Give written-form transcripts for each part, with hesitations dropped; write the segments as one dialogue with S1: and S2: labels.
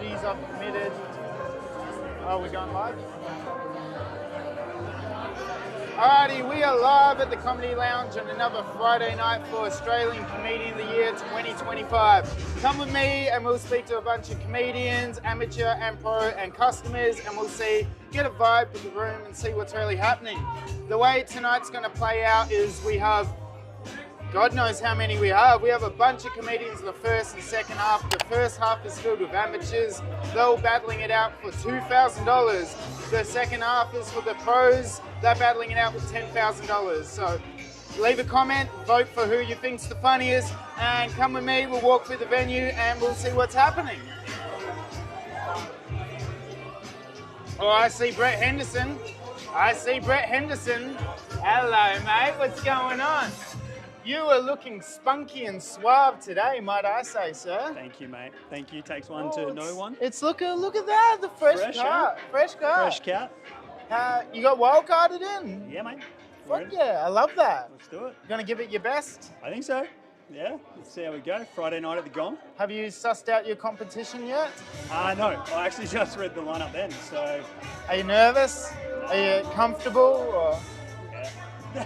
S1: ladies, I've committed. Oh, we're going live? Alrighty, we are live at the Comedy Lounge on another Friday night for Australian Comedian of the Year 2025. Come with me and we'll speak to a bunch of comedians, amateur and pro and customers, and we'll get a vibe of the room and see what's really happening. The way tonight's going to play out is we have God knows how many we have. We have a bunch of comedians in the first and second half. The first half is filled with amateurs. They're all battling it out for $2,000. The second half is for the pros. They're battling it out for $10,000. So leave a comment, vote for who you think's the funniest, and come with me. We'll walk through the venue and we'll see what's happening. Oh, I see Brett Henderson. Hello, mate. What's going on? You are looking spunky and suave today, might I say, sir?
S2: Thank you, mate. Thank you. Takes one to know one.
S1: It's look at that, the fresh cut.
S2: Fresh cut.
S1: You got wildcarded in?
S2: Yeah, mate.
S1: Fuck yeah, I love that.
S2: Let's do it.
S1: You gonna give it your best?
S2: I think so. Yeah, let's see how we go. Friday night at the Gong.
S1: Have you sussed out your competition yet?
S2: No, I actually just read the lineup then, so.
S1: Are you nervous? Are you comfortable? Or?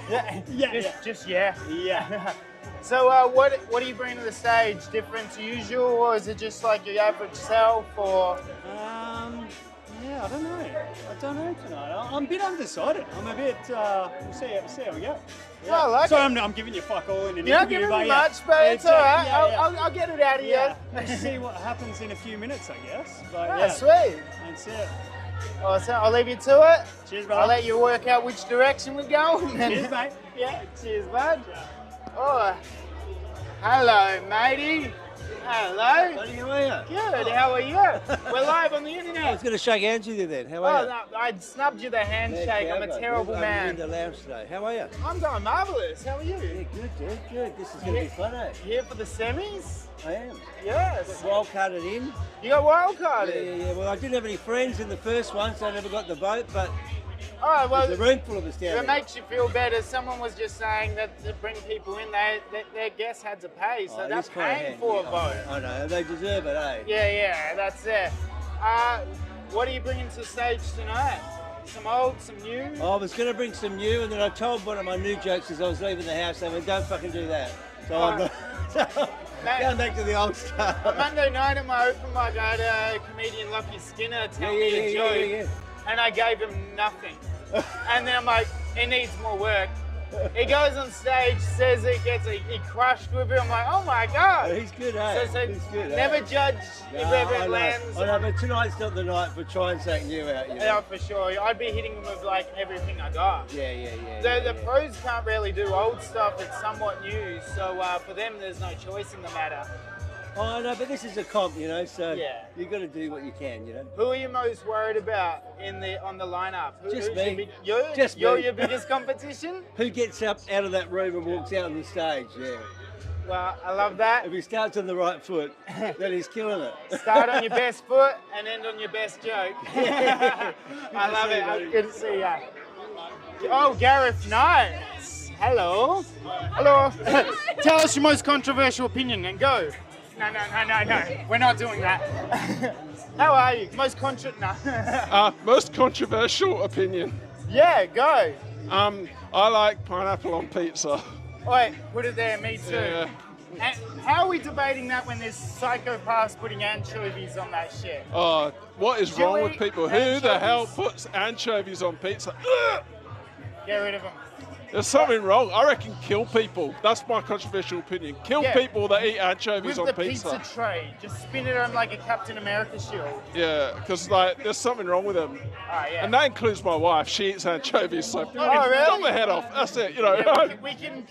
S2: Yeah.
S1: Just yeah.
S2: Yeah.
S1: So what are you bringing to the stage? Different to usual, or is it just like your average self, or?
S2: Yeah, I don't know tonight. I'm a bit undecided. I'm a bit. We'll see how we go.
S1: Yeah. I like
S2: so
S1: it.
S2: I'm giving you fuck all in an
S1: You're not
S2: interview,
S1: giving me much, but it's all right. I'll get it out of you.
S2: We'll see what happens in a few minutes, I guess. But
S1: Sweet.
S2: That's it.
S1: Awesome. I'll leave you to it.
S2: Cheers, brother.
S1: I'll let you work out which direction we're going.
S2: Cheers, mate.
S1: Yeah. Cheers, bud. Oh, hello, matey. Hello.
S3: Buddy, how are you?
S1: Good. How are you? We're live on the internet.
S3: I was going to shake hands with you then. How are you?
S1: No, I snubbed you the handshake. I'm a terrible man.
S3: I'm in the lounge today. How are you?
S1: I'm going marvellous. How are you?
S3: Yeah, good, dude. Good. This is going to be fun, eh?
S1: Here for the semis?
S3: I am.
S1: Yes.
S3: Wildcarded in.
S1: You got wildcarded?
S3: Yeah. Well, I didn't have any friends in the first one, so I never got the vote, but
S1: All right, well,
S3: there's a room full of us down
S1: if
S3: there.
S1: it makes you feel better, someone was just saying that to bring people in, their guests had to pay, so that's paying for a vote.
S3: I know. They deserve it, eh?
S1: Yeah, that's it. What are you bringing to the stage tonight? Some old, some new?
S3: I was going to bring some new, and then I told one of my new jokes as I was leaving the house, they went, don't fucking do that. So I'm going back to the old stuff.
S1: On Monday night at my open mic, I had a comedian, Lucky Skinner, tell me a joke, and I gave him nothing. And then I'm like, it needs more work. He goes on stage, says it, he crushed with it. I'm like, oh my God.
S3: He's good, eh?
S1: So
S3: He's good,
S1: never judge if ever it lands.
S3: I know, but tonight's not the night for trying something new out, you know?
S1: Yeah, for sure. I'd be hitting him with like everything I got.
S3: Yeah.
S1: The pros can't really do old stuff. It's somewhat new. So for them, there's no choice in the matter.
S3: Oh, I know, but this is a comp, you know, so
S1: Yeah.
S3: you've got to do what you can, you know.
S1: Who are you most worried about on the lineup?
S3: Just
S1: who's
S3: me.
S1: You're your biggest competition?
S3: Who gets up out of that room and walks out on the stage, yeah.
S1: Well, I love that.
S3: If he starts on the right foot, then he's killing it.
S1: Start on your best foot and end on your best joke. I love it. Good to see you. Oh, Gareth Knights. Hello. Tell us your most controversial opinion and go. No. We're not doing that. How are you? Most
S4: controversial opinion.
S1: Yeah, go.
S4: I like pineapple on pizza.
S1: Wait, put it there, me too.
S4: Yeah.
S1: And how are we debating that when there's psychopaths putting anchovies on that shit?
S4: What is wrong with
S1: Chili,
S4: people? Who the hell
S1: anchovies.
S4: puts anchovies on pizza? Ugh!
S1: Get rid of them.
S4: There's something wrong. I reckon kill people. That's my controversial opinion. Kill people that eat anchovies
S1: With
S4: on
S1: the pizza tray, just spin it on like a Captain America shield.
S4: Yeah, because like there's something wrong with them.
S1: Yeah.
S4: And that includes my wife. She eats anchovies, so
S1: really?
S4: cut my head off. That's it, you know.
S1: Yeah, we can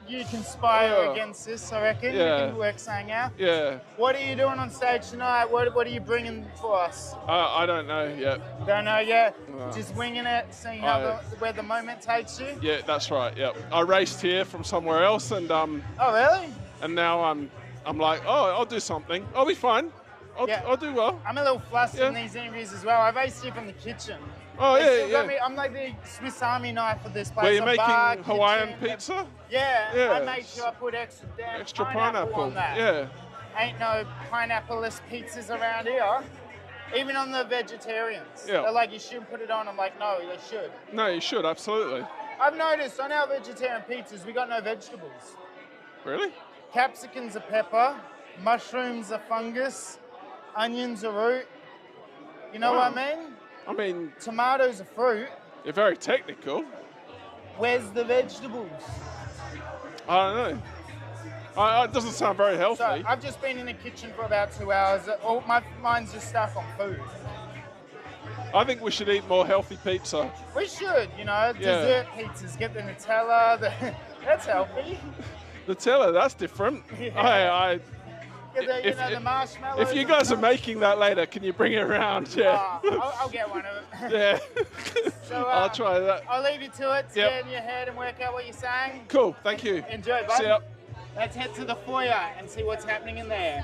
S1: you conspire against this, I reckon.
S4: Yeah.
S1: We can work something out.
S4: Yeah.
S1: What are you doing on stage tonight? What are you bringing for us?
S4: I don't know yet.
S1: Don't know yet?
S4: No.
S1: Just winging it, seeing where the moment takes you?
S4: Yeah, that's right. Yep. I raced here from somewhere else, and
S1: Oh, really?
S4: and now I'm like, I'll do something. I'll be fine. I'll do well.
S1: I'm a little flustered in these interviews as well. I raced here from the kitchen.
S4: Oh, yeah.
S1: I'm like the Swiss Army knife for this place.
S4: Were you making
S1: bar,
S4: Hawaiian
S1: kitchen,
S4: pizza?
S1: Yeah, I made sure I put extra
S4: Pineapple
S1: on that.
S4: Yeah.
S1: Ain't no pineapple-less pizzas around here. Even on the vegetarians.
S4: Yeah.
S1: They're like, you shouldn't put it on. I'm like, no, they should.
S4: No, you should, absolutely.
S1: I've noticed on our vegetarian pizzas, we got no vegetables.
S4: Really?
S1: Capsicum's a pepper, mushrooms are fungus, onions are root. You know what I mean?
S4: I mean,
S1: Tomatoes are fruit.
S4: you're very technical.
S1: Where's the vegetables?
S4: I don't know. It doesn't sound very healthy.
S1: So I've just been in the kitchen for about 2 hours. All my mind's just stuck on food.
S4: I think we should eat more healthy pizza.
S1: We should, you know, dessert pizzas, get the Nutella. That's healthy.
S4: Nutella, that's different.
S1: Yeah. Get the,
S4: If-
S1: the marshmallows.
S4: If you
S1: and
S4: guys are
S1: stuff.
S4: making that later, can you bring it around? Yeah.
S1: I'll get one of them.
S4: Yeah.
S1: So,
S4: I'll try that.
S1: I'll leave you to it.
S4: Yep.
S1: Get in your head and work out what you're saying.
S4: Cool, thank you.
S1: Enjoy, bud.
S4: See ya.
S1: Let's head to the foyer and see what's happening in there.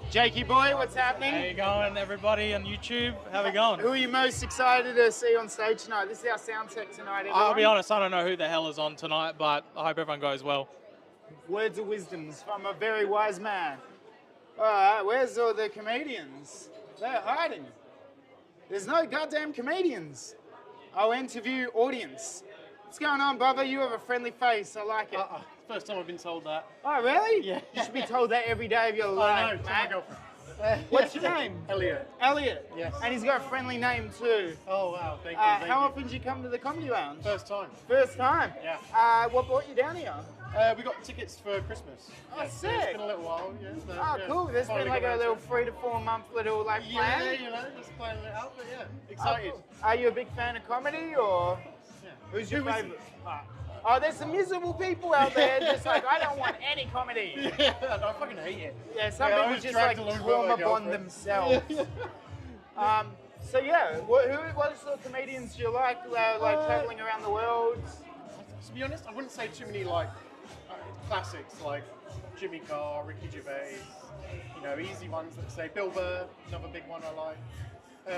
S1: Jakey boy, what's happening?
S5: How you going, everybody on YouTube? How we going?
S1: Who are you most excited to see on stage tonight? This is our sound check tonight, everyone.
S5: I'll be honest, I don't know who the hell is on tonight, but I hope everyone goes well.
S1: Words of wisdoms from a very wise man. All right, where's all the comedians? They're hiding. There's no goddamn comedians. I'll interview audience. What's going on, brother? You have a friendly face. I like it.
S5: First time I've been told that.
S1: Oh, really?
S5: Yeah.
S1: You should be told that every day of your
S5: I know,
S1: life,
S5: tell my
S1: mate.
S5: girlfriend.
S1: What's your name?
S5: Elliot.
S1: Elliot.
S5: Yes.
S1: And he's got a friendly name too.
S5: Oh, wow, thank you.
S1: How often did you come to the Comedy Lounge?
S5: First time.
S1: First time?
S5: Yeah.
S1: What brought you down here?
S5: We got tickets for Christmas.
S1: Oh,
S5: So
S1: sick.
S5: it's been a little while, yeah. So,
S1: Oh,
S5: yeah,
S1: cool. There's
S5: finally
S1: been like
S5: got
S1: a
S5: around
S1: little
S5: to it.
S1: 3 to 4 month little like plan.
S5: Yeah, you know, just playing it out, but yeah,
S1: Oh,
S5: excited.
S1: cool. Are you a big fan of comedy or
S5: Yeah.
S1: who's your
S5: Who is
S1: favourite?
S5: it?
S1: Oh, there's some miserable people out there just like, I don't want any comedy.
S5: Yeah, I fucking hate it.
S1: Yeah, some
S5: Yeah, I
S1: people
S5: was
S1: just
S5: dragged
S1: like
S5: along by my
S1: trauma bond
S5: girlfriend.
S1: themselves. So yeah, what sort of comedians do you like traveling around the world?
S5: To be honest, I wouldn't say too many like classics like Jimmy Carr, Ricky Gervais, you know, easy ones. Let's say Bill Burr, another big one I like.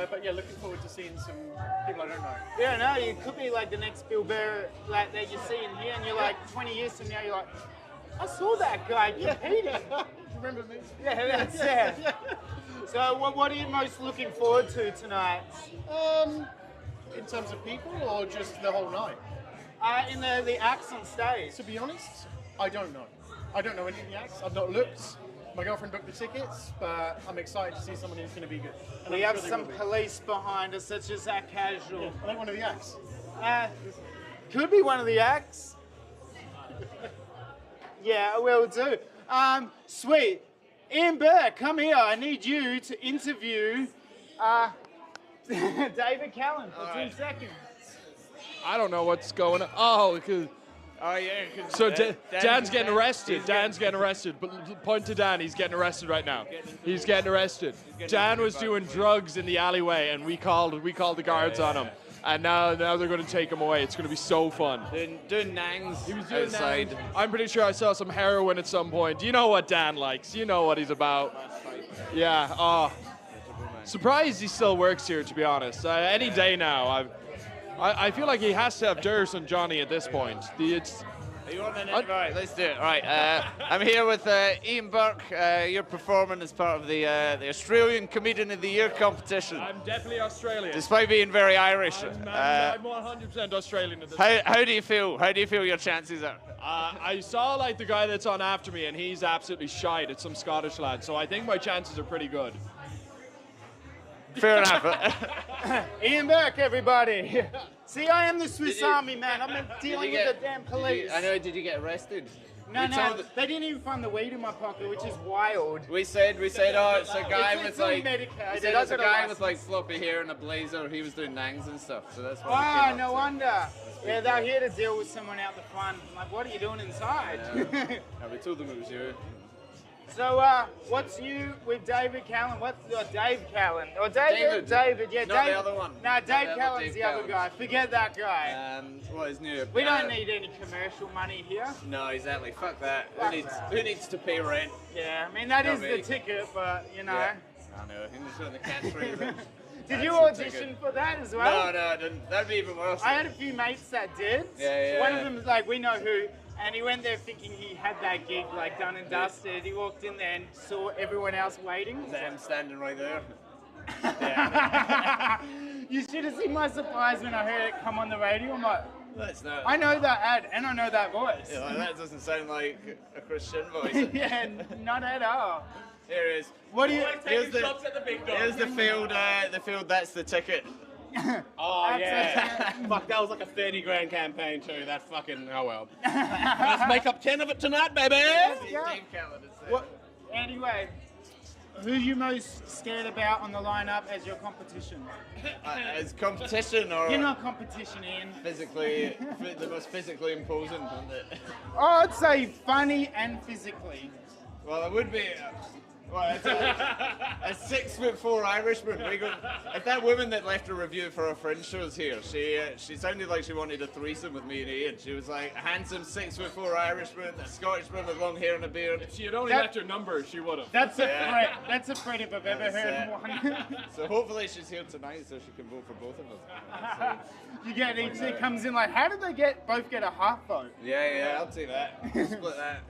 S5: But yeah, looking forward to seeing some people I don't know.
S1: Yeah, no, you could be like the next Bill Burr like that you see in here, and you're like 20 years from now, you're like, I saw that guy competing.
S5: Remember me?
S1: Yeah, that's it. So what are you most looking forward to tonight?
S5: In terms of people or just the whole night?
S1: In the acts on stage.
S5: To be honest, I don't know. I don't know any of the acts. I've not looked. My girlfriend booked the tickets, but I'm excited to see someone who's going to be good. And
S1: We
S5: I'm
S1: have
S5: sure they
S1: some
S5: will be.
S1: police behind us, such as our casual.
S5: Yeah, I like one of the acts.
S1: Could be one of the acts. Yeah, will do. Sweet. Ian Burr, come here. I need you to interview David Callan for 2 seconds.
S6: I don't know what's going on. Oh, because.
S3: Oh, yeah.
S6: So Dan's getting arrested. Dan's getting arrested. But point to Dan. He's getting arrested right now. He's getting arrested. Dan was doing drugs in the alleyway, and we called the guards on him. And now they're going to take him away. It's going to be so fun.
S3: Doing nangs
S6: He was doing
S3: outside.
S6: that. I'm pretty sure I saw some heroin at some point. You know what Dan likes. You know what he's about. Yeah. Oh. Surprised he still works here, to be honest. Any day now. I feel like he has to have dirt on Johnny at this point.
S3: Are you on an Right, let's do it. Right, I'm here with Ian Burke. You're performing as part of the Australian Comedian of the Year competition,
S6: I'm definitely Australian.
S3: despite being very Irish.
S6: I'm 100% Australian at this
S3: How do you feel? How do you feel your chances are?
S6: I saw like the guy that's on after me, and he's absolutely shite. It's some Scottish lad, so I think my chances are pretty good.
S3: Fair enough.
S1: Ian Burke, everybody. See, I am the Swiss
S3: you-
S1: Army man. I'm not dealing with the damn police.
S3: I know. Did you get arrested?
S1: No,
S3: We
S1: no,
S3: told-
S1: they didn't even find the weed in my pocket, which is wild.
S3: We said, oh, it's a guy
S1: It's
S3: with
S1: fully
S3: like.
S1: medicated.
S3: We said
S1: I
S3: it's a
S1: got a
S3: guy
S1: license.
S3: with like floppy hair and a blazer. He was doing nangs and stuff, so that's why. we
S1: Oh,
S3: came
S1: no
S3: up
S1: wonder. Yeah, they're here to deal with someone out the front. I'm like, what are you doing inside?
S3: Yeah, we told them it was you.
S1: So, what's new with David Callan? Dave Callan? Or David?
S3: David.
S1: yeah,
S3: Not the
S1: Dave.
S3: other one.
S1: No,
S3: Not
S1: Dave
S3: the other
S1: Callan's
S3: Dave
S1: the other
S3: Callan.
S1: guy. Forget that guy.
S3: What is new?
S1: We don't need any commercial money here.
S3: No, exactly. Fuck that.
S1: Fuck
S3: who
S1: that.
S3: needs to pay rent?
S1: Yeah, I mean, that
S3: Not
S1: is
S3: me.
S1: the ticket, but, you know.
S3: Yeah. I know. He's doing the catchphrase.
S1: Did you
S3: That's the
S1: audition
S3: ticket.
S1: for that as well?
S3: No, I didn't. That'd be even worse.
S1: I had a few mates that did.
S3: Yeah.
S1: One of them, like, we know who. And he went there thinking he had that gig like done and dusted. He walked in there and saw everyone else waiting.
S3: I'm standing right there.
S1: You should have seen my surprise when I heard it come on the radio. I'm like,
S3: That's not.
S1: I know that ad and I know that voice.
S3: Yeah, like, that doesn't sound like a Christian voice.
S1: Yeah, not at all.
S3: Here it is.
S1: What do you?
S3: Here's the field. The field. That's the ticket.
S7: Oh yeah. Fuck, that was like a 30 grand campaign too. That fucking, oh well. Let's make up 10 of it tonight, baby.
S1: Yeah. What? Anyway, who are you most scared about on the lineup as your competition?
S3: As competition or
S1: You're not competition, Ian.
S3: physically, the most physically imposing, isn't it?
S1: I'd say funny and physically.
S3: Well, it would be. Well, it's a 6'4" Irishman. If that woman that left a review for her Fringe shows here, she sounded like she wanted a threesome with me and Ian. She was like a handsome 6'4" Irishman, a Scottishman with long hair and a beard.
S6: If she had only left her number, she would have.
S1: That's a threat. That's a threat if I've ever heard one.
S3: So hopefully she's here tonight so she can vote for both of us.
S1: You get each that comes in like, how did they both get a half vote?
S3: Yeah, I'll take that. Split that.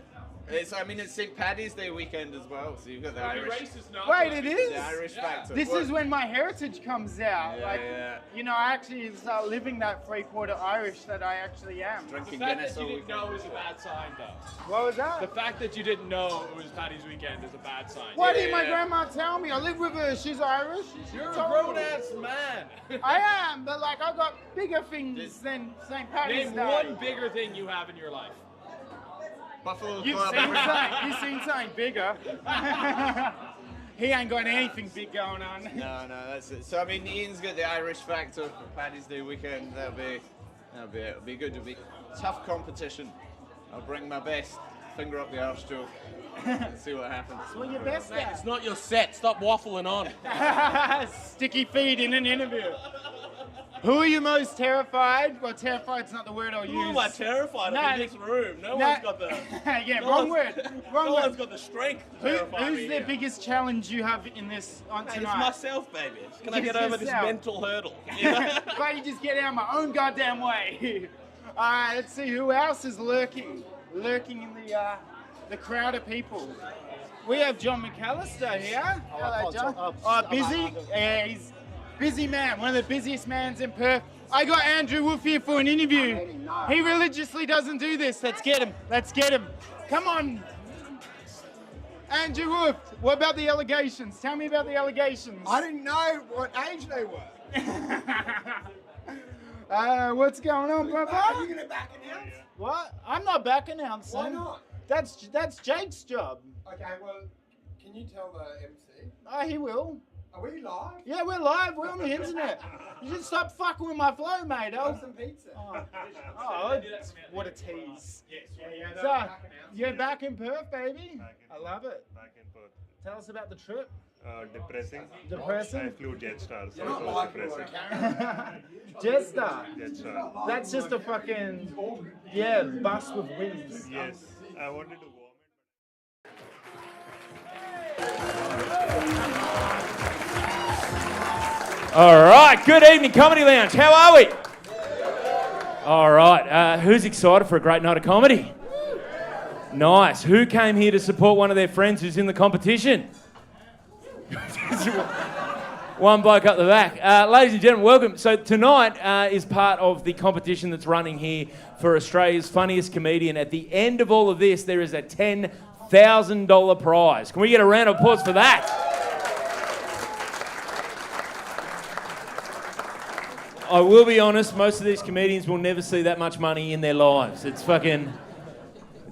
S3: It's St. Paddy's Day weekend as well, so you've got the Irish.
S1: Wait, it is?
S3: The Irish factor.
S1: This is when my heritage comes out.
S3: Yeah.
S1: You know, I actually start living that 3/4 Irish that I actually am.
S3: Drinking
S6: The fact
S3: Guinness
S6: that you
S3: all
S6: didn't
S3: weekend.
S6: know is a bad sign, though.
S1: What was that?
S6: The fact that you didn't know it was Paddy's weekend is a bad sign.
S1: Why didn't my grandma tell me? I live with her. She's Irish.
S6: You're a
S1: told me.
S6: grown-ass man.
S1: I am, but like I got bigger things than St. Paddy's
S6: Name
S1: Day.
S6: one bigger thing you have in your life.
S3: Buffalo
S1: You've
S3: Club.
S1: you've seen something bigger. He ain't got anything big going on.
S3: No, that's it. So I mean, Ian's got the Irish factor for Paddy's Day weekend. It'll be good. It'll be tough competition. I'll bring my best. Finger up the arse joke. See what happens.
S1: Well, your best
S7: Mate,
S1: at.
S7: it's not your set. Stop waffling on.
S1: Sticky feet in an interview. Who are you most terrified? Well, terrified's not the word I'll use.
S7: Who am I terrified of in this room? No one's got the...
S1: Yeah,
S7: no
S1: wrong
S7: one's-
S1: word. Wrong
S7: No
S1: word.
S7: one's got the strength to terrify
S1: Who's
S7: me
S1: the
S7: here.
S1: biggest challenge you have in this on
S7: Mate, it's
S1: tonight?
S7: myself, baby. Can I
S1: It's
S7: get over this
S1: yourself.
S7: mental hurdle? You know?
S1: Why you just get out of my own goddamn way? Alright, let's see who else is lurking in the crowd of people. We have John McAllister here. Hello, John. Busy? Yeah, he's busy man. One of the busiest mans in Perth. I got Andrew Wolf here for an interview. He religiously doesn't do this. Let's get him. Come on. Andrew Wolf, what about the allegations? Tell me about the allegations.
S8: I didn't know what age they were.
S1: What's going on, brother?
S8: Are you going to back announce?
S1: What? I'm not back announcing.
S8: Why not?
S1: That's Jake's job.
S8: Okay, well, can you tell the MC?
S1: Oh, he will.
S8: Are we live?
S1: Yeah, we're live. We're on the internet. You just stop fucking with my flow, mate.
S8: Have some pizza.
S1: What a tease. So, you're back in Perth, baby. I love it.
S9: Back in Perth.
S1: Tell us about the trip.
S9: Depressing. I
S1: Depressing?
S9: flew Jetstar, so
S8: You're
S9: it
S8: not
S9: was
S8: like
S9: depressing.
S1: Jetstar.
S9: Jetstar.
S1: That's just a fucking, bus with wings.
S9: Yes, I wanted to warm
S10: All right, good evening, Comedy Lounge. How are we? All right, who's excited for a great night of comedy? Nice. Who came here to support one of their friends who's in the competition? One bloke up the back. Ladies and gentlemen, welcome. So tonight is part of the competition that's running here for Australia's funniest comedian. At the end of all of this, there is a $10,000 prize. Can we get a round of applause for that? I will be honest, most of these comedians will never see that much money in their lives. It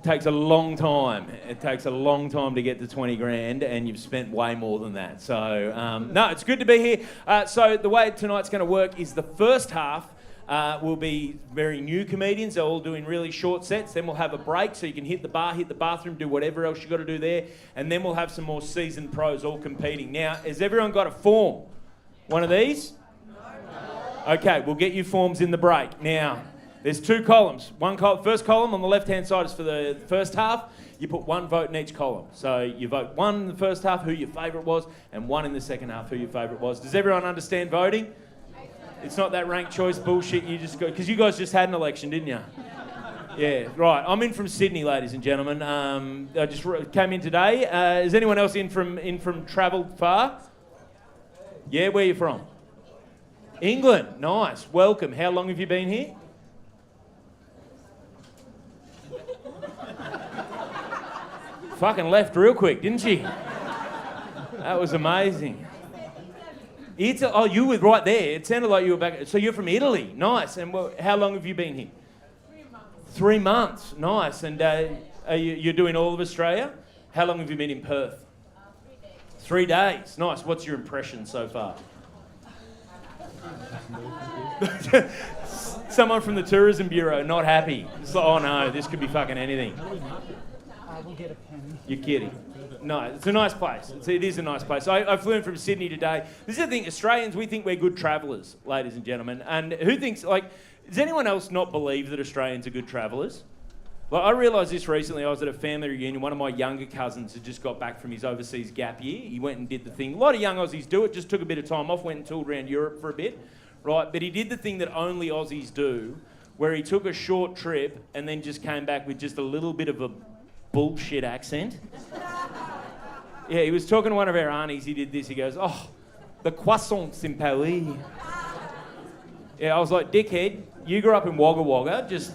S10: takes a long time. It takes a long time to get to 20 grand, and you've spent way more than that. So, no, it's good to be here. So the way tonight's going to work is the first half will be very new comedians. They're all doing really short sets. Then we'll have a break so you can hit the bar, hit the bathroom, do whatever else you got to do there. And then we'll have some more seasoned pros all competing. Now, has everyone got a form? One of these? Okay, we'll get you forms in the break. Now, there's two columns. First column on the left-hand side is for the first half. You put one vote in each column. So you vote one in the first half, who your favourite was, and one in the second half, who your favourite was. Does everyone understand voting? It's not that ranked choice bullshit you just go... Because you guys just had an election, didn't you? Yeah, right. I'm in from Sydney, ladies and gentlemen. I just came in today. Is anyone else in from travelled far? Yeah, where are you from? England. Nice. Welcome. How long have you been here? Fucking left real quick, didn't she? That was amazing. Oh, you were right there. It sounded like you were back. So you're from Italy. Nice. And how long have you been here? 3 months. Nice. And you're doing all of Australia? How long have you been in Perth? 3 days. Nice. What's your impression so far? Someone from the Tourism Bureau not happy. It's like, oh no, this could be fucking anything.
S11: We'll get a pen.
S10: You're kidding. No, it's a nice place. It is a nice place. I flew in from Sydney today. This is the thing, Australians, we think we're good travellers, ladies and gentlemen. And who thinks, does anyone else not believe that Australians are good travellers? Like, I realised this recently. I was at a family reunion. One of my younger cousins had just got back from his overseas gap year. He went and did the thing. A lot of young Aussies do it, just took a bit of time off, went and toured around Europe for a bit, right? But he did the thing that only Aussies do, where he took a short trip and then just came back with just a little bit of a bullshit accent. Yeah, he was talking to one of our aunties. He did this. He goes, "Oh, the croissants in Paris." Yeah, I was like, "Dickhead, you grew up in Wagga Wagga. Just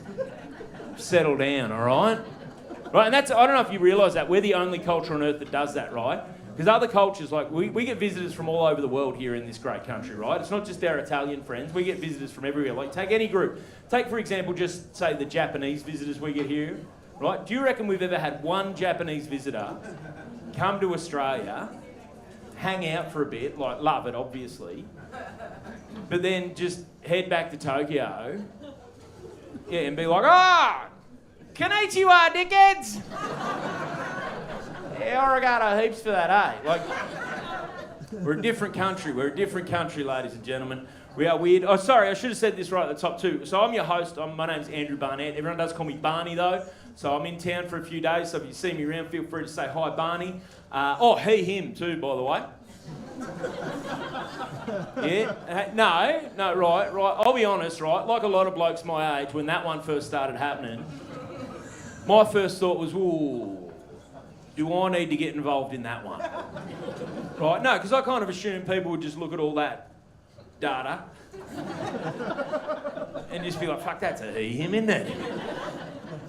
S10: settle down, all right?" Right, and I don't know if you realise that. We're the only culture on earth that does that, right? Because other cultures, we get visitors from all over the world here in this great country, right? It's not just our Italian friends. We get visitors from everywhere. Like, take any group. Take, for example, just say the Japanese visitors we get here, right? Do you reckon we've ever had one Japanese visitor come to Australia, hang out for a bit, like love it, obviously, but then just head back to Tokyo, yeah, and be like, konnichiwa, dickheads! Yeah, arigato heaps for that, eh? Like, we're a different country. We're a different country, ladies and gentlemen. We are weird. Oh, sorry, I should have said this right at the top too. So I'm your host. My name's Andrew Barnett. Everyone does call me Barney though. So I'm in town for a few days. So if you see me around, feel free to say hi, Barney. He, him too, by the way. Yeah. No, right. I'll be honest, right. Like a lot of blokes my age, when that one first started happening, my first thought was, ooh, do I need to get involved in that one? Right? No, because I kind of assumed people would just look at all that data and just be like, fuck, that's a he, him, isn't it?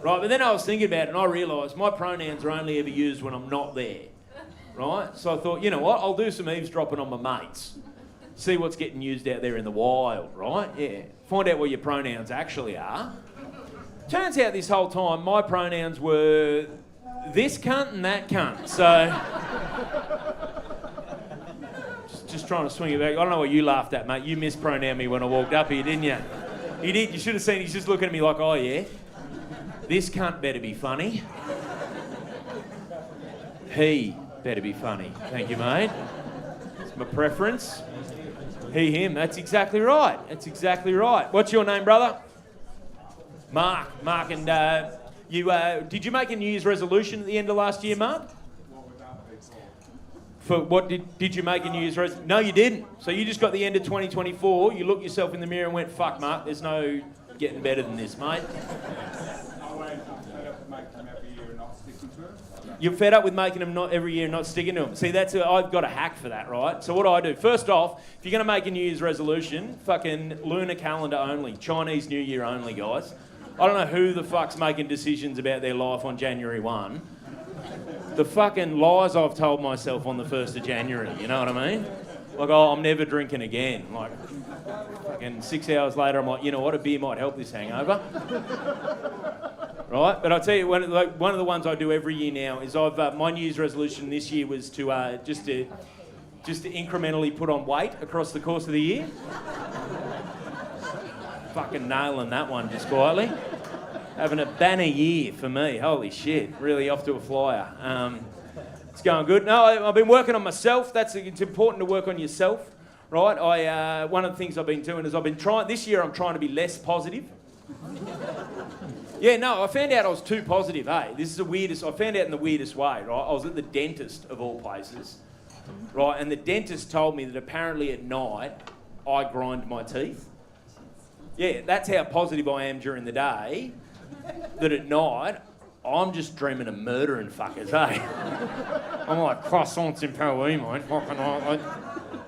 S10: Right, but then I was thinking about it and I realised my pronouns are only ever used when I'm not there. Right? So I thought, you know what, I'll do some eavesdropping on my mates. See what's getting used out there in the wild, right? Yeah. Find out what your pronouns actually are. Turns out this whole time my pronouns were this cunt and that cunt. So just trying to swing it back. I don't know what you laughed at, mate. You mispronounced me when I walked up here, didn't you? You did. You should have seen. He's just looking at me like, oh yeah, this cunt better be funny. He better be funny. Thank you, mate. It's my preference. He, him. That's exactly right. That's exactly right. What's your name, brother? Mark, and you did you make a New Year's resolution at the end of last year, Mark? For what did you make a New Year's resolution? No, you didn't. So you just got the end of 2024. You looked yourself in the mirror and went, "Fuck, Mark, there's no getting better than this, mate." You're fed up with making them not every year and not sticking to them. See, I've got a hack for that, right? So what do I do? First off, if you're going to make a New Year's resolution, fucking lunar calendar only, Chinese New Year only, guys. I don't know who the fuck's making decisions about their life on January 1. The fucking lies I've told myself on the 1st of January, you know what I mean? Like, oh, I'm never drinking again. Like, fucking 6 hours later, I'm like, you know what, a beer might help this hangover. Right? But I'll tell you, one of the ones I do every year now is my New Year's resolution this year was to just to incrementally put on weight across the course of the year. Fucking nailing that one just quietly. Having a banner year for me. Holy shit. Really off to a flyer. It's going good. No, I've been working on myself. It's important to work on yourself, right? One of the things I've been doing is this year I'm trying to be less positive. Yeah, no, I found out I was too positive, hey. This is the weirdest, I found out in the weirdest way, right? I was at the dentist of all places, right? And the dentist told me that apparently at night I grind my teeth. Yeah, that's how positive I am during the day. that at night, I'm just dreaming of murdering fuckers, eh? I'm like, croissants in Paris, mate. Fucking like,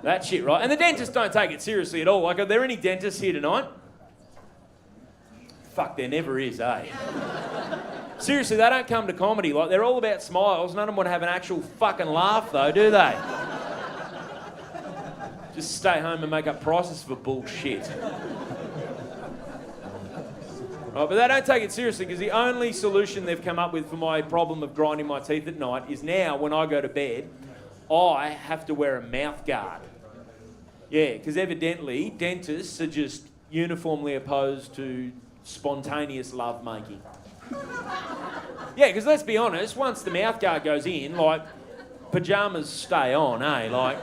S10: that shit, right? And the dentists don't take it seriously at all. Like, are there any dentists here tonight? Fuck, there never is, eh? Seriously, they don't come to comedy. Like, they're all about smiles. None of them want to have an actual fucking laugh, though, do they? Just stay home and make up prices for bullshit. Right, but they don't take it seriously because the only solution they've come up with for my problem of grinding my teeth at night is now, when I go to bed, I have to wear a mouth guard. Yeah, because evidently dentists are just uniformly opposed to spontaneous love making. Yeah, because let's be honest, once the mouth guard goes in, like, pyjamas stay on, eh? Like,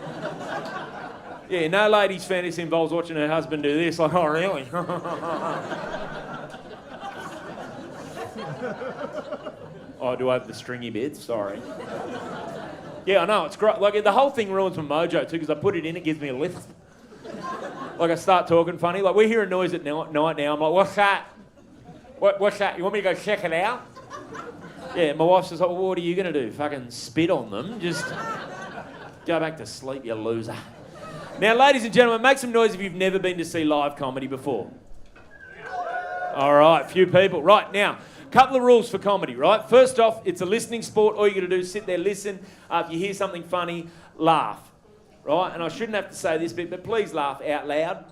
S10: yeah, no lady's fantasy involves watching her husband do this. Like, oh, really? Oh, do I have the stringy bits? Sorry. Yeah, I know, it's great. Like, the whole thing ruins my mojo, too, because I put it in, it gives me a lift. Like, I start talking funny. Like, we hear a noise at night now. I'm like, what's that? What's that? You want me to go check it out? Yeah, my wife says, oh, well, what are you going to do? Fucking spit on them? Just go back to sleep, you loser. Now, ladies and gentlemen, make some noise if you've never been to see live comedy before. All right, few people. Right, now, couple of rules for comedy, right? First off, it's a listening sport. All you got to do is sit there, listen. If you hear something funny, laugh, right? And I shouldn't have to say this bit, but please laugh out loud.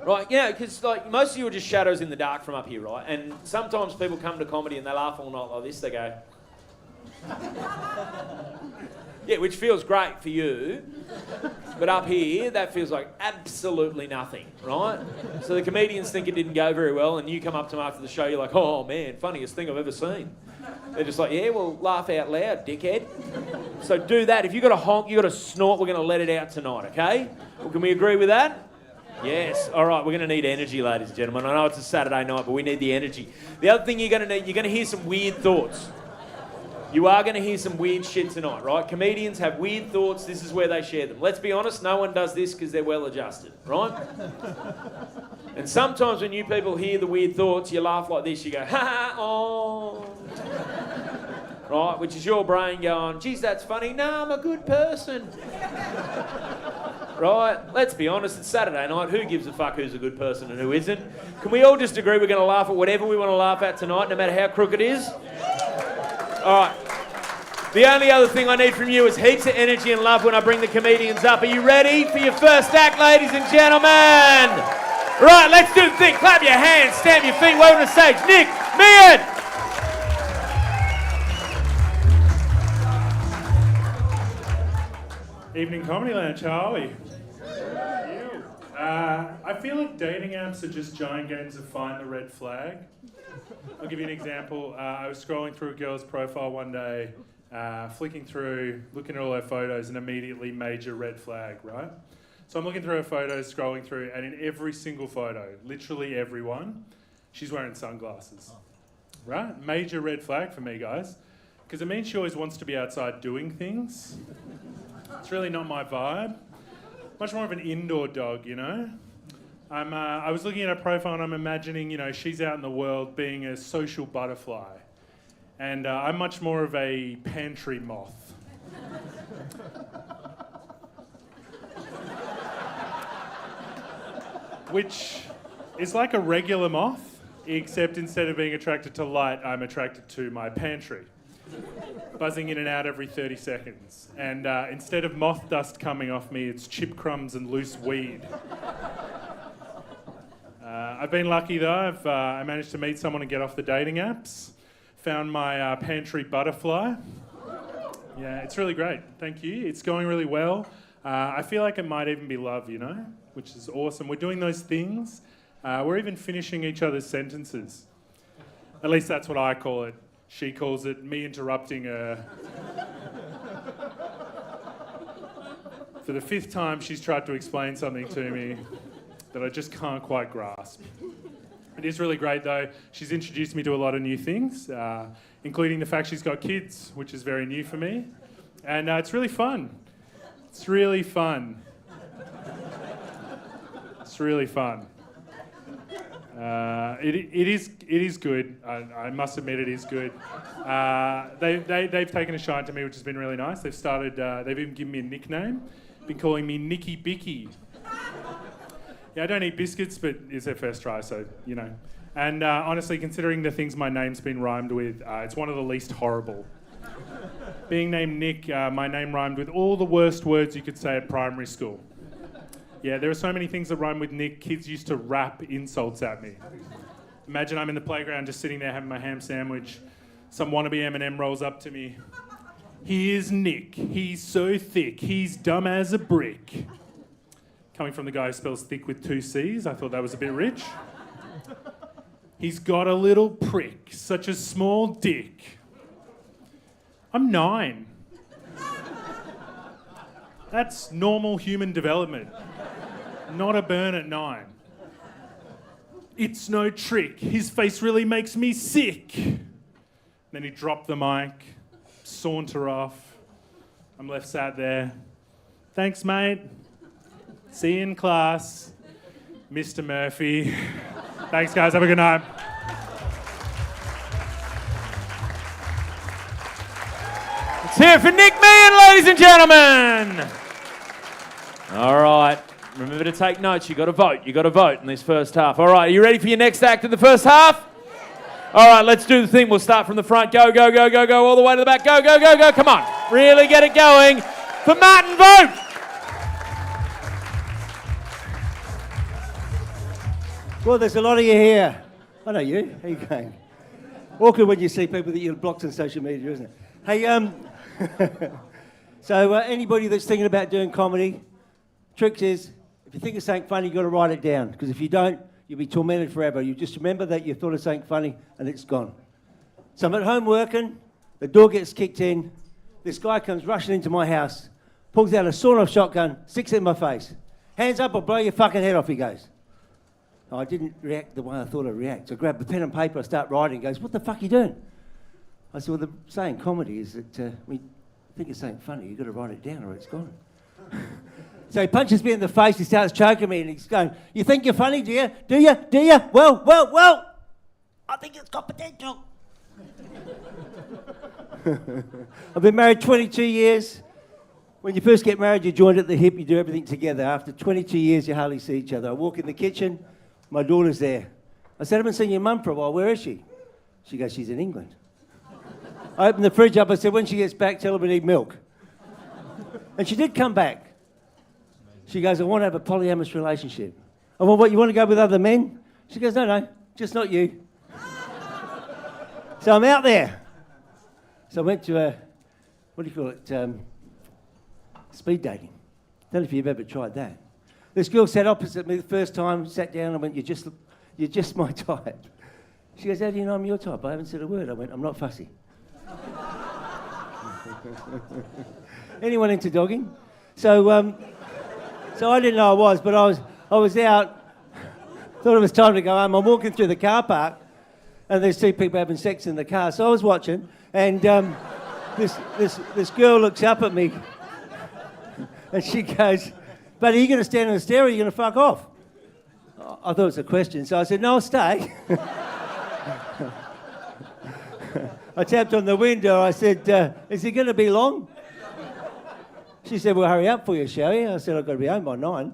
S10: Right, yeah, because like most of you are just shadows in the dark from up here, right? And sometimes people come to comedy and they laugh all night like this. They go, yeah, which feels great for you, but up here that feels like absolutely nothing, right? So the comedians think it didn't go very well, and you come up to them after the show, you're like, oh man, funniest thing I've ever seen. They're just like, yeah, well, laugh out loud, dickhead. So do that. If you got a honk, you got a snort, we're going to let it out tonight, okay? Well, can we agree with that? Yes. All right, we're going to need energy, ladies and gentlemen. I know it's a Saturday night, but we need the energy. The other thing you're going to need, you're going to hear some weird thoughts. You are going to hear some weird shit tonight, right? Comedians have weird thoughts. This is where they share them. Let's be honest, no one does this because they're well adjusted, right? And sometimes when you people hear the weird thoughts, you laugh like this. You go, ha ha, oh. Right? Which is your brain going, geez, that's funny. No, I'm a good person. Right? Let's be honest, it's Saturday night. Who gives a fuck who's a good person and who isn't? Can we all just agree we're going to laugh at whatever we want to laugh at tonight, no matter how crooked it is? All right. The only other thing I need from you is heaps of energy and love when I bring the comedians up. Are you ready for your first act, ladies and gentlemen? Right, let's do the thing. Clap your hands, stamp your feet. Welcome to the stage, Nick Meehan.
S9: Evening Comedy Lounge, how are we? I feel like dating apps are just giant games of find the red flag. I'll give you an example. I was scrolling through a girl's profile one day, flicking through, looking at all her photos, and immediately major red flag, right? So I'm looking through her photos, scrolling through, and in every single photo, literally everyone, she's wearing sunglasses, right? Major red flag for me, guys, because it means she always wants to be outside doing things. It's really not my vibe. Much more of an indoor dog, you know? I was looking at her profile and I'm imagining, you know, she's out in the world being a social butterfly. And I'm much more of a pantry moth. Which is like a regular moth, except instead of being attracted to light, I'm attracted to my pantry. Buzzing in and out every 30 seconds. And instead of moth dust coming off me, it's chip crumbs and loose weed. I've been lucky though. I managed to meet someone and get off the dating apps. Found my pantry butterfly. Yeah, it's really great. Thank you. It's going really well. I feel like it might even be love, you know, which is awesome. We're doing those things. We're even finishing each other's sentences. At least that's what I call it. She calls it me interrupting her. For the 5th time, she's tried to explain something to me that I just can't quite grasp. It is really great, though. She's introduced me to a lot of new things, including the fact she's got kids, which is very new for me. And it's really fun. It's really fun. It's really fun. It is good. I must admit it is good. They've taken a shine to me, which has been really nice. They've started. They've even given me a nickname. Been calling me Nicky Bicky. Yeah, I don't eat biscuits, but it's their first try, so you know. And honestly, considering the things my name's been rhymed with, it's one of the least horrible. Being named Nick, my name rhymed with all the worst words you could say at primary school. Yeah, there are so many things that rhyme with Nick, kids used to rap insults at me. Imagine I'm in the playground just sitting there having my ham sandwich. Some wannabe Eminem rolls up to me. Here's Nick, he's so thick, he's dumb as a brick. Coming from the guy who spells thick with 2 C's, I thought that was a bit rich. He's got a little prick, such a small dick. I'm 9. That's normal human development. Not a burn at 9. It's no trick. His face really makes me sick. Then he dropped the mic, saunter off. I'm left sat there. Thanks, mate. See you in class. Mr. Murphy. Thanks, guys. Have a good night.
S10: Let's hear it for Nick Meehan, ladies and gentlemen. All right. Remember to take notes. You got to vote. You got to vote in this first half. All right. Are you ready for your next act in the first half? All right. Let's do the thing. We'll start from the front. Go, go, go, go, go. All the way to the back. Go, go, go, go. Come on. Really get it going. For Martin, vote.
S12: Well, there's a lot of you here. I know you. How you going? Awkward when you see people that you've blocked on social media, isn't it? Hey, so anybody that's thinking about doing comedy, trick is, if you think of something funny, you've got to write it down. Because if you don't, you'll be tormented forever. You just remember that you thought of something funny and it's gone. So I'm at home working, the door gets kicked in, this guy comes rushing into my house, pulls out a sawn-off shotgun, sticks it in my face. Hands up or blow your fucking head off, he goes. I didn't react the way I thought I'd react. So I grabbed the pen and paper, I start writing. He goes, what the fuck are you doing? I said, well, the saying comedy is that when you think of something funny, you've got to write it down or it's gone. So he punches me in the face, he starts choking me, and he's going, you think you're funny, do you? Do you? Do you? Well, I think it's got potential. I've been married 22 years. When you first get married, you're joined at the hip, you do everything together. After 22 years, you hardly see each other. I walk in the kitchen, my daughter's there. I said, I haven't seen your mum for a while, where is she? She goes, she's in England. I opened the fridge up, I said, when she gets back, tell her we need milk. And she did come back. She goes, I want to have a polyamorous relationship. I went, what, you want to go with other men? She goes, no, just not you. So I'm out there. So I went to a, what do you call it, speed dating. Don't know if you've ever tried that. This girl sat opposite me the first time, sat down, and I went, you're just my type. She goes, how do you know I'm your type? I haven't said a word. I went, I'm not fussy. Anyone into dogging? So I didn't know I was, but I was out, thought it was time to go home. I'm walking through the car park, and there's 2 people having sex in the car. So I was watching, and this girl looks up at me, and she goes, but are you going to stand on the stair or are you going to fuck off? I thought it was a question, so I said, no, I'll stay. I tapped on the window, I said, is it going to be long? She said, well, hurry up for you, shall you? I said, I've got to be home by 9.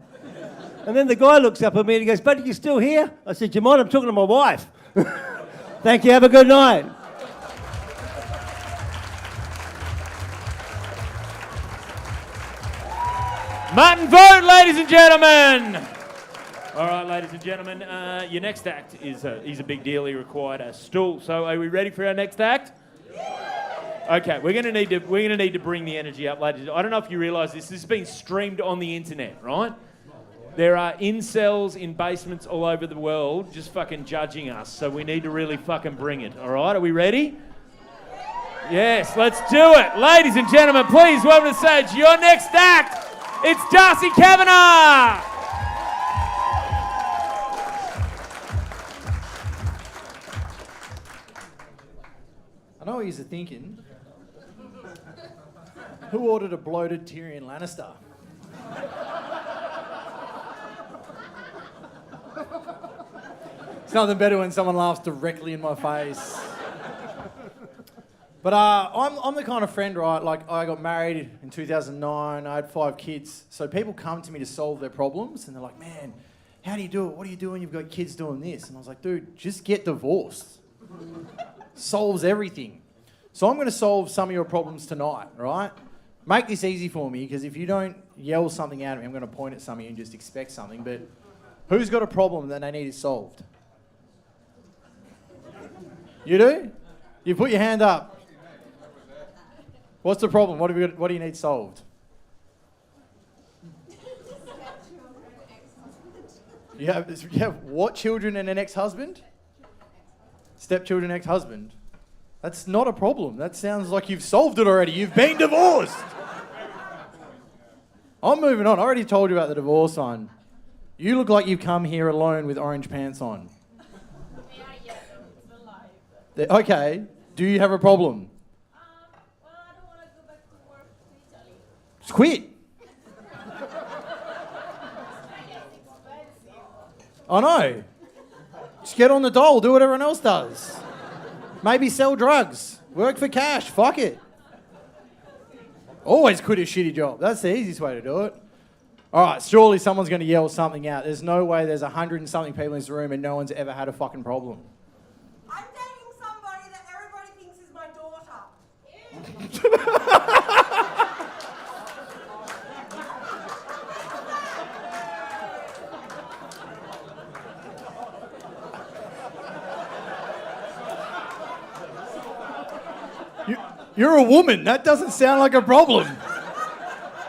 S12: And then the guy looks up at me and he goes, buddy, you still here? I said, do you mind? I'm talking to my wife. Thank you, have a good night.
S10: Martin, vote, ladies and gentlemen. All right, ladies and gentlemen, your next act is he's a big deal. He required a stool. So, are we ready for our next act? Okay, we're gonna need to bring the energy up, ladies. I don't know if you realise this. This has been streamed on the internet, right? There are incels in basements all over the world just fucking judging us. So we need to really fucking bring it. All right, are we ready? Yes, let's do it, ladies and gentlemen. Please welcome to the stage your next act. It's Darcy Kavanagh!
S13: I know what you're thinking. Who ordered a bloated Tyrion Lannister? nothing better when someone laughs directly in my face. But I'm the kind of friend, right? Like, I got married in 2009. I had 5 kids. So people come to me to solve their problems, and they're like, man, how do you do it? What do you do when you've got kids doing this? And I was like, dude, just get divorced. Solves everything. So I'm going to solve some of your problems tonight, right? Make this easy for me, because if you don't yell something out at me, I'm going to point at some of you and just expect something. But who's got a problem that they need solved? You do? You put your hand up. What's the problem? What do you need solved? You have what children and an ex-husband? Stepchildren, ex-husband. That's not a problem. That sounds like you've solved it already. You've been divorced. I'm moving on. I already told you about the divorce one. You look like you've come here alone with orange pants on. Okay. Do you have a problem? Just quit. I know. Just get on the dole. Do what everyone else does. Maybe sell drugs. Work for cash. Fuck it. Always quit a shitty job. That's the easiest way to do it. All right, surely someone's going to yell something out. There's no way there's 100 and something people in this room and no one's ever had a fucking problem.
S14: I'm dating somebody that everybody thinks is my daughter.
S13: You're a woman. That doesn't sound like a problem.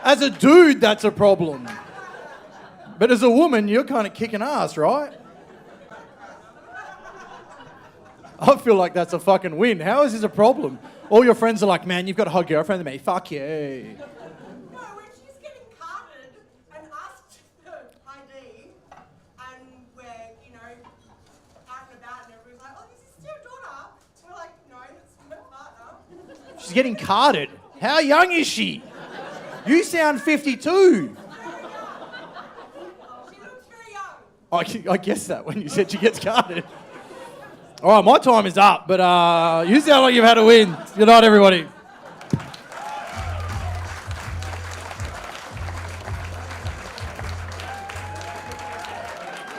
S13: As a dude, that's a problem. But as a woman, you're kind of kicking ass, right? I feel like that's a fucking win. How is this a problem? All your friends are like, man, you've got a hot girlfriend than me. Fuck you.
S14: No, when she's getting carded and asked for ID, and we're, out and about, and everybody's like, oh, this is your daughter. We're like, no, it's my partner.
S13: She's getting carded. How young is she? You sound 52.
S14: She looks very young.
S13: I guess that when you said she gets carded. All right, my time is up, but you sound like you've had a win. Good night, everybody.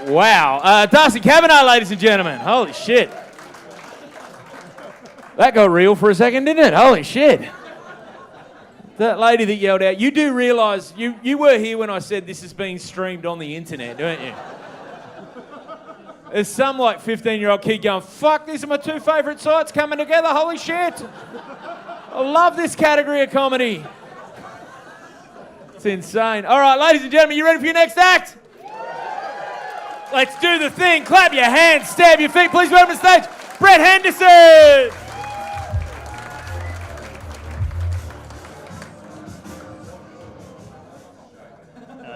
S10: Wow. Darcy Kavanagh, ladies and gentlemen. Holy shit. That got real for a second, didn't it? Holy shit. That lady that yelled out, you do realise, you were here when I said this is being streamed on the internet, don't you? There's some 15-year-old kid going, fuck, these are my 2 favourite sites coming together, holy shit. I love this category of comedy. It's insane. All right, ladies and gentlemen, you ready for your next act? Let's do the thing. Clap your hands, stab your feet. Please welcome to the stage, Brett Henderson.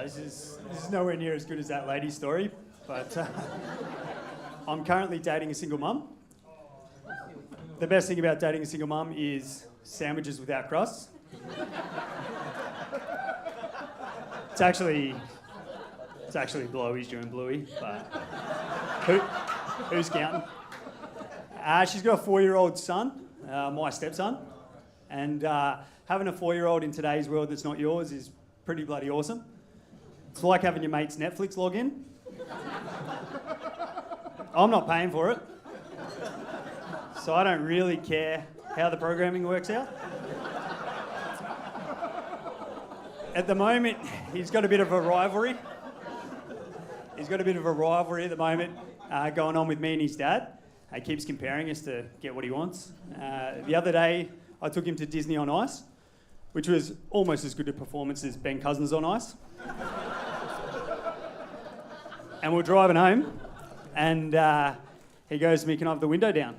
S2: This is nowhere near as good as that lady's story, but I'm currently dating a single mum. The best thing about dating a single mum is sandwiches without crust. It's actually blowies during Bluey, but who's counting? She's got a 4-year-old son, my stepson, and having a 4-year-old in today's world that's not yours is pretty bloody awesome. It's like having your mate's Netflix login. I'm not paying for it, so I don't really care how the programming works out. At the moment, he's got a bit of a rivalry. He's got a bit of a rivalry at the moment going on with me and his dad. He keeps comparing us to get what he wants. The other day, I took him to Disney on Ice, which was almost as good a performance as Ben Cousins on Ice. And we're driving home, and he goes to me, can I have the window down?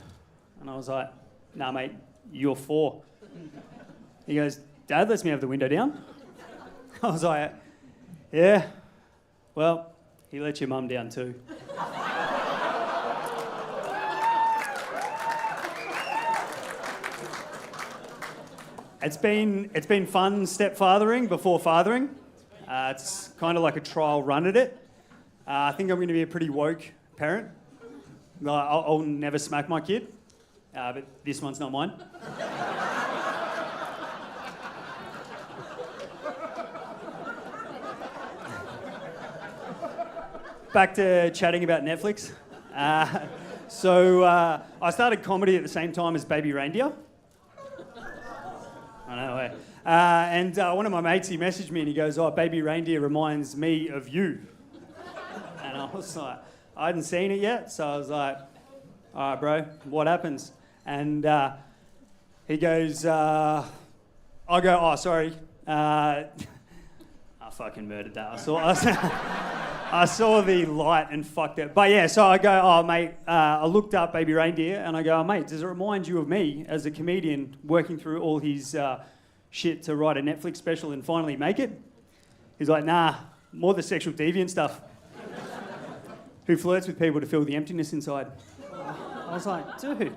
S2: And I was like, nah, mate, you're 4. He goes, Dad lets me have the window down? I was like, yeah, well, he lets your mum down too. It's been fun stepfathering before fathering. It's kind of like a trial run at it. I think I'm going to be a pretty woke parent. Like, I'll never smack my kid, but this one's not mine. Back to chatting about Netflix. So I started comedy at the same time as Baby Reindeer. I know, eh? And one of my mates, he messaged me and he goes, "Oh, Baby Reindeer reminds me of you." And I was like, I hadn't seen it yet, so I was like, "All right, bro, what happens?" And he goes, I go, "Oh, sorry." I fucking murdered that. I saw the light and fucked it. But yeah, so I go, "Oh, mate," I looked up Baby Reindeer and I go, "Oh, mate, does it remind you of me as a comedian working through all his shit to write a Netflix special and finally make it?" He's like, "Nah, more the sexual deviant stuff." Who flirts with people to fill the emptiness inside. I was like, dude.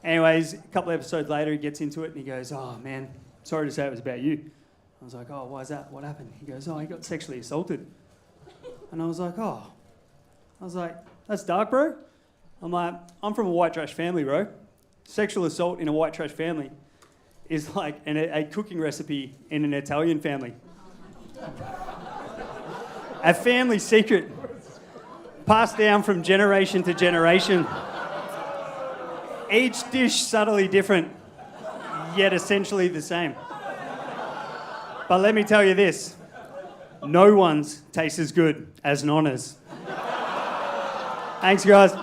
S2: Anyways, a couple of episodes later, he gets into it and he goes, "Oh, man, sorry to say it was about you." I was like, "Oh, why is that? What happened?" He goes, "Oh, he got sexually assaulted." And I was like, "That's dark, bro." I'm like, "I'm from a white trash family, bro. Sexual assault in a white trash family is like a cooking recipe in an Italian family. A family secret passed down from generation to generation. Each dish subtly different, yet essentially the same. But let me tell you this, no one's tastes as good as Nonna's." Thanks, guys.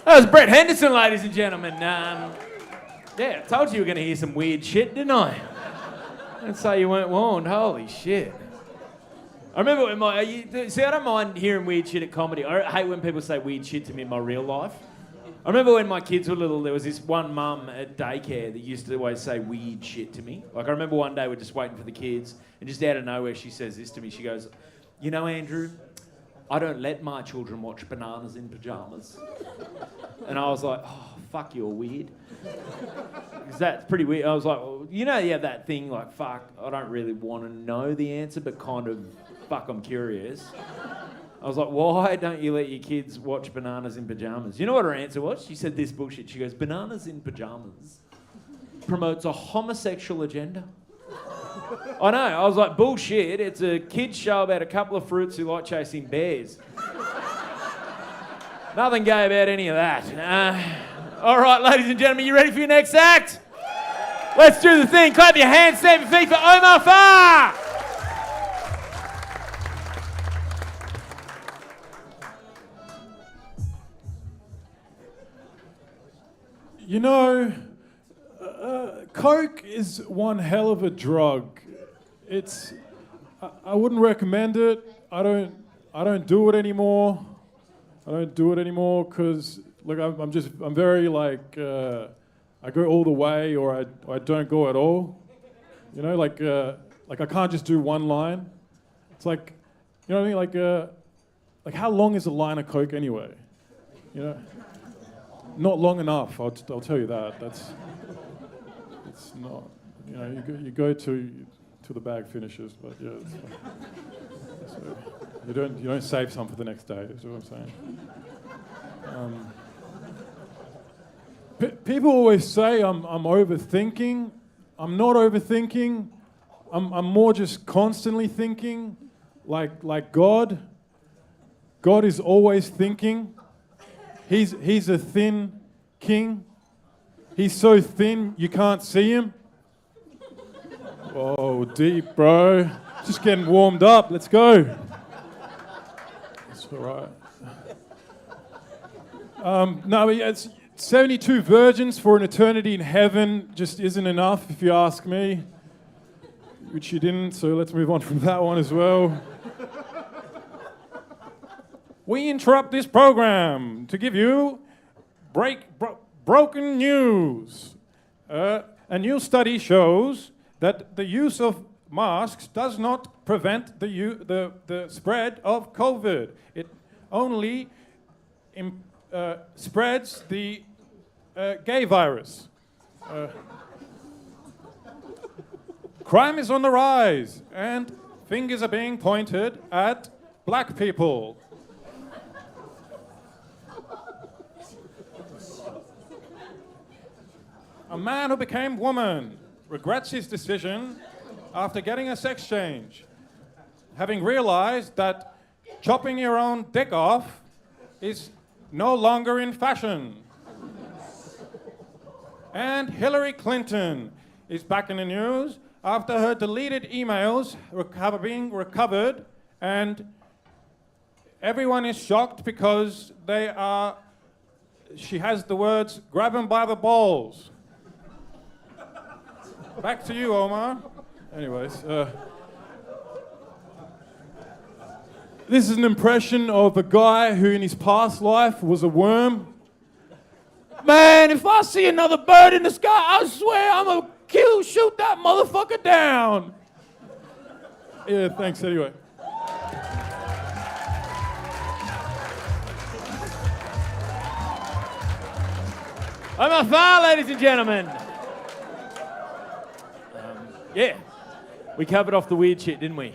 S10: That was Brett Henderson, ladies and gentlemen. Yeah, I told you were going to hear some weird shit, didn't I? Don't say you weren't warned. Holy shit. I remember when I don't mind hearing weird shit at comedy. I hate when people say weird shit to me in my real life. I remember when my kids were little, there was this one mum at daycare that used to always say weird shit to me. Like, I remember one day we're just waiting for the kids, and just out of nowhere she says this to me. She goes, "You know, Andrew, I don't let my children watch Bananas in Pyjamas." And I was like, "Oh, fuck, you're weird." Because that's pretty weird. I was like, well, you know, you have that thing like, fuck, I don't really want to know the answer, but kind of, fuck, I'm curious. I was like, "Why don't you let your kids watch Bananas in Pyjamas?" You know what her answer was? She said this bullshit. She goes, "Bananas in Pyjamas promotes a homosexual agenda." I know. I was like, bullshit. It's a kid's show about a couple of fruits who like chasing bears. Nothing gay about any of that. All right, ladies and gentlemen, you ready for your next act? Let's do the thing. Clap your hands, stamp your feet for Omar Farr.
S9: You know, Coke is one hell of a drug. I wouldn't recommend it. I don't do it anymore. I don't do it anymore because, look, I'm very like, I go all the way or I don't go at all. You know, like I can't just do one line. It's like, you know what I mean? Like how long is a line of Coke anyway? You know? Not long enough, I'll tell you that. It's not. You know, you go to the bag finishes, but yeah. So you don't save some for the next day. Is what I'm saying. People always say I'm overthinking. I'm not overthinking. I'm more just constantly thinking, like God. God is always thinking. He's a thin king. He's so thin you can't see him. Oh, deep, bro. Just getting warmed up. Let's go. That's all right. No, it's 72 virgins for an eternity in heaven just isn't enough, if you ask me. Which you didn't, so let's move on from that one as well. We interrupt this program to give you broken news. A new study shows that the use of masks does not prevent the spread of COVID. It only spreads the gay virus.
S15: Crime is on the rise, and fingers are being pointed at black people. A man who became woman regrets his decision after getting a sex change, having realized that chopping your own dick off is no longer in fashion. And Hillary Clinton is back in the news after her deleted emails have been recovered, and everyone is shocked because she has the words, grab him by the balls. Back to you, Omar. Anyways, this is an impression of a guy who in his past life was a worm. Man, if I see another bird in the sky, I swear I'm gonna shoot that motherfucker down. Yeah, thanks anyway.
S10: I'm on fire, ladies and gentlemen. Yeah, we covered off the weird shit, didn't we?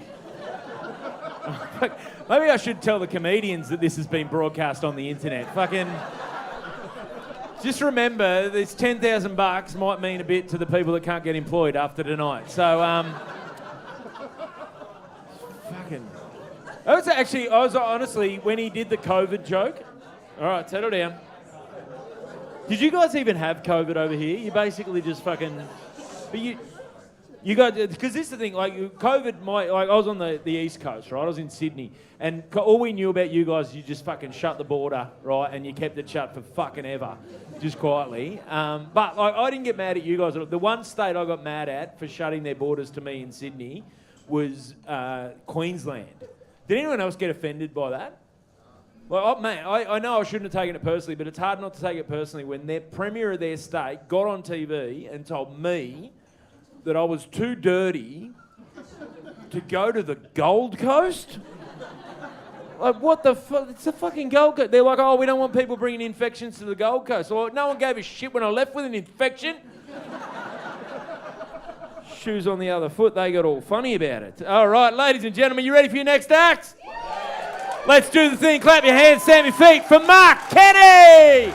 S10: Maybe I should tell the comedians that this has been broadcast on the internet. Fucking. Just remember, this $10,000 might mean a bit to the people that can't get employed after tonight. So, fucking. I was honestly, when he did the COVID joke. All right, settle down. Did you guys even have COVID over here? You basically just fucking. But you got, because this is the thing, like COVID I was on the East Coast, right? I was in Sydney, and all we knew about you guys, you just fucking shut the border, right? And you kept it shut for fucking ever, just quietly. But I didn't get mad at you guys. The one state I got mad at for shutting their borders to me in Sydney was Queensland. Did anyone else get offended by that? Well, man, I know I shouldn't have taken it personally, but it's hard not to take it personally when their premier of their state got on TV and told me that I was too dirty to go to the Gold Coast? Like, what the fuck? It's the fucking Gold Coast. They're like, oh, we don't want people bringing infections to the Gold Coast. Well, no one gave a shit when I left with an infection. Shoes on the other foot, they got all funny about it. All right, ladies and gentlemen, you ready for your next act? Let's do the thing. Clap your hands, stamp your feet for Mark Kenny!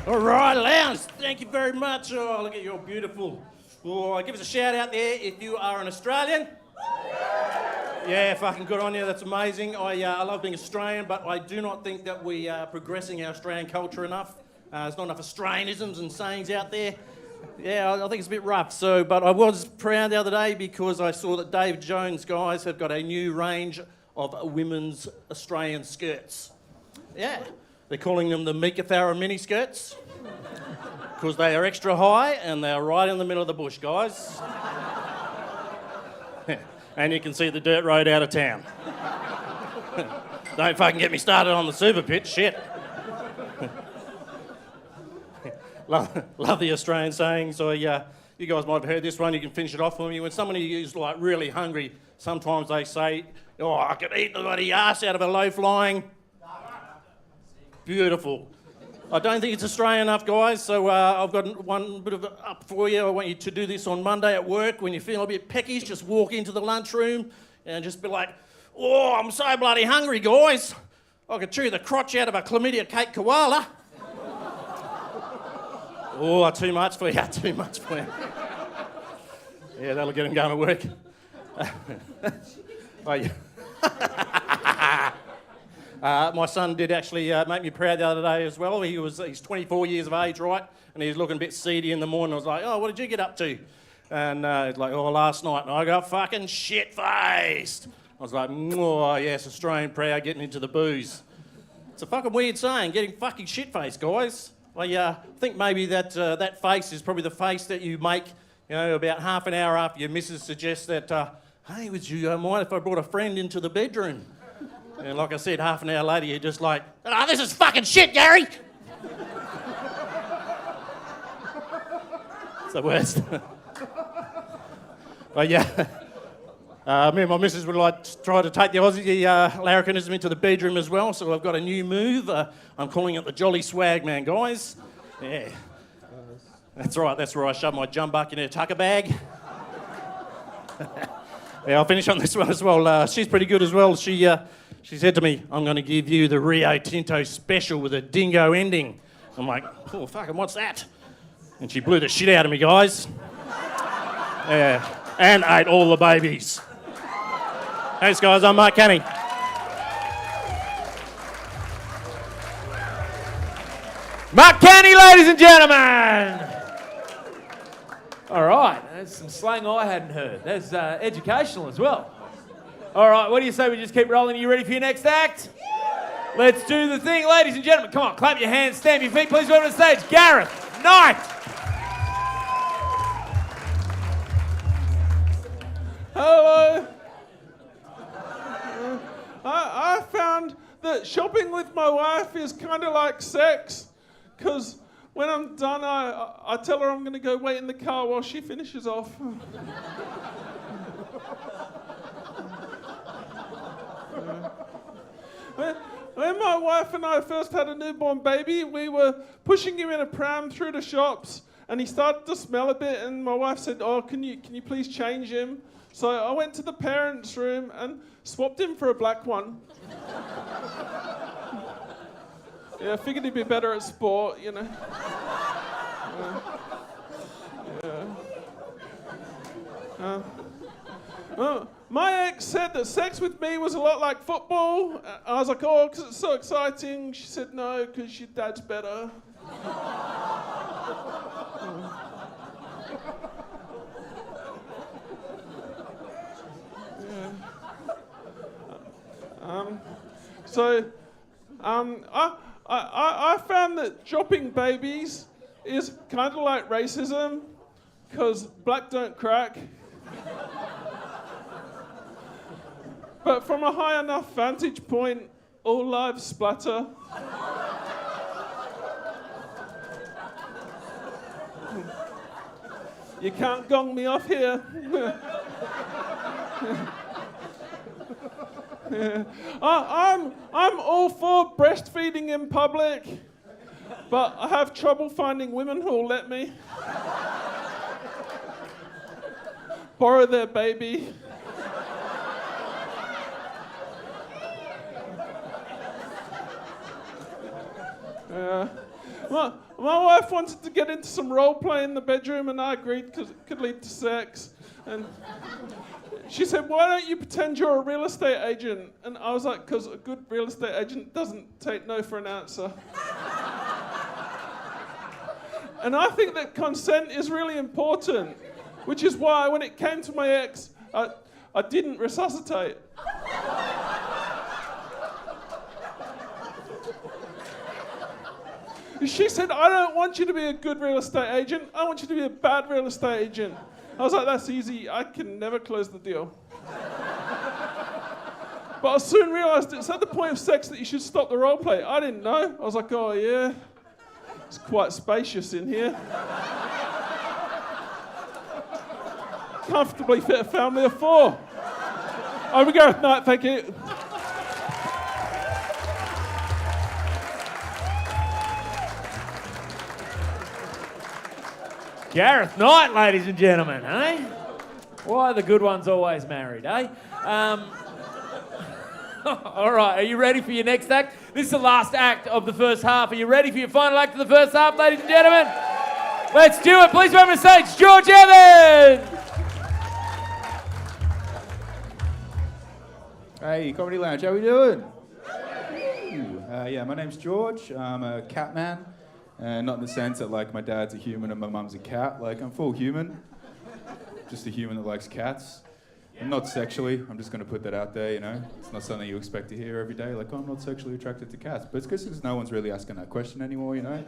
S7: All right, Lounge, thank you very much. Oh, look at your beautiful. Oh, give us a shout out there if you are an Australian. Yeah, fucking good on you. That's amazing. I love being Australian, but I do not think that we are progressing our Australian culture enough. There's not enough Australianisms and sayings out there. Yeah, I think it's a bit rough. So, but I was proud the other day because I saw that David Jones guys have got a new range of women's Australian skirts. Yeah. They're calling them the Mika Farah mini skirts because they are extra high and they are right in the middle of the bush, guys. And you can see the dirt road out of town. Don't fucking get me started on the super pitch, shit. Love the Australian saying. So you guys might have heard this one. You can finish it off for me. When somebody is like really hungry, sometimes they say, "Oh, I could eat the bloody ass out of a low flying." Beautiful. I don't think it's Australian enough, guys, so I've got one bit of up for you. I want you to do this on Monday at work. When you feel a bit peckish, just walk into the lunchroom and just be like, "Oh, I'm so bloody hungry, guys. I could chew the crotch out of a chlamydia cake koala." Oh, too much for you, too much for you. Yeah, that'll get him going to work. Oh, yeah. My son did actually make me proud the other day as well. He's 24 years of age, right? And he's looking a bit seedy in the morning. I was like, "Oh, what did you get up to?" And he's like, "Oh, last night." And I got fucking shit-faced. I was like, "Oh, yes, Australian proud, getting into the booze." It's a fucking weird saying, getting fucking shit-faced, guys. I think maybe that face is probably the face that you make, about half an hour after your missus suggests that, "Hey, would you mind if I brought a friend into the bedroom?" And like I said, half an hour later, you're just like, "Oh, this is fucking shit, Gary!" It's the worst. But yeah, me and my missus would like to try to take the Aussie larrikinism into the bedroom as well, so I've got a new move. I'm calling it the Jolly Swag Man, guys. Yeah. That's right, that's where I shoved my jumbuck in her tucker bag. Yeah, I'll finish on this one as well. She's pretty good as well. She said to me, I'm going to give you the Rio Tinto special with a dingo ending. I'm like, oh, fucking, what's that? And she blew the shit out of me, guys. Yeah, and ate all the babies. Thanks, guys. I'm Mark Canny.
S10: Mark Canny, ladies and gentlemen. All right, that's some slang I hadn't heard. That's educational as well. All right, what do you say we just keep rolling? Are you ready for your next act? Let's do the thing, ladies and gentlemen. Come on, clap your hands, stamp your feet. Please welcome to the stage, Gareth Knight.
S4: Hello. I found that shopping with my wife is kind of like sex, because when I'm done, I tell her I'm going to go wait in the car while she finishes off. When my wife and I first had a newborn baby, we were pushing him in a pram through the shops, and he started to smell a bit, and my wife said, oh, can you please change him? So I went to the parents' room and swapped him for a black one. Yeah, I figured he'd be better at sport, you know. My ex said that sex with me was a lot like football. I was like, oh, because it's so exciting. She said, no, because your dad's better. I found that dropping babies is kind of like racism, because black don't crack. But from a high enough vantage point, all lives splatter. You can't gong me off here. Yeah. I'm all for breastfeeding in public, but I have trouble finding women who will let me borrow their baby. My wife wanted to get into some role play in the bedroom, and I agreed because it could lead to sex. And she said, why don't you pretend you're a real estate agent? And I was like, because a good real estate agent doesn't take no for an answer. And I think that consent is really important, which is why when it came to my ex, I didn't resuscitate. She said, I don't want you to be a good real estate agent. I want you to be a bad real estate agent. I was like, that's easy. I can never close the deal. But I soon realised it's at the point of sex that you should stop the role play. I didn't know. I was like, oh yeah, it's quite spacious in here. Comfortably fit a family of 4. Over Gareth Knight, thank you.
S10: Gareth Knight, ladies and gentlemen, eh? Why are the good ones always married, eh? All right, are you ready for your next act? This is the last act of the first half. Are you ready for your final act of the first half, ladies and gentlemen? Let's do it. Please welcome to the stage, George Evans!
S16: Hey, Comedy Lounge, how we doing? Yeah, my name's George. I'm a cat man. Not in the sense that like my dad's a human and my mum's a cat. Like I'm full human, just a human that likes cats. And not sexually. I'm just going to put that out there. You know, it's not something you expect to hear every day. Like, oh, I'm not sexually attracted to cats, but it's because no one's really asking that question anymore. You know,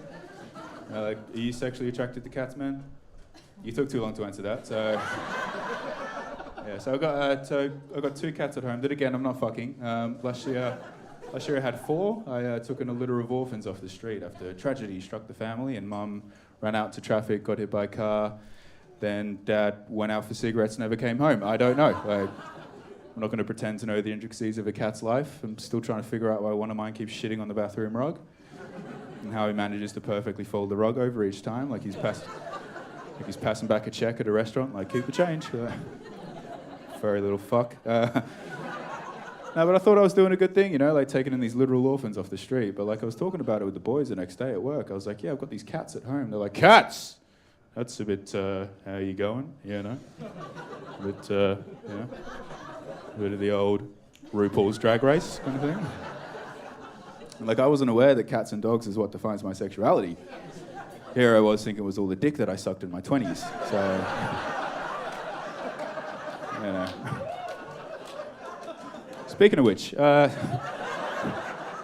S16: like, are you sexually attracted to cats, man? You took too long to answer that. So yeah, so I got 2 cats at home. That again, I'm not fucking. Last year I had 4. I took in a litter of orphans off the street after tragedy struck the family, and Mum ran out to traffic, got hit by a car. Then Dad went out for cigarettes, never came home. I don't know. I'm not going to pretend to know the intricacies of a cat's life. I'm still trying to figure out why one of mine keeps shitting on the bathroom rug and how he manages to perfectly fold the rug over each time, like he's Like he's passing back a check at a restaurant, like, keep the change. Furry little fuck. No, but I thought I was doing a good thing, you know, like taking in these literal orphans off the street. But like I was talking about it with the boys the next day at work. I was like, yeah, I've got these cats at home. They're like, cats? That's a bit, how you going? You know? A bit, you know? A bit of the old RuPaul's Drag Race kind of thing. And like I wasn't aware that cats and dogs is what defines my sexuality. Here I was thinking it was all the dick that I sucked in my 20s. So, you know. Speaking of which, I'm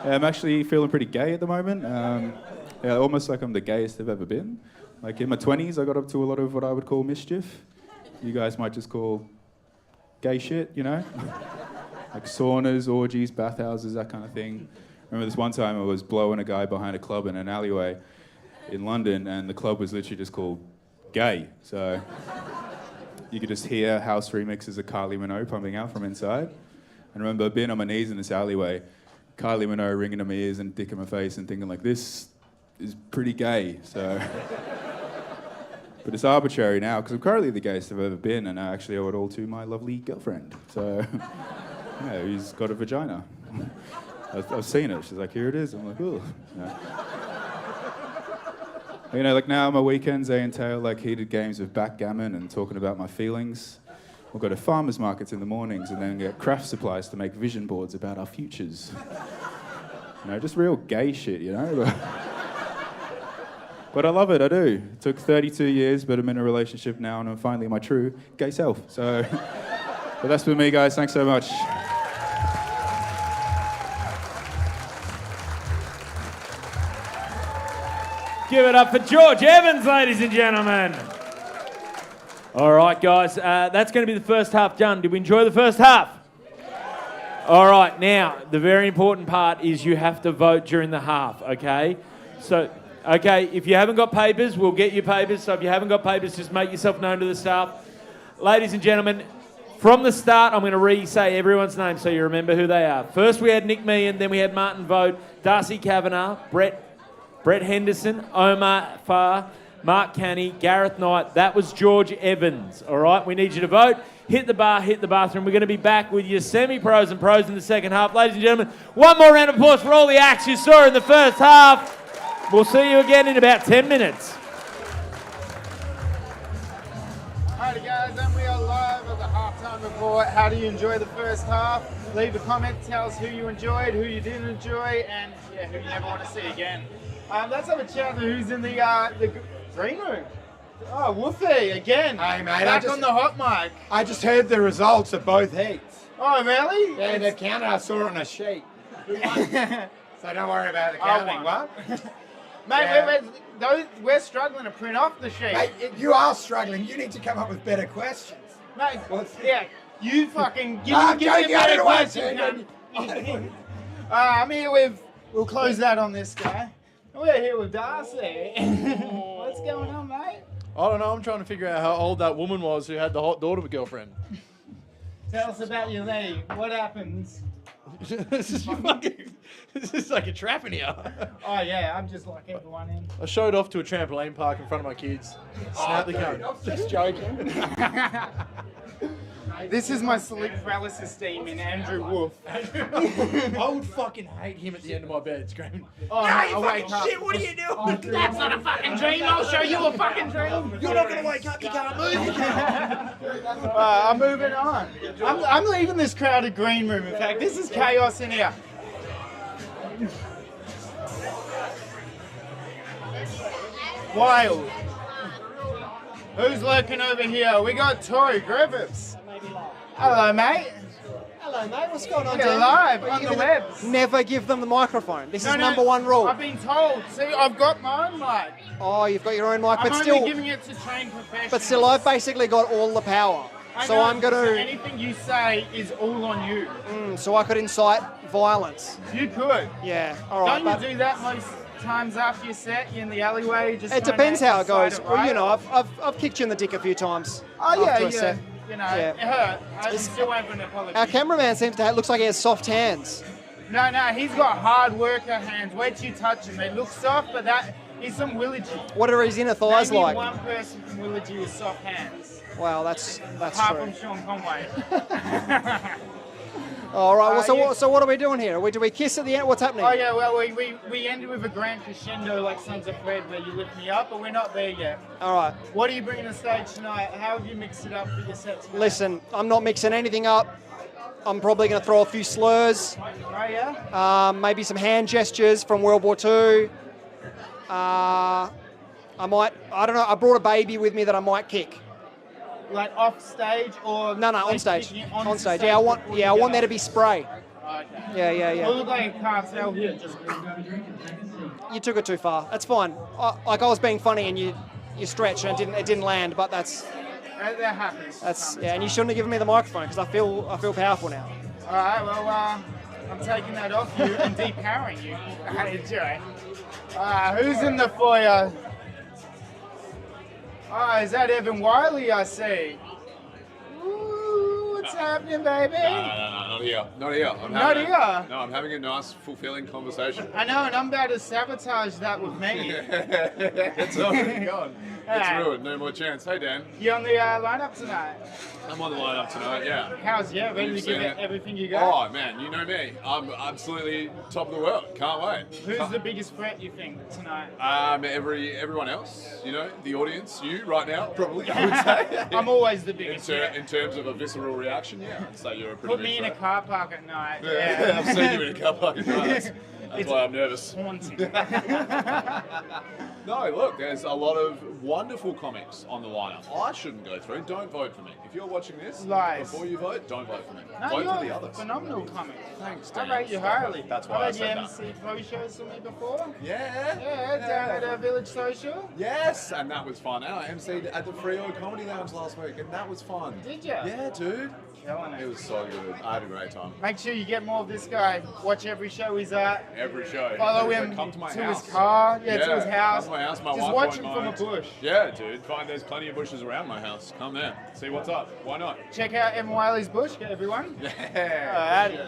S16: actually feeling pretty gay at the moment. Yeah, almost like I'm the gayest I've ever been. Like in my 20s, I got up to a lot of what I would call mischief. You guys might just call gay shit, you know? Like saunas, orgies, bathhouses, that kind of thing. I remember this one time I was blowing a guy behind a club in an alleyway in London, and the club was literally just called Gay. So you could just hear house remixes of Kylie Minogue pumping out from inside. I remember being on my knees in this alleyway, Kylie Minogue ringing in my ears and dick in my face and thinking like, this is pretty gay, so. But it's arbitrary now, because I'm currently the gayest I've ever been, and I actually owe it all to my lovely girlfriend. So, yeah, he's got a vagina. I've seen it. She's like, here it is. I'm like, ooh. You know, like now my weekends, they entail like heated games of backgammon and talking about my feelings. We'll go to farmers markets in the mornings and then get craft supplies to make vision boards about our futures. You know, just real gay shit, you know? But I love it, I do. It took 32 years, but I'm in a relationship now and I'm finally my true gay self. So, but that's with me, guys. Thanks so much.
S10: Give it up for George Evans, ladies and gentlemen. All right, guys, that's going to be the first half done. Did we enjoy the first half? All right, now, the very important part is you have to vote during the half, okay? So, okay, if you haven't got papers, we'll get you papers. So if you haven't got papers, just make yourself known to the staff. Ladies and gentlemen, from the start, I'm going to re-say everyone's name so you remember who they are. First, we had Nick Meehan, then we had Martin Vogt, Darcy Kavanagh, Brett Henderson, Omar Farr, Mark Canny, Gareth Knight. That was George Evans. All right, we need you to vote. Hit the bar, hit the bathroom. We're going to be back with your semi-pros and pros in the second half. Ladies and gentlemen, one more round of applause for all the acts you saw in the first half. We'll see you again in about 10 minutes.
S1: Alrighty guys, and we are live at the halftime report. How do you enjoy the first half? Leave a comment, tell us who you enjoyed, who you didn't enjoy, and yeah, who you never want to see again. Let's have a chat with who's in the green room. Oh, Woofy, again.
S8: Hey, mate.
S1: Back on the hot mic.
S8: I just heard the results of both heats.
S1: Oh, really?
S8: Yeah, they've counted. I saw it on a sheet. So don't worry about the counting, what?
S1: Mate, we're struggling to print off the sheet.
S8: Mate, you are struggling. You need to come up with better questions.
S1: Mate, yeah, you fucking give me a better question. I'm here with, we'll close that on this guy. We're here with Darcy. What's going on, mate?
S6: I don't know. I'm trying to figure out how old that woman was who had the hot daughter girlfriend.
S1: Tell us about your league. What happens?
S6: This is like a trap in here.
S1: Oh yeah, I'm just like everyone in.
S6: I showed off to a trampoline park in front of my kids. Snap the gun.
S1: I'm just joking. This is my sleep paralysis demon, Andrew Wolf.
S6: I would fucking hate him at the end of my bed screaming,
S1: Oh, no,
S6: you
S1: wake
S6: fucking
S1: up.
S6: shit, what are you doing?
S1: Oh, that's not a fucking dream, I'll show you a fucking dream.
S6: You're not going to wake up, you can't move.
S1: I'm moving on. I'm leaving this crowded green room, in fact. This is chaos in here. Wild. Who's lurking over here? We got Tori Griffiths. Hello, mate.
S17: Hello, mate. What's going on,
S1: We're
S17: Dan?
S1: live
S17: Are
S1: on
S17: you
S1: the
S17: gonna
S1: webs.
S17: Never give them the microphone. This is
S1: No,
S17: number one rule.
S1: I've been told. See, I've got my own mic.
S17: Oh, you've got your own mic,
S1: I'm
S17: but
S1: only
S17: still,
S1: giving it to trained professionals.
S17: but still, I've basically got all the power.
S1: I
S17: So
S1: know,
S17: I'm
S1: so
S17: gonna.
S1: anything you say is all on you.
S17: So I could incite violence.
S1: You could.
S17: Yeah. All right.
S1: Don't
S17: but
S1: you do that most times after your set? You're in the alleyway, just.
S17: it
S1: trying
S17: depends
S1: to
S17: how it goes.
S1: incite
S17: Well, you
S1: riot?
S17: know, I've kicked you in the dick a few times.
S1: Oh yeah,
S17: after a
S1: yeah.
S17: set.
S1: You know,
S17: Yeah.
S1: it hurt. I still haven't apologized.
S17: Our cameraman seems to looks like he has soft hands.
S1: No, he's got hard worker hands. Wait till you touch him. They look soft, but He's from Willagee.
S17: What are his inner thighs
S1: Maybe
S17: like?
S1: one person from Willagee with soft hands.
S17: Wow, that's
S1: Apart
S17: true.
S1: from Sean Conway.
S17: All right. Well, so what are we doing here? Do we kiss at the end? What's happening?
S1: Oh yeah, well we ended with a grand crescendo like Sons of Fred where you lift me up, but we're not there yet.
S17: All right.
S1: What are you bringing to stage tonight? How have you mixed it up for your set tonight?
S17: Listen, I'm not mixing anything up. I'm probably going to throw a few slurs.
S1: Oh yeah?
S17: Maybe some hand gestures from World War II. I don't know, I brought a baby with me that I might kick.
S1: Like off stage or
S17: No,
S1: like
S17: on stage.
S1: kicking
S17: On stage. Yeah, I want there to be spray.
S1: Okay.
S17: Yeah.
S1: You look like a cartel here.
S17: You took it too far. That's fine. I was being funny and you stretched and it didn't land, but
S1: That happens.
S17: and you shouldn't have given me the microphone because I feel powerful now.
S1: All right, well, I'm taking that off you and depowering you. Enjoy. Who's in the foyer? Oh, is that Evan Wiley I see? Ooh, what's happening, baby?
S18: No, not here. Not here. I'm having a nice, fulfilling conversation.
S1: I know, and I'm about to sabotage that with me.
S18: It's already gone. It's ruined. No more chance. Hey, Dan.
S1: You on the lineup tonight?
S18: I'm on the lineup tonight, yeah.
S1: How's ready
S18: You've
S1: to give
S18: seen
S1: it everything you got?
S18: Oh, man, you know me. I'm absolutely top of the world. Can't wait.
S1: Who's the biggest threat you think tonight?
S18: Everyone else, the audience, you right now, probably, I would say.
S1: I'm always the biggest threat.
S18: In terms of a visceral reaction, yeah, I'd say you're a pretty
S1: Put me
S18: big
S1: in a
S18: threat.
S1: car park at night.
S18: Yeah, I've seen you in a car park at night. That's why I'm nervous.
S1: Haunting.
S18: No, look, there's a lot of wonderful comics on the lineup. I shouldn't go through. Don't vote for me. If you're watching this,
S1: Lies.
S18: before you vote, don't vote for me.
S1: No,
S18: vote
S1: you're
S18: for the others.
S1: phenomenal comic.
S18: Thanks,
S1: I
S18: Dan.
S1: rate you highly.
S18: That's why I
S1: I've
S18: said
S1: had
S18: that.
S1: you MC pro shows for me before.
S18: Yeah.
S1: Down at Village Social.
S18: Yes, and that was fun. And I MC'd at the Frio Comedy Lounge last week, and that was fun.
S1: Did you?
S18: Yeah, dude.
S1: Killing it.
S18: It was so good. I had a great time.
S1: Make sure you get more of this guy. Watch every show he's at.
S18: Every show.
S1: Follow him
S18: Come to my
S1: to
S18: house.
S1: his car. Yeah, to his house.
S18: Come to my house. My
S1: Just
S18: wife
S1: watch
S18: won't
S1: him from a
S18: mind.
S1: bush.
S18: Yeah, dude. There's plenty of bushes around my house. Come there. See what's up. Why not?
S1: Check out Evan Wiley's bush, everyone.
S18: Yeah.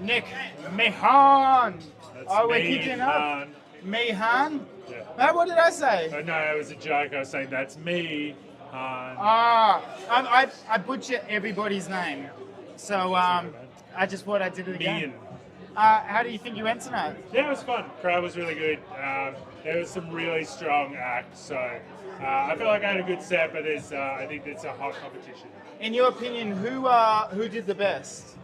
S1: Nick Mehan.
S9: That's
S1: We're
S9: me,
S1: kicking up.
S9: Han.
S1: Mehan?
S9: Yeah.
S1: What did I say?
S9: Oh, no, it was a joke. I was saying that's me, Han.
S1: I butcher everybody's name. So I just thought I did it again.
S9: Ian.
S1: How do you think you went tonight?
S9: Yeah, it was fun. Crowd was really good. There was some really strong acts, so I feel like I had a good set, but I think it's a hot competition.
S1: In your opinion, who did the best?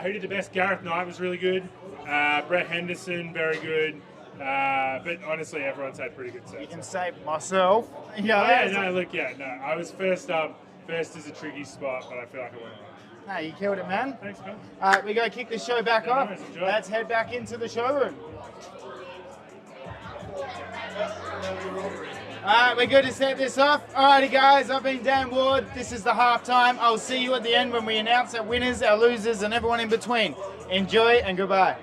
S9: Who did the best? Gareth Knight was really good. Brett Henderson, very good. But honestly, everyone's had pretty good sets.
S1: You can say myself.
S9: I was first up. First is a tricky spot, but I feel like I went right.
S1: No, you killed it, man.
S9: Thanks, man.
S1: All right, we go kick the show back off.
S9: nice, enjoy.
S1: Let's head back into the showroom. All right, we're good to set this off. Alrighty, guys, I've been Dan Ward. This is the halftime. I'll see you at the end when we announce our winners, our losers, and everyone in between. Enjoy and goodbye.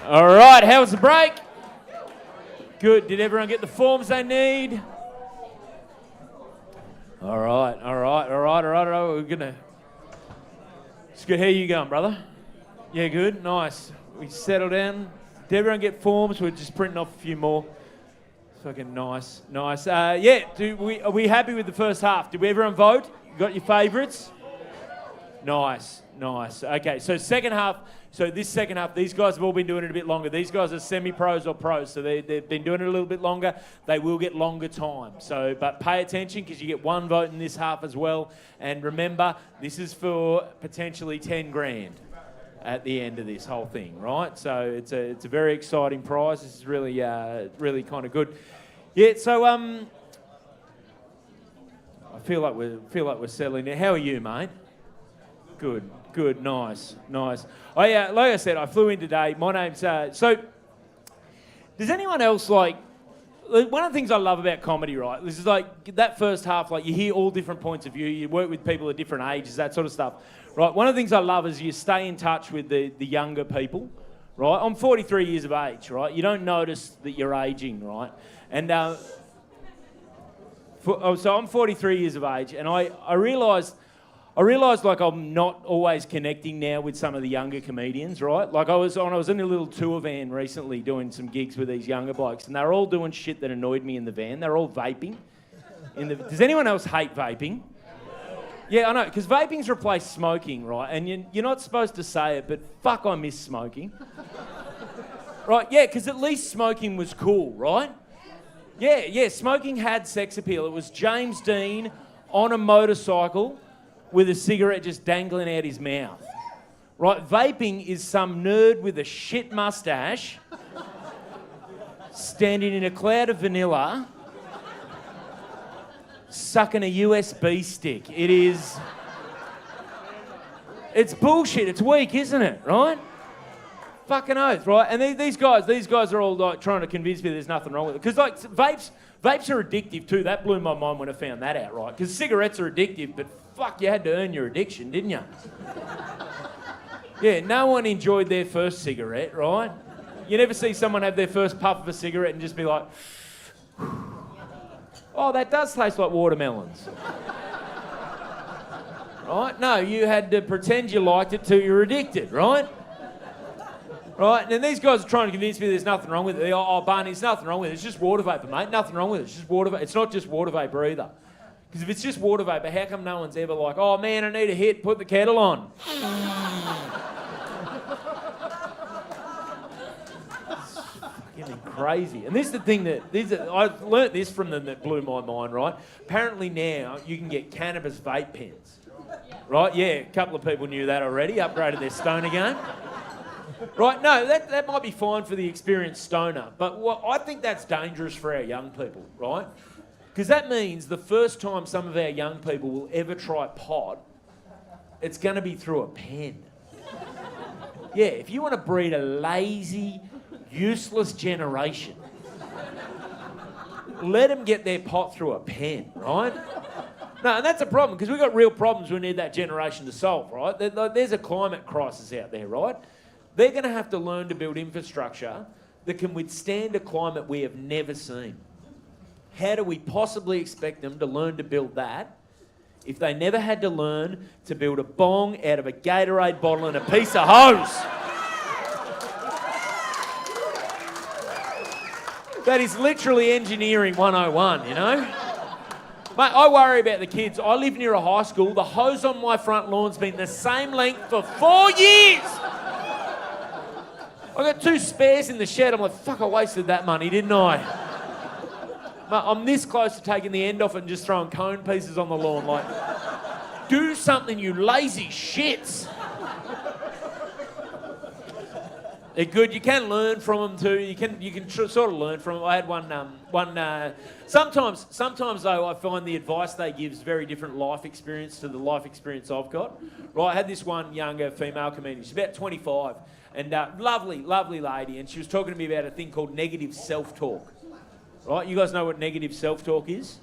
S10: All right, how was the break? Good. Did everyone get the forms they need? All right. We're gonna. It's good. How you going, brother? Yeah, good. Nice. We settled down. Did everyone get forms? We're just printing off a few more. Fucking nice. Yeah. Are we happy with the first half? Did everyone vote? You got your favourites? Nice. Nice. Okay, so second half. So this second half, these guys have all been doing it a bit longer. These guys are semi-pros or pros, so they've been doing it a little bit longer. They will get longer time. So, but pay attention because you get one vote in this half as well. And remember, this is for potentially 10 grand at the end of this whole thing, right? So it's a very exciting prize. This is really really kind of good. Yeah. So I feel like we're settling in. How are you, mate? Good, nice. Oh yeah, like I said, I flew in today. My name's so. Does anyone else like? One of the things I love about comedy, right? This is like that first half, like you hear all different points of view. You work with people at different ages, that sort of stuff, right? One of the things I love is you stay in touch with the younger people, right? I'm 43 years of age, right? You don't notice that you're aging, right? And so I'm 43 years of age, and I realised like I'm not always connecting now with some of the younger comedians, right? Like I was in a little tour van recently doing some gigs with these younger blokes, and they were all doing shit that annoyed me in the van. They were all vaping. Does anyone else hate vaping? Yeah, I know, because vaping's replaced smoking, right? And you're not supposed to say it, but fuck, I miss smoking. Right, yeah, because at least smoking was cool, right? Yeah, smoking had sex appeal. It was James Dean on a motorcycle with a cigarette just dangling out his mouth. Right, vaping is some nerd with a shit mustache standing in a cloud of vanilla sucking a USB stick. It's bullshit. It's weak, isn't it, right? Fucking oath, right? And these guys are all like trying to convince me there's nothing wrong with it. Because like vapes are addictive too. That blew my mind when I found that out, right? Because cigarettes are addictive, but fuck, you had to earn your addiction, didn't you? Yeah, no one enjoyed their first cigarette, right? You never see someone have their first puff of a cigarette and just be like, oh, that does taste like watermelons. Right? No, you had to pretend you liked it till you're addicted, right? Right, and then these guys are trying to convince me there's nothing wrong with it. Oh, Barney, there's nothing wrong with it. It's just water vapour, mate. Nothing wrong with it. It's just water vapour. It's not just water vapour either. Because if it's just water vapour, how come no one's ever like, oh, man, I need a hit, put the kettle on? It's fucking crazy. And this is the thing I learnt this from them that blew my mind, right? Apparently now you can get cannabis vape pens. Right, yeah, a couple of people knew that already, upgraded their stoner game. Right, no, that might be fine for the experienced stoner, but I think that's dangerous for our young people, right? Because that means the first time some of our young people will ever try pot, it's going to be through a pen. Yeah, if you want to breed a lazy, useless generation, let them get their pot through a pen, right? No, and that's a problem, because we've got real problems we need that generation to solve, right? There's a climate crisis out there, right? They're going to have to learn to build infrastructure that can withstand a climate we have never seen. How do we possibly expect them to learn to build that if they never had to learn to build a bong out of a Gatorade bottle and a piece of hose? That is literally engineering 101, you know? Mate, I worry about the kids. I live near a high school. The hose on my front lawn's been the same length for 4 years. I got 2 spares in the shed. I'm like, fuck, I wasted that money, didn't I? Mate, I'm this close to taking the end off it and just throwing cone pieces on the lawn. Like, do something, you lazy shits. They're good. You can learn from them too. You can sort of learn from them. I had one. Sometimes though, I find the advice they give is very different life experience to the life experience I've got. Right, I had this one younger female comedian. She's about 25, and lovely lady, and she was talking to me about a thing called negative self-talk. Right, you guys know what negative self-talk is?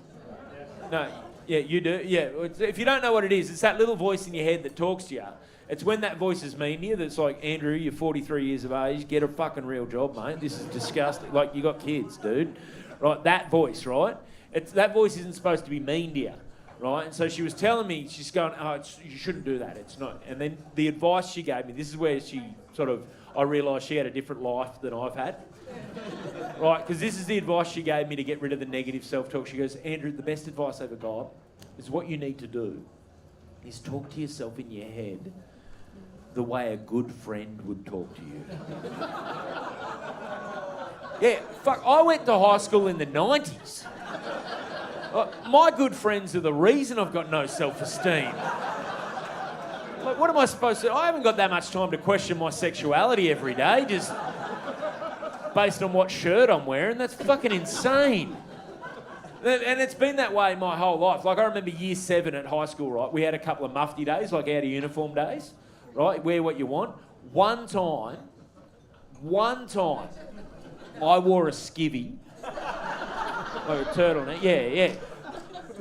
S10: No, yeah, you do. Yeah, if you don't know what it is, it's that little voice in your head that talks to you. It's when that voice is mean to you that's like, Andrew, you're 43 years of age, get a fucking real job, mate. This is disgusting. Like, you got kids, dude. Right, that voice, right? That voice isn't supposed to be mean to you, right? And so she was telling me, she's going, you shouldn't do that, it's not. And then the advice she gave me, this is where I realised she had a different life than I've had. Right, because this is the advice she gave me to get rid of the negative self-talk. She goes, Andrew, the best advice I ever got is what you need to do is talk to yourself in your head the way a good friend would talk to you. Yeah, fuck, I went to high school in the 90s. My good friends are the reason I've got no self-esteem. Like, what am I supposed to... I haven't got that much time to question my sexuality every day, just based on what shirt I'm wearing. That's fucking insane. And it's been that way my whole life. Like, I remember year 7 at high school, right? We had a couple of mufti days, like out of uniform days, right? Wear what you want. One time, I wore a skivvy. Like a turtleneck. Yeah.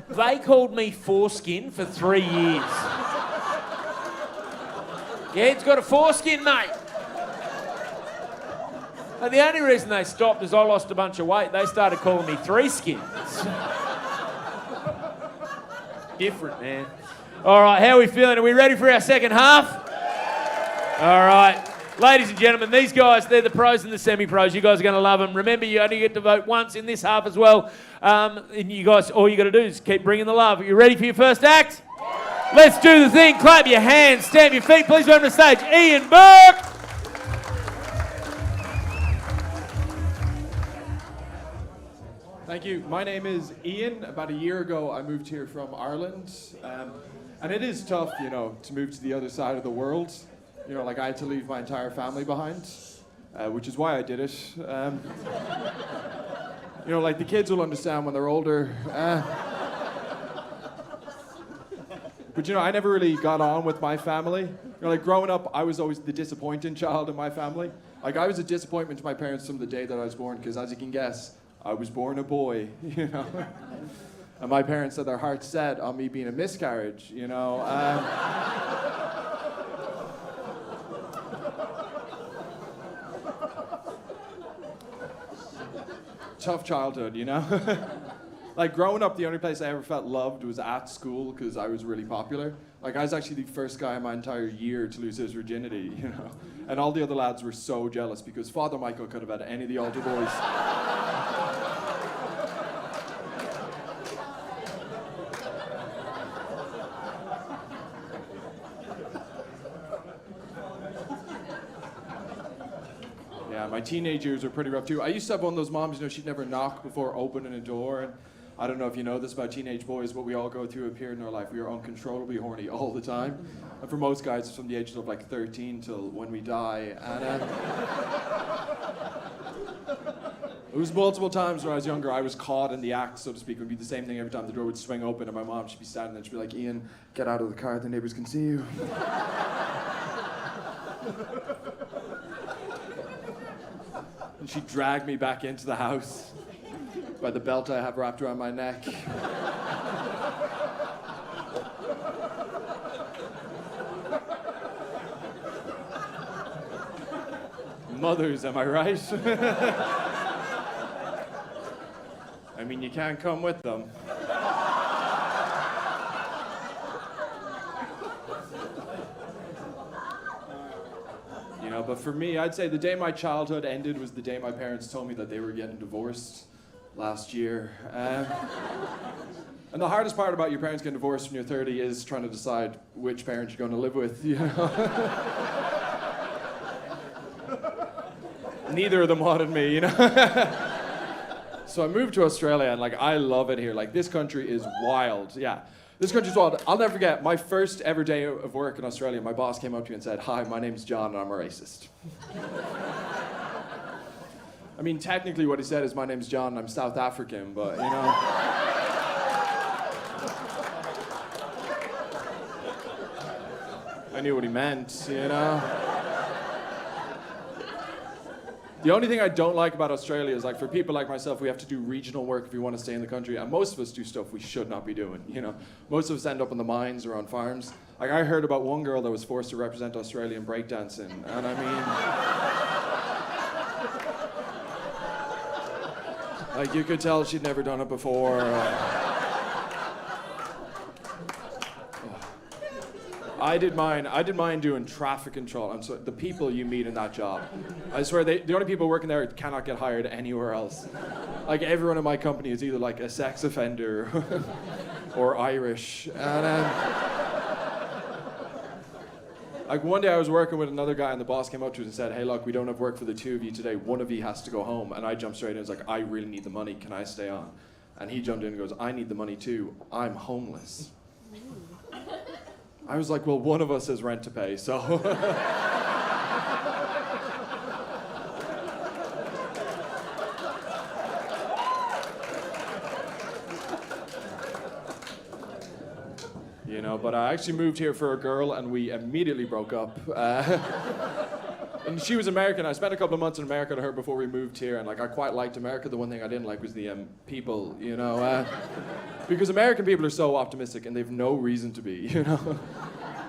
S10: They called me foreskin for 3 years. Yeah, it's got a foreskin, mate. And the only reason they stopped is I lost a bunch of weight. They started calling me three skin. Different, man. All right, how are we feeling? Are we ready for our second half? All right. Ladies and gentlemen, these guys, they're the pros and the semi-pros. You guys are going to love them. Remember, you only get to vote once in this half as well. And you guys, all you got to do is keep bringing the love. Are you ready for your first act? Let's do the thing. Clap your hands, stamp your feet. Please welcome to the stage, Ian Burke.
S19: Thank you. My name is Ian. About a year ago, I moved here from Ireland. And it is tough, you know, to move to the other side of the world. You know, like I had to leave my entire family behind, which is why I did it. You know, like the kids will understand when they're older. But you know, I never really got on with my family. You know, like growing up, I was always the disappointing child in my family. Like I was a disappointment to my parents from the day that I was born, because as you can guess, I was born a boy, you know. And my parents had their hearts set on me being a miscarriage, you know. Tough childhood, you know. Like growing up, the only place I ever felt loved was at school because I was really popular. Like I was actually the first guy in my entire year to lose his virginity, you know. And all the other lads were so jealous because Father Michael could have had any of the altar boys. Yeah, my teenage years were pretty rough too. I used to have one of those moms, you know, she'd never knock before opening a door. And I don't know if you know this about teenage boys, but we all go through a period in our life. We are uncontrollably horny all the time. And for most guys, it's from the age of like 13 till when we die. And it was multiple times when I was younger, I was caught in the act, so to speak. It would be the same thing every time the door would swing open and my mom, she'd be standing there and she'd be like, Ian, get out of the car, the neighbors can see you. And she dragged me back into the house by the belt I have wrapped around my neck. Mothers, am I right? I mean, you can't come with them. You know, but for me, I'd say the day my childhood ended was the day my parents told me that they were getting divorced last year. And the hardest part about your parents getting divorced when you're 30 is trying to decide which parent you're going to live with, you know? Neither of them wanted me, you know? So I moved to Australia and like, I love it here. Like, this country is wild, yeah. This country's wild. I'll never forget, my first ever day of work in Australia, my boss came up to me and said, "Hi, my name's John and I'm a racist." I mean, technically what he said is, my name's John and I'm South African, but, you know. I knew what he meant, you know. The only thing I don't like about Australia is, like, for people like myself, we have to do regional work if we want to stay in the country, and most of us do stuff we should not be doing, you know. Most of us end up in the mines or on farms. Like, I heard about one girl that was forced to represent Australia in breakdancing, and I mean... like, you could tell she'd never done it before. I did mine doing traffic control. I'm sorry, the people you meet in that job. I swear, the only people working there cannot get hired anywhere else. Like, everyone in my company is either like a sex offender or Irish. And Like one day I was working with another guy and the boss came up to us and said, hey look, we don't have work for the two of you today. One of you has to go home. And I jumped straight in and was like, I really need the money. Can I stay on? And he jumped in and goes, I need the money too. I'm homeless. I was like, well, one of us has rent to pay, so. You know, but I actually moved here for a girl and we immediately broke up. And she was American. I spent a couple of months in America to her before we moved here, and like I quite liked America. The one thing I didn't like was the people, you know, because American people are so optimistic and they've no reason to be, you know.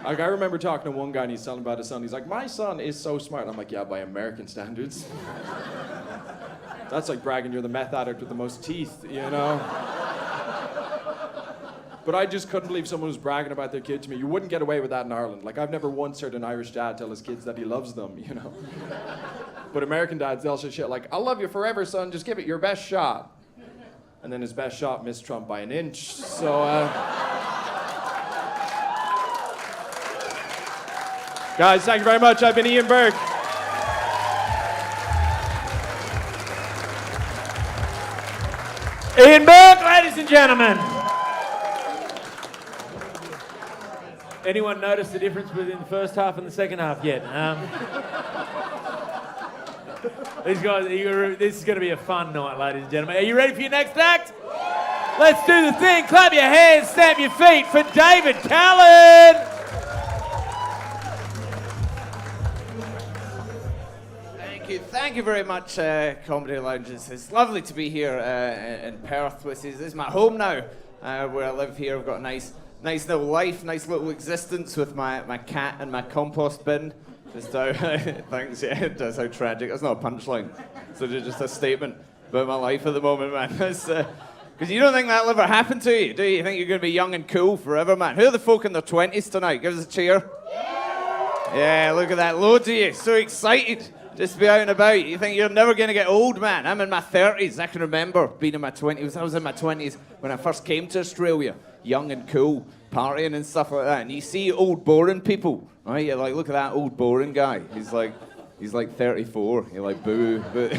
S19: Like I remember talking to one guy and he's telling about his son. He's like, my son is so smart. And I'm like, yeah, by American standards. That's like bragging you're the meth addict with the most teeth, you know. But I just couldn't believe someone was bragging about their kid to me. You wouldn't get away with that in Ireland. Like, I've never once heard an Irish dad tell his kids that he loves them, you know? But American dads, they'll say shit like, I'll love you forever, son, just give it your best shot. And then his best shot missed Trump by an inch, so, Guys, thank you very much. I've been Ian Burke.
S10: Ian Burke, ladies and gentlemen. Anyone notice the difference between the first half and the second half yet? These guys, this is going to be a fun night, ladies and gentlemen. Are you ready for your next act? Let's do the thing. Clap your hands, stamp your feet for David Callan.
S20: Thank you very much, Comedy Lounges. It's lovely to be here in Perth. This is my home now, where I live here. I've got a nice little life, nice little existence with my cat and my compost bin. Just how, thanks, yeah, that's how tragic. That's not a punchline. So just a statement about my life at the moment, man. Because you don't think that'll ever happen to you, do you? You think you're going to be young and cool forever, man? Who are the folk in their 20s tonight? Give us a cheer. Yeah, look at that. Loads of you. So excited. Just to be out and about. You think you're never going to get old, man. I'm in my 30s. I can remember being in my 20s. I was in my 20s when I first came to Australia. Young and cool, partying and stuff like that. And you see old boring people, right? You're like, look at that old boring guy. He's like 34. You're like, boo, boo.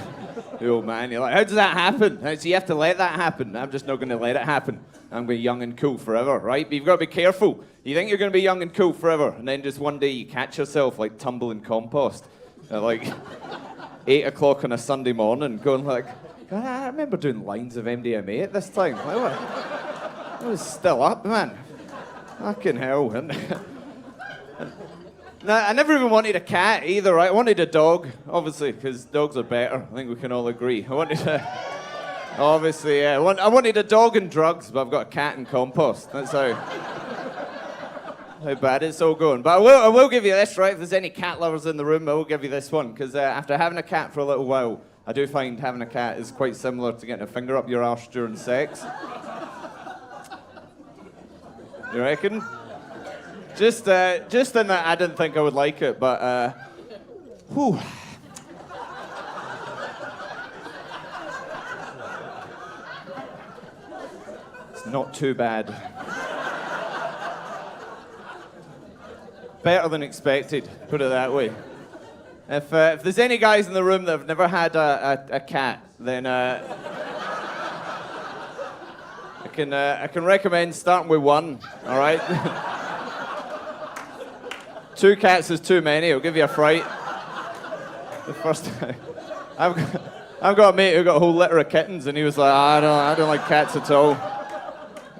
S20: The old man. You're like, how does that happen? So you have to let that happen. I'm just not going to let it happen. I'm going to be young and cool forever, right? But you've got to be careful. You think you're going to be young and cool forever, and then just one day you catch yourself like tumbling compost. At like 8 o'clock on a Sunday morning, going like, God, I remember doing lines of MDMA at this time. I was still up, man. Fucking hell. No, I never even wanted a cat either, right? I wanted a dog, obviously, because dogs are better. I think we can all agree. I wanted obviously, yeah. I wanted a dog and drugs, but I've got a cat and compost. That's how bad it's all going. But I will give you this, right? If there's any cat lovers in the room, I will give you this one. Because after having a cat for a little while, I do find having a cat is quite similar to getting a finger up your arse during sex. You reckon? Just in that I didn't think I would like it, but whew. It's not too bad. Better than expected, put it that way. If there's any guys in the room that have never had a cat, then I can recommend starting with one. All right. 2 cats is too many. It'll give you a fright. The first time, I've got a mate who got a whole litter of kittens, and he was like, I don't like cats at all.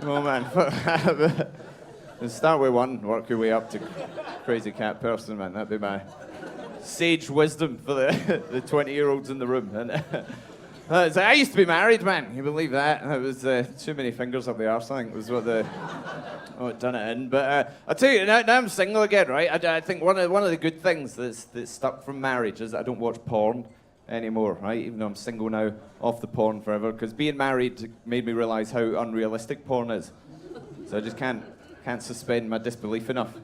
S20: Oh man. Start with one, work your way up to crazy cat person, man. That'd be my sage wisdom for the 20-year-olds in the room. And so I used to be married, man. You believe that? It was too many fingers up the arse, I think, was what it done it in. But I'll tell you, now I'm single again, right? I think one of the good things that's stuck from marriage is that I don't watch porn anymore, right? Even though I'm single now, off the porn forever. Because being married made me realise how unrealistic porn is. So I just can't suspend my disbelief enough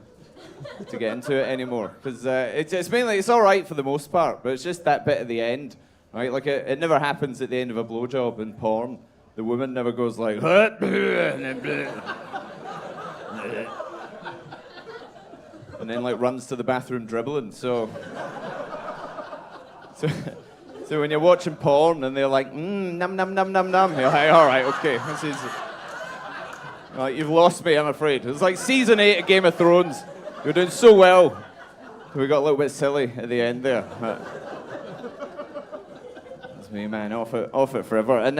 S20: to get into it anymore. Because it's mainly, it's all right for the most part, but it's just that bit at the end, right? Like it never happens at the end of a blowjob in porn. The woman never goes like, and then like runs to the bathroom dribbling. So when you're watching porn and they're like, num num num num num, you're like, all right, okay, this is. Right, you've lost me, I'm afraid. It's like season 8 of Game of Thrones. You're doing so well. We got a little bit silly at the end there. That's me, man. Off it forever. And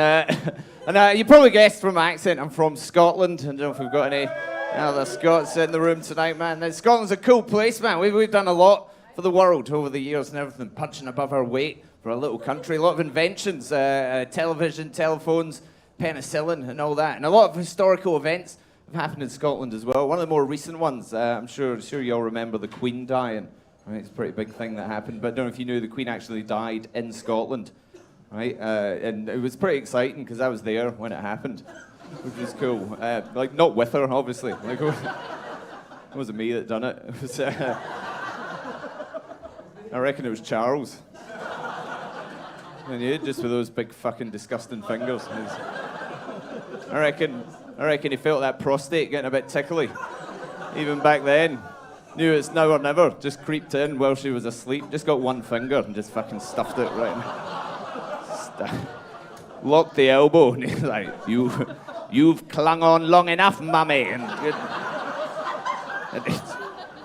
S20: you probably guessed from my accent, I'm from Scotland. I don't know if we've got any other Scots in the room tonight, man. Scotland's a cool place, man. We've done a lot for the world over the years and everything, punching above our weight for a little country. A lot of inventions, television, telephones, penicillin and all that. And a lot of historical events have happened in Scotland as well. One of the more recent ones, I'm sure you all remember the Queen dying. Right, it's a pretty big thing that happened, but I don't know if you knew the Queen actually died in Scotland, right? And it was pretty exciting because I was there when it happened, which was cool. Like, not with her, obviously. Like, it wasn't me that done it. It was, I reckon it was Charles. And yeah, just with those big fucking disgusting fingers. I reckon he felt that prostate getting a bit tickly, even back then. Knew it's now or never. Just creeped in while she was asleep. Just got one finger and just fucking stuffed it right in. Locked the elbow and he's like, you've clung on long enough, mummy. And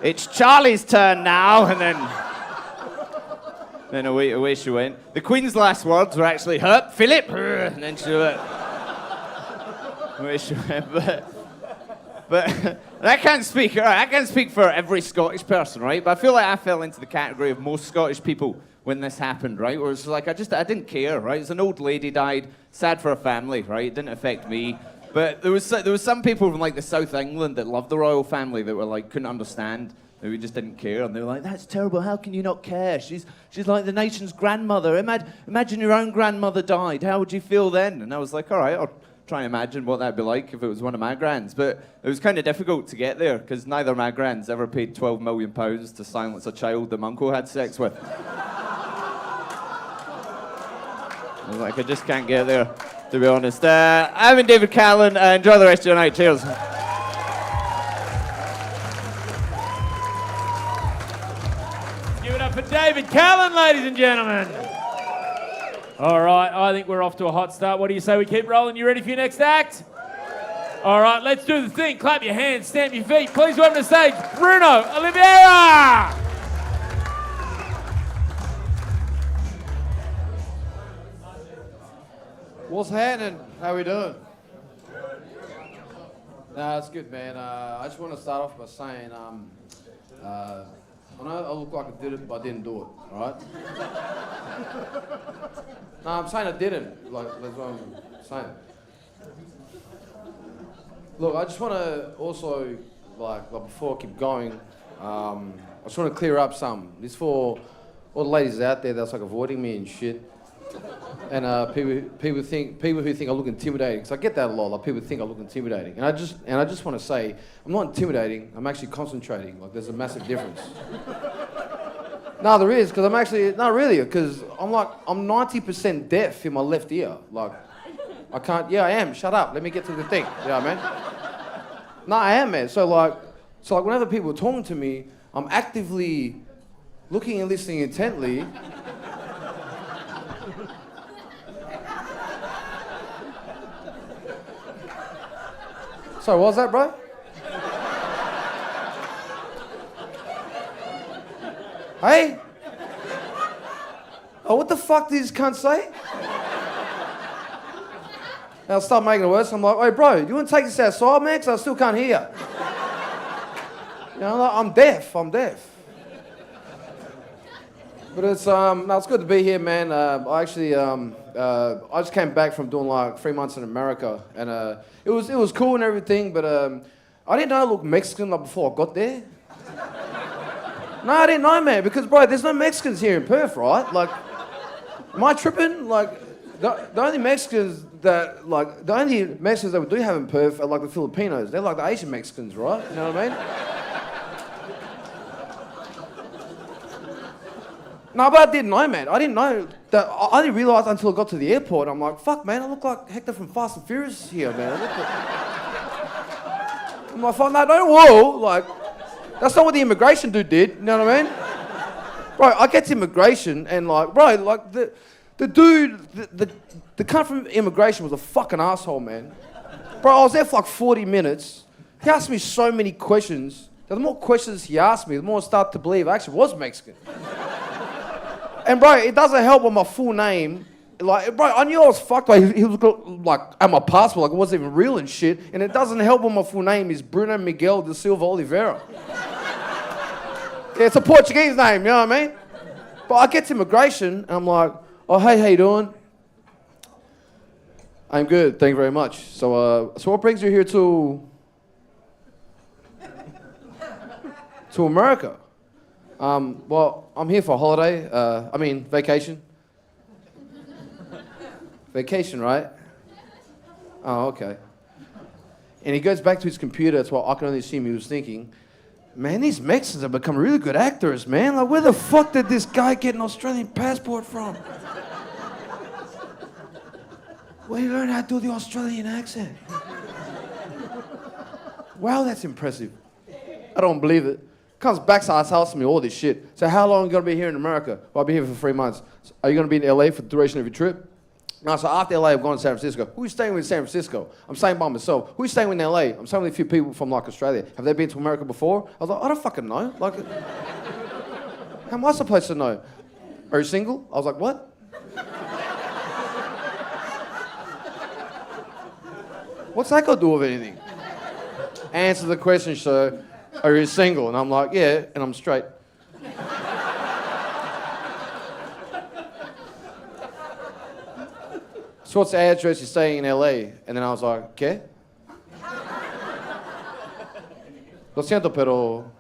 S20: it's Charlie's turn now. And then away she went. The Queen's last words were actually, "Hup, Philip," and then she went. Away she went. But I can't speak. Right, I can't speak for every Scottish person, right? But I feel like I fell into the category of most Scottish people when this happened, right? Where it's like I didn't care, right? It's an old lady died, sad for her family, right? It didn't affect me. But there was some people from like the South England that loved the royal family that were like couldn't understand. We just didn't care, and they were like, "That's terrible. How can you not care? She's like the nation's grandmother. Imagine your own grandmother died. How would you feel then?" And I was like, "All right, I'll try and imagine what that'd be like if it was one of my grands." But it was kind of difficult to get there because neither of my grands ever paid £12 million to silence a child that my uncle had sex with. I was like, I just can't get there, to be honest. I'm in David Callan. Enjoy the rest of your night. Cheers.
S10: Give it up for David Callan, ladies and gentlemen. All right, I think we're off to a hot start. What do you say we keep rolling? You ready for your next act? All right, let's do the thing. Clap your hands, stamp your feet. Please welcome to the stage, Bruno Oliveira.
S21: What's happening? How we doing? Nah, it's good, man. I just want to start off by saying, I know I look like I did it, but I didn't do it, all right? No, I'm saying I didn't. Like, that's what I'm saying. Look, I just want to also, like before I keep going, I just want to clear up something. This for all the ladies out there that's like avoiding me and shit. And people who think I look intimidating, because I get that a lot. Like people think I look intimidating, and I just want to say I'm not intimidating. I'm actually concentrating. Like there's a massive difference. No, there is, because I'm actually not really, because I'm 90% deaf in my left ear. Like I can't. Yeah, I am. Shut up. Let me get to the thing. Yeah, man. No, I am, man. So whenever people are talking to me, I'm actively looking and listening intently. Sorry, what was that, bro? Hey? Oh, what the fuck did this cunt say? And I'll start making it worse. I'm like, hey, bro, you want to take this outside, man? Because I still can't hear. You know, like, I'm deaf. But it's good to be here, man. I actually, I just came back from doing like 3 months in America, and it was cool and everything. But I didn't know I looked Mexican like before I got there. No, I didn't know, man. Because bro, there's no Mexicans here in Perth, right? Like, am I tripping? Like, the only Mexicans that we do have in Perth are like the Filipinos. They're like the Asian Mexicans, right? You know what I mean? No, but I didn't know, man. I didn't know that. I didn't realise until I got to the airport. I'm like, fuck, man, I look like Hector from Fast and Furious here, man. I'm like, fuck, no, don't whoa. Like, That's not what the immigration dude did, you know what I mean? Bro, I get to immigration and like, bro, like the dude, the cunt from immigration was a fucking asshole, man. Bro, I was there for like 40 minutes. He asked me so many questions. The more questions he asked me, the more I start to believe I actually was Mexican. And bro, it doesn't help with my full name. Like, bro, I knew I was fucked. Like, he was like at my passport, like it wasn't even real and shit. And it doesn't help with my full name is Bruno Miguel da Silva Oliveira. Yeah, it's a Portuguese name, you know what I mean? But I get to immigration and I'm like, oh, hey, how you doing? I'm good, thank you very much. So what brings you here to America? Well, I'm here for a holiday. Vacation. Vacation, right? Oh, okay. And he goes back to his computer. That's what I can only assume he was thinking. Man, these Mexicans have become really good actors, man. Like, where the fuck did this guy get an Australian passport from? Where did you learn how to do the Australian accent? Wow, that's impressive. I don't believe it. Comes back to us asking me all this shit. So how long are you going to be here in America? Well, I'll be here for 3 months. So are you going to be in LA for the duration of your trip? No, so after LA, I'm going to San Francisco. Who's staying with San Francisco? I'm staying by myself. Who's staying with LA? I'm staying with a few people from like Australia. Have they been to America before? I was like, I don't fucking know. Like, how am I supposed to know? Are you single? I was like, what? What's that got to do with anything? Answer the question, sir. Are you single? And I'm like, yeah, and I'm straight. So what's the address you're staying in LA? And then I was like, ¿qué? Lo siento, pero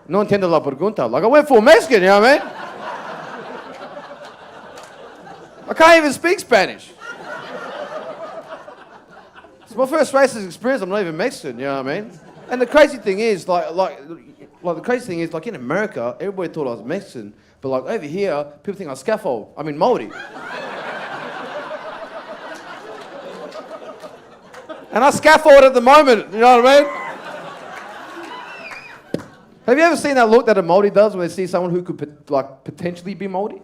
S21: no entiendo la pregunta. Like, I went full Mexican, you know what I mean? I can't even speak Spanish. It's my first racist experience. I'm not even Mexican, you know what I mean? And the crazy thing is, like in America, everybody thought I was Mexican, but like over here, people think I scaffold. I mean, Maori. And I scaffold at the moment, you know what I mean? Have you ever seen that look that a Maori does when they see someone who could potentially be Maori?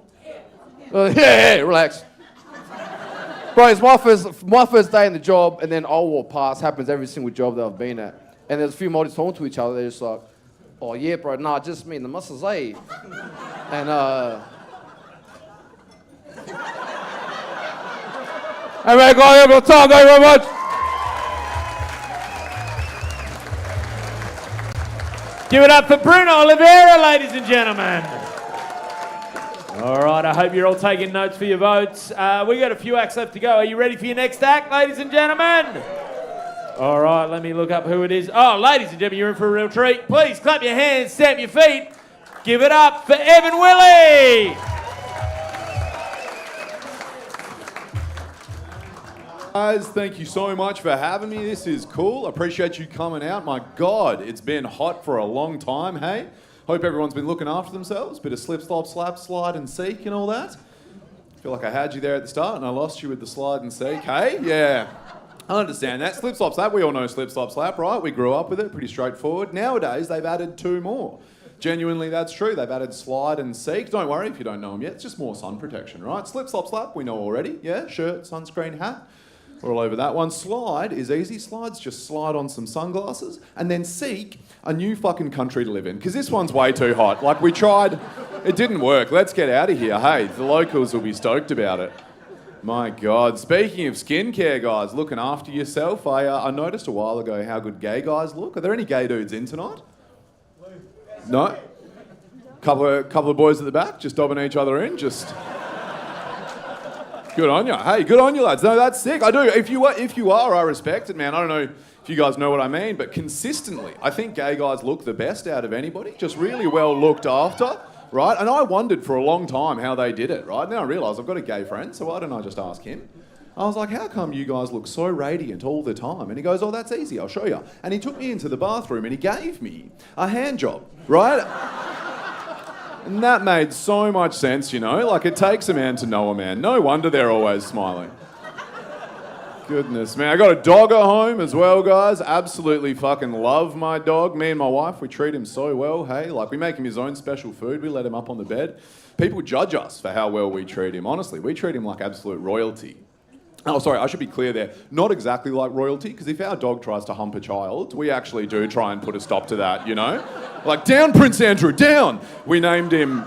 S21: Yeah, relax. Bro, it's my first day in the job, and then I'll walk past. Happens every single job that I've been at. And there's a few Maoris talking to each other. They're just like, oh yeah, bro, nah, just me and the muscles, eh? And hey, man, go ahead, we'll talk. Thank you very much.
S10: Give it up for Bruno Oliveira, ladies and gentlemen. All right, I hope you're all taking notes for your votes. We got a few acts left to go. Are you ready for your next act, ladies and gentlemen? All right, let me look up who it is. Oh, ladies and gentlemen, you're in for a real treat. Please clap your hands, stamp your feet. Give it up for Evan Willie.
S18: Guys, thank you so much for having me. This is cool. Appreciate you coming out. My God, it's been hot for a long time, hey? Hope everyone's been looking after themselves. Bit of slip, slop, slap, slide and seek and all that. Feel like I had you there at the start and I lost you with the slide and seek, hey? Yeah. I understand that. Slip, slop, slap. We all know slip, slop, slap, right? We grew up with it. Pretty straightforward. Nowadays, they've added 2 more. Genuinely, that's true. They've added slide and seek. Don't worry if you don't know them yet. It's just more sun protection, right? Slip, slop, slap, we know already. Yeah, shirt, sunscreen, hat. We're all over that one. Slide is easy. Slides just slide on some sunglasses. And then seek a new fucking country to live in. Because this one's way too hot. Like, we tried. It didn't work. Let's get out of here. Hey, the locals will be stoked about it. My God. Speaking of skincare, guys, looking after yourself, I noticed a while ago how good gay guys look. Are there any gay dudes in tonight? No? Couple of boys at the back, just dobbing each other in, just... Good on you. Hey, good on you, lads. No, that's sick. I do. If you are, I respect it, man. I don't know if you guys know what I mean, but consistently, I think gay guys look the best out of anybody. Just really well looked after, right? And I wondered for a long time how they did it, right? Now I realise I've got a gay friend, so why don't I just ask him? I was like, how come you guys look so radiant all the time? And he goes, oh, that's easy, I'll show you. And he took me into the bathroom and he gave me a hand job, right? And that made so much sense, you know? Like, it takes a man to know a man. No wonder they're always smiling. Goodness, man. I got a dog at home as well, guys. Absolutely fucking love my dog. Me and my wife, we treat him so well, hey? Like, we make him his own special food. We let him up on the bed. People judge us for how well we treat him. Honestly, we treat him like absolute royalty. Oh, sorry, I should be clear there. Not exactly like royalty, because if our dog tries to hump a child, we actually do try and put a stop to that, you know? Like, down, Prince Andrew, down! We named him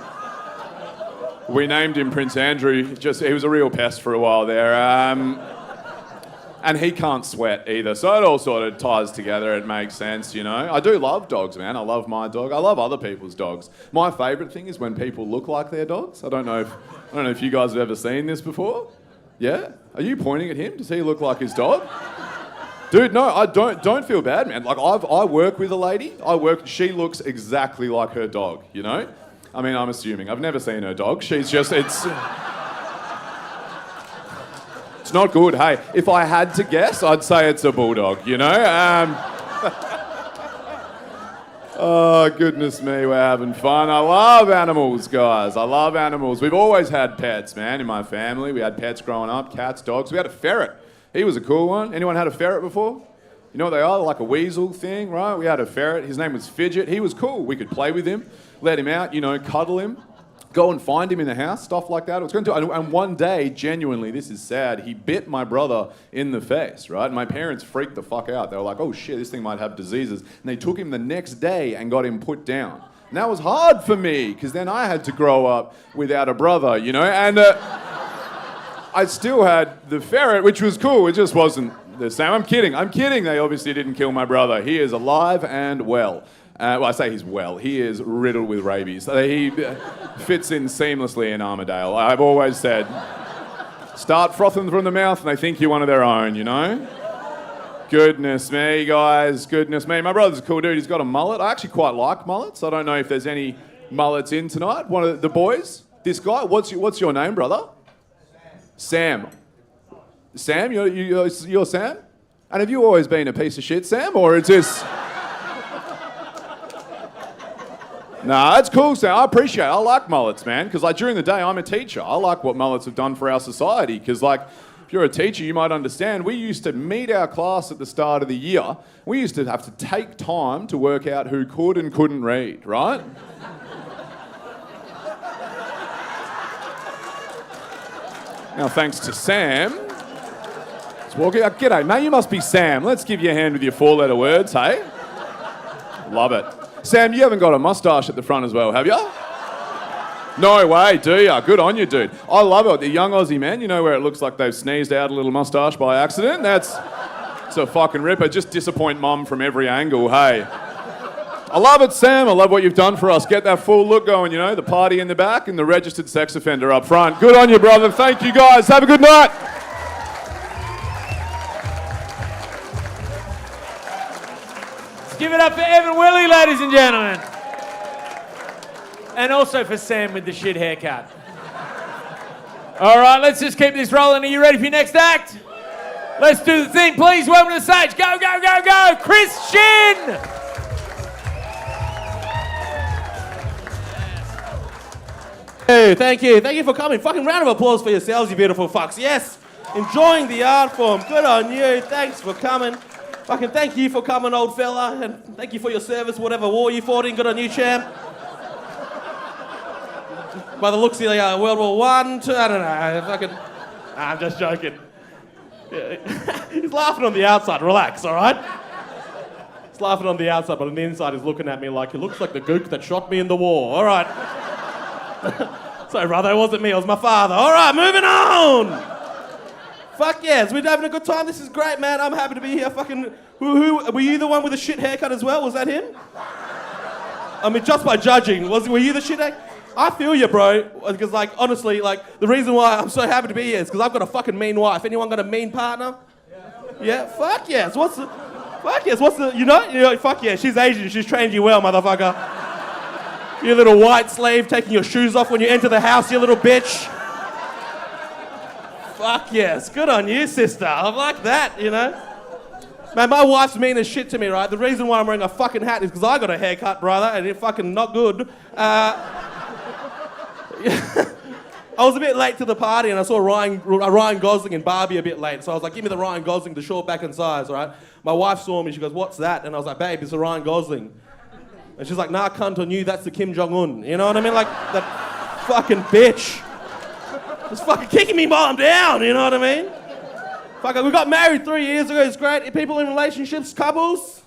S18: Prince Andrew. He was a real pest for a while there. And he can't sweat either, so it all sort of ties together. It makes sense, you know. I do love dogs, man. I love my dog. I love other people's dogs. My favourite thing is when people look like their dogs. I don't know if you guys have ever seen this before. Yeah? Are you pointing at him? Does he look like his dog? Dude, no, I don't feel bad, man. Like, I work with a lady. She looks exactly like her dog, you know? I mean, I'm assuming. I've never seen her dog. It's not good. Hey, if I had to guess, I'd say it's a bulldog, you know? Oh, goodness me, we're having fun. I love animals, guys. I love animals. We've always had pets, man, in my family. We had pets growing up, cats, dogs. We had a ferret. He was a cool one. Anyone had a ferret before? You know what they are? Like a weasel thing, right? We had a ferret. His name was Fidget. He was cool. We could play with him, let him out, you know, cuddle him. Go and find him in the house, stuff like that. I was going to, and one day, genuinely, this is sad, he bit my brother in the face, right? And my parents freaked the fuck out. They were like, oh shit, this thing might have diseases. And they took him the next day and got him put down. And that was hard for me, because then I had to grow up without a brother, you know? And I still had the ferret, which was cool. It just wasn't the same. I'm kidding. They obviously didn't kill my brother. He is alive and well. Well, I say he's well. He is riddled with rabies. He fits in seamlessly in Armadale. I've always said, start frothing from the mouth and they think you're one of their own, you know? Goodness me, guys. Goodness me. My brother's a cool dude. He's got a mullet. I actually quite like mullets. I don't know if there's any mullets in tonight. One of the boys? This guy? What's your name, brother? Sam. Sam? You're Sam? And have you always been a piece of shit, Sam? Or is this... Nah, it's cool, Sam. I appreciate it. I like mullets, man, because like during the day, I'm a teacher. I like what mullets have done for our society, because like if you're a teacher, you might understand. We used to meet our class at the start of the year. We used to have to take time to work out who could and couldn't read, right? Now, thanks to Sam. Let's walk out. G'day, mate. You must be Sam. Let's give you a hand with your four-letter words, hey? Love it. Sam, you haven't got a moustache at the front as well, have you? No way, do ya? Good on you, dude. I love it. The young Aussie men, you know where it looks like they've sneezed out a little moustache by accident? It's a fucking ripper. Just disappoint mum from every angle, hey. I love it, Sam. I love what you've done for us. Get that full look going, you know, the party in the back and the registered sex offender up front. Good on you, brother. Thank you, guys. Have a good night.
S10: Give it up for Evan Willie, ladies and gentlemen. And also for Sam with the shit haircut. All right, let's just keep this rolling. Are you ready for your next act? Let's do the thing. Please welcome to the stage. Go, go, go, go. Christian!
S7: Hey, thank you. Thank you for coming. Fucking round of applause for yourselves, you beautiful fucks. Yes, enjoying the art form. Good on you. Thanks for coming. Fucking thank you for coming, old fella, and thank you for your service, whatever war you fought in. Good on you, champ. By the looks of World War I, II, I don't know. Fucking, I'm just joking. He's laughing on the outside. Relax, all right? He's laughing on the outside, but on the inside he's looking at me like he looks like the gook that shot me in the war. All right. Sorry, brother, it wasn't me. It was my father. All right, moving on. Fuck yes, we're having a good time. This is great, man. I'm happy to be here. Fucking, who were you the one with the shit haircut as well? Was that him? I mean, just by judging, were you the shit haircut? I feel you, bro. Because, like, honestly, like, the reason why I'm so happy to be here is because I've got a fucking mean wife. Anyone got a mean partner? Yeah. Fuck yes. You know, fuck yeah. She's Asian. She's trained you well, motherfucker. You little white slave taking your shoes off when you enter the house, you little bitch. Fuck yes, good on you, sister. I like that, you know. Man, my wife's mean as shit to me, right? The reason why I'm wearing a fucking hat is because I got a haircut, brother, and it's fucking not good.
S5: I was a bit late to the party and I saw Ryan Gosling and Barbie a bit late. So I was like, give me the Ryan Gosling, the short back and size, all right? My wife saw me, she goes, what's that? And I was like, babe, it's a Ryan Gosling. And she's like, nah, cunt on you, that's the Kim Jong-un. You know what I mean? Like, that fucking bitch. Just fucking kicking me while I'm down, you know what I mean? Fuck it, we got married 3 years ago, it's great. People in relationships, couples?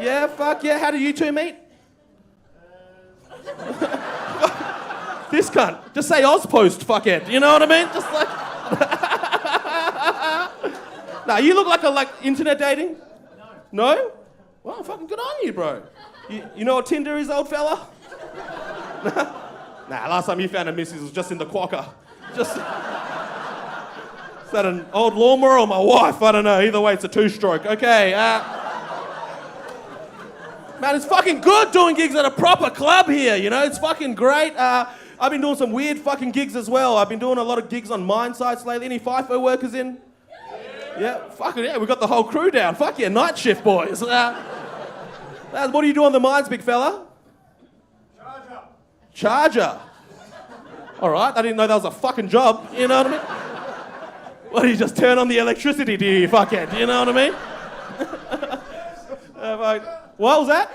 S5: Yeah, fuck yeah, how do you two meet? This cunt. Just say Ozpost, fuckhead. You know what I mean? Just like... Nah, you look like internet dating? No. No? Well, fucking good on you, bro. You know what Tinder is, old fella? Nah, last time you found a missus was just in the quokka. Just... Is that an old lawnmower or my wife? I don't know. Either way, it's a two-stroke. Okay, man, it's fucking good doing gigs at a proper club here, you know? It's fucking great. I've been doing some weird fucking gigs as well. I've been doing a lot of gigs on mine sites lately. Any FIFO workers in? Yeah, fucking yeah, we got the whole crew down. Fuck yeah, night shift boys. What do you do on the mines, big fella? Charger. All right, I didn't know that was a fucking job, you know what I mean? What, do you just turn on the electricity, do you fuckhead? You know what I mean? What was that?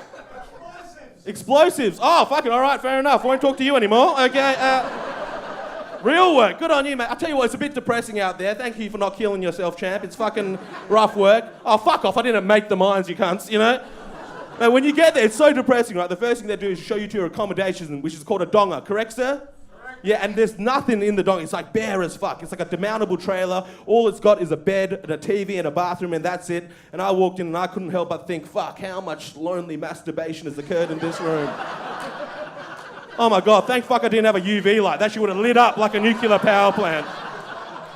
S5: Explosives. Oh, fucking all right, fair enough. Won't talk to you anymore. Okay, real work. Good on you, mate. I'll tell you what, it's a bit depressing out there. Thank you for not killing yourself, champ. It's fucking rough work. Oh, fuck off. I didn't make the mines, you cunts, you know? But when you get there, it's so depressing, right? The first thing they do is show you to your accommodation, which is called a donga. Correct, sir? Yeah, and there's nothing in the donga. It's like bare as fuck. It's like a demountable trailer. All it's got is a bed and a TV and a bathroom, and that's it. And I walked in and I couldn't help but think, fuck, how much lonely masturbation has occurred in this room? Oh my God, thank fuck I didn't have a UV light. That shit would have lit up like a nuclear power plant.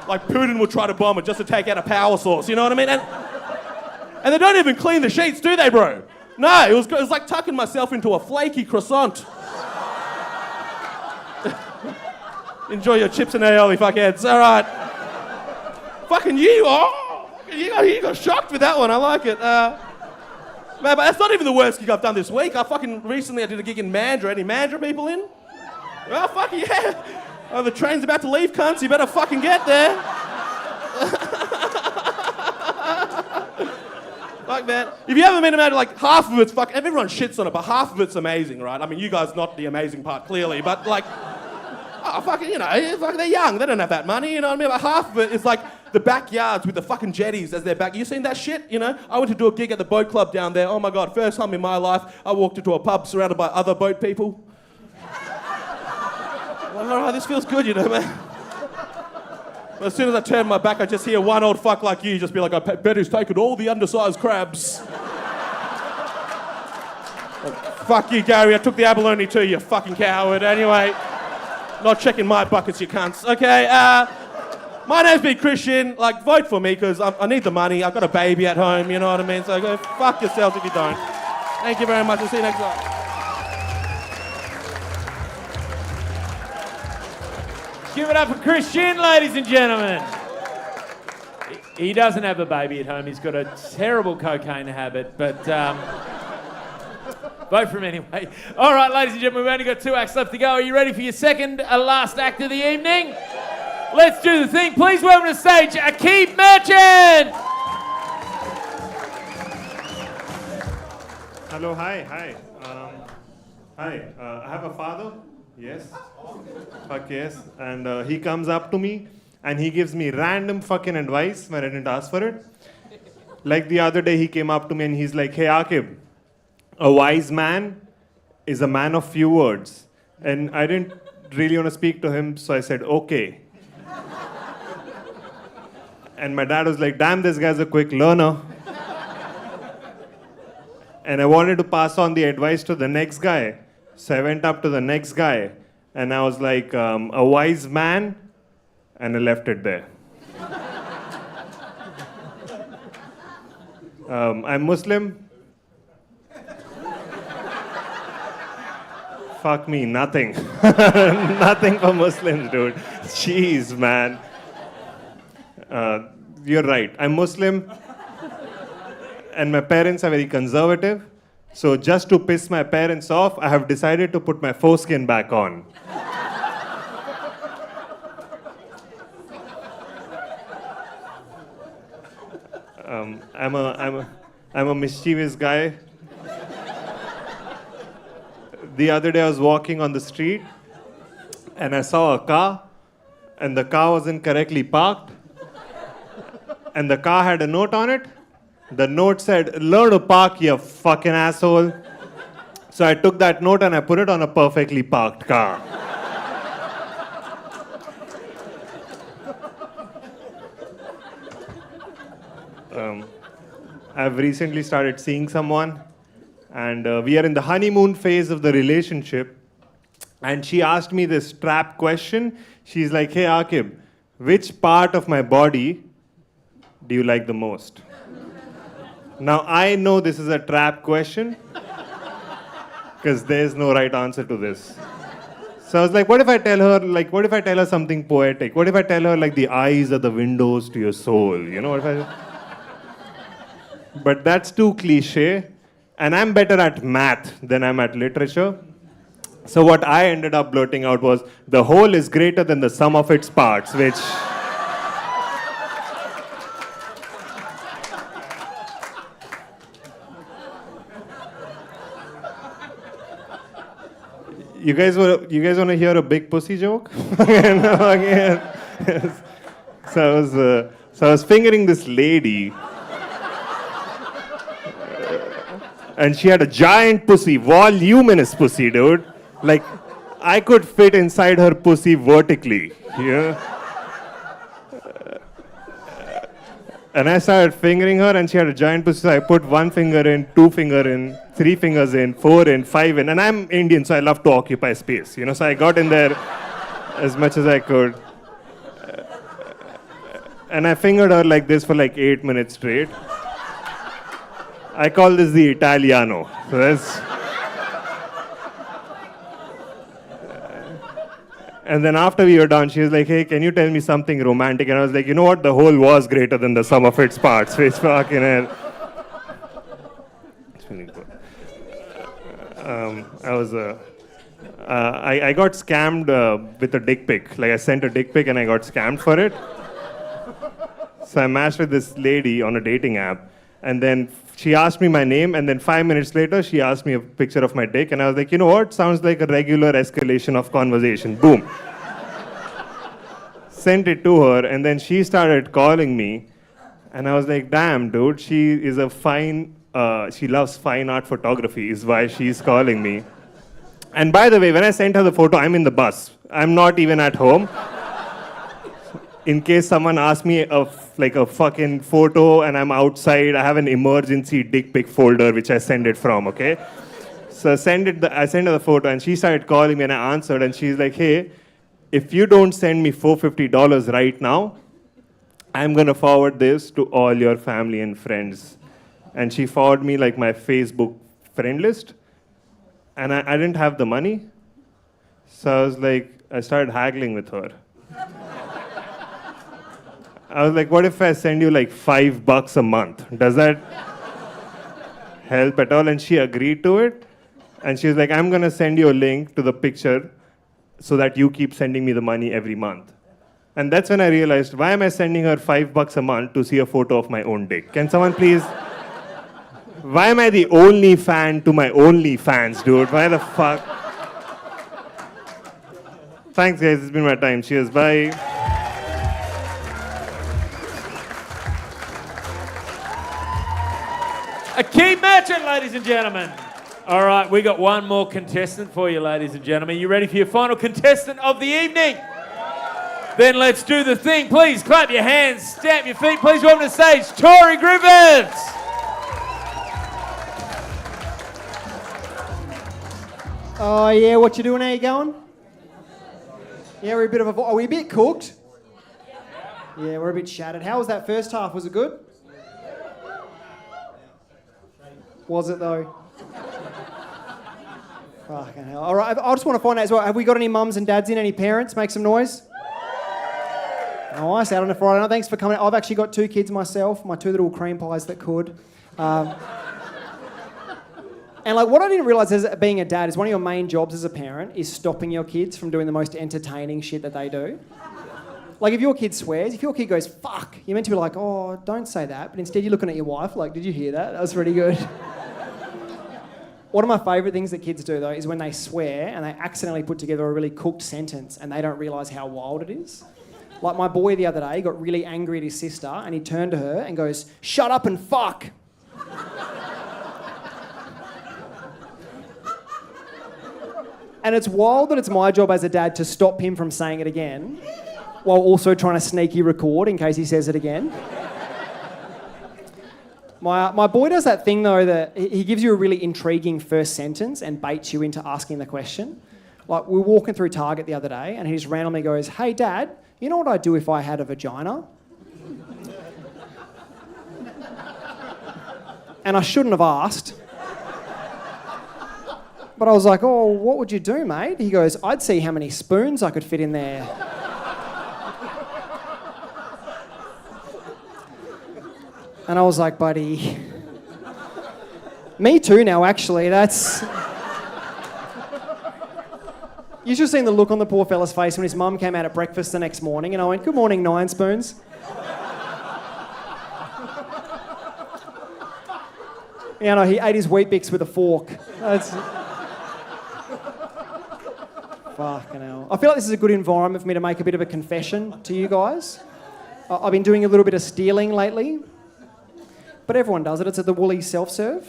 S5: Like Putin would try to bomb it just to take out a power source, you know what I mean? And they don't even clean the sheets, do they, bro? No, it was like tucking myself into a flaky croissant. Enjoy your chips and aioli, fuckheads. All right. Fucking you. Oh, you got shocked with that one. I like it. Man, but that's not even the worst gig I've done this week. Recently I did a gig in Mandurah. Any Mandurah people in? Oh, fuck yeah. Oh, the train's about to leave, cunts. You better fucking get there. Fuck, man. If you haven't been to Mandurah, like, half of it's fuck. Everyone shits on it, but half of it's amazing, right? I mean, you guys not the amazing part, clearly, but like... Oh, fucking, you know, fucking, they're young. They don't have that money, you know what I mean? But half of it is like the backyards with the fucking jetties as their back. You seen that shit, you know? I went to do a gig at the boat club down there. Oh my God, first time in my life, I walked into a pub surrounded by other boat people. Well, all right, this feels good, you know, man. But as soon as I turn my back, I just hear one old fuck like you just be like, I bet he's taken all the undersized crabs. Fuck you, Gary. I took the abalone too, you fucking coward. Anyway. Not checking my buckets, you cunts. Okay, my name's Big Christian. Like, vote for me, because I need the money. I've got a baby at home, you know what I mean? So go fuck yourselves if you don't. Thank you very much. I'll see you next time.
S10: Give it up for Christian, ladies and gentlemen. He doesn't have a baby at home. He's got a terrible cocaine habit, but... vote for him anyway. All right, ladies and gentlemen, we've only got 2 acts left to go. Are you ready for your second last act of the evening? Let's do the thing. Please welcome to the stage Akeem Merchant.
S22: Hello, hi. Hi, I have a father. Yes. Fuck yes. And he comes up to me and he gives me random fucking advice when I didn't ask for it. Like the other day, he came up to me and he's like, hey, Akib, a wise man is a man of few words. And I didn't really want to speak to him, so I said, okay. And my dad was like, damn, this guy's a quick learner. And I wanted to pass on the advice to the next guy. So I went up to the next guy, and I was like, a wise man, and I left it there. I'm Muslim. Fuck me, nothing. Nothing for Muslims, dude. Jeez, man. You're right. I'm Muslim, and my parents are very conservative. So just to piss my parents off, I have decided to put my foreskin back on. I'm a mischievous guy. The other day I was walking on the street and I saw a car and the car wasn't correctly parked and the car had a note on it. The note said, "Learn to park, you fucking asshole." So I took that note and I put it on a perfectly parked car. I've recently started seeing someone, and we are in the honeymoon phase of the relationship. And she asked me this trap question. She's like, "Hey, Akib, which part of my body do you like the most?" Now, I know this is a trap question because there's no right answer to this. So I was like, what if I tell her something poetic? What if I tell her, like, the eyes are the windows to your soul? You know, what if I... But that's too cliche, and I'm better at math than I'm at literature. So what I ended up blurting out was, the whole is greater than the sum of its parts, which... You guys want to hear a big pussy joke? So I was fingering this lady, and she had a giant pussy, voluminous pussy, dude. Like, I could fit inside her pussy vertically. Yeah. And I started fingering her, and she had a giant pussy. So I put 1 finger in, 2 finger in, 3 fingers in, 4 in, 5 in. And I'm Indian, so I love to occupy space. You know, so I got in there as much as I could. And I fingered her like this for like 8 minutes straight. I call this the Italiano. So that's... And then after we were done, she was like, "Hey, can you tell me something romantic?" And I was like, "You know what? The whole was greater than the sum of its parts." Which fucking hell. It's really good. I got scammed with a dick pic. Like, I sent a dick pic and I got scammed for it. So I matched with this lady on a dating app. And then she asked me my name, and then 5 minutes later, she asked me a picture of my dick, and I was like, you know what? Sounds like a regular escalation of conversation. Boom. Sent it to her, and then she started calling me, and I was like, damn, dude, she is a she loves fine art photography, is why she's calling me. And by the way, when I sent her the photo, I'm in the bus. I'm not even at home. In case someone asks me a fucking photo and I'm outside, I have an emergency dick pic folder which I send it from, okay? So I sent her the photo, and she started calling me, and I answered, and she's like, "Hey, if you don't send me $450 right now, I'm gonna forward this to all your family and friends." And she forwarded me like my Facebook friend list, and I didn't have the money. So I started haggling with her. I was like, what if I send you like $5 a month? Does that help at all? And she agreed to it. And she was like, I'm going to send you a link to the picture so that you keep sending me the money every month. And that's when I realized, why am I sending her $5 a month to see a photo of my own dick? Can someone please... Why am I the only fan to my only fans, dude? Why the fuck? Thanks, guys. It's been my time. Cheers. Bye.
S10: A key matchup, ladies and gentlemen. All right, we got one more contestant for you, ladies and gentlemen. You ready for your final contestant of the evening? Then let's do the thing. Please clap your hands, stamp your feet. Please welcome to the stage, Tori Griffiths.
S17: Oh yeah, what you doing? How you going? Yeah, we're are we a bit cooked? Yeah, we're a bit shattered. How was that first half? Was it good? Was it though? Fucking hell. All right, I just want to find out as well, have we got any mums and dads in? Any parents? Make some noise. Nice, out on a Friday night. Thanks for coming. I've actually got 2 kids myself, my 2 little cream pies that could. And like, what I didn't realise as being a dad is one of your main jobs as a parent is stopping your kids from doing the most entertaining shit that they do. Like if your kid swears, if your kid goes, fuck, you're meant to be like, oh, don't say that. But instead you're looking at your wife like, did you hear that? That was pretty good. One of my favourite things that kids do, though, is when they swear and they accidentally put together a really cooked sentence and they don't realise how wild it is. Like my boy the other day got really angry at his sister and he turned to her and goes, shut up and fuck. And it's wild that it's my job as a dad to stop him from saying it again while also trying to sneaky record in case he says it again. My boy does that thing, though, that he gives you a really intriguing first sentence and baits you into asking the question. Like, we were walking through Target the other day and he just randomly goes, hey, Dad, you know what I'd do if I had a vagina? And I shouldn't have asked. But I was like, oh, what would you do, mate? He goes, I'd see how many spoons I could fit in there. And I was like, buddy, me too now, actually. That's... You should have seen the look on the poor fella's face when his mum came out at breakfast the next morning and I went, good morning, 9 spoons. Yeah, no, he ate his Weet-Bix with a fork. That's... Fucking hell. I feel like this is a good environment for me to make a bit of a confession to you guys. I've been doing a little bit of stealing lately. But everyone does it. It's at the Woolies self-serve.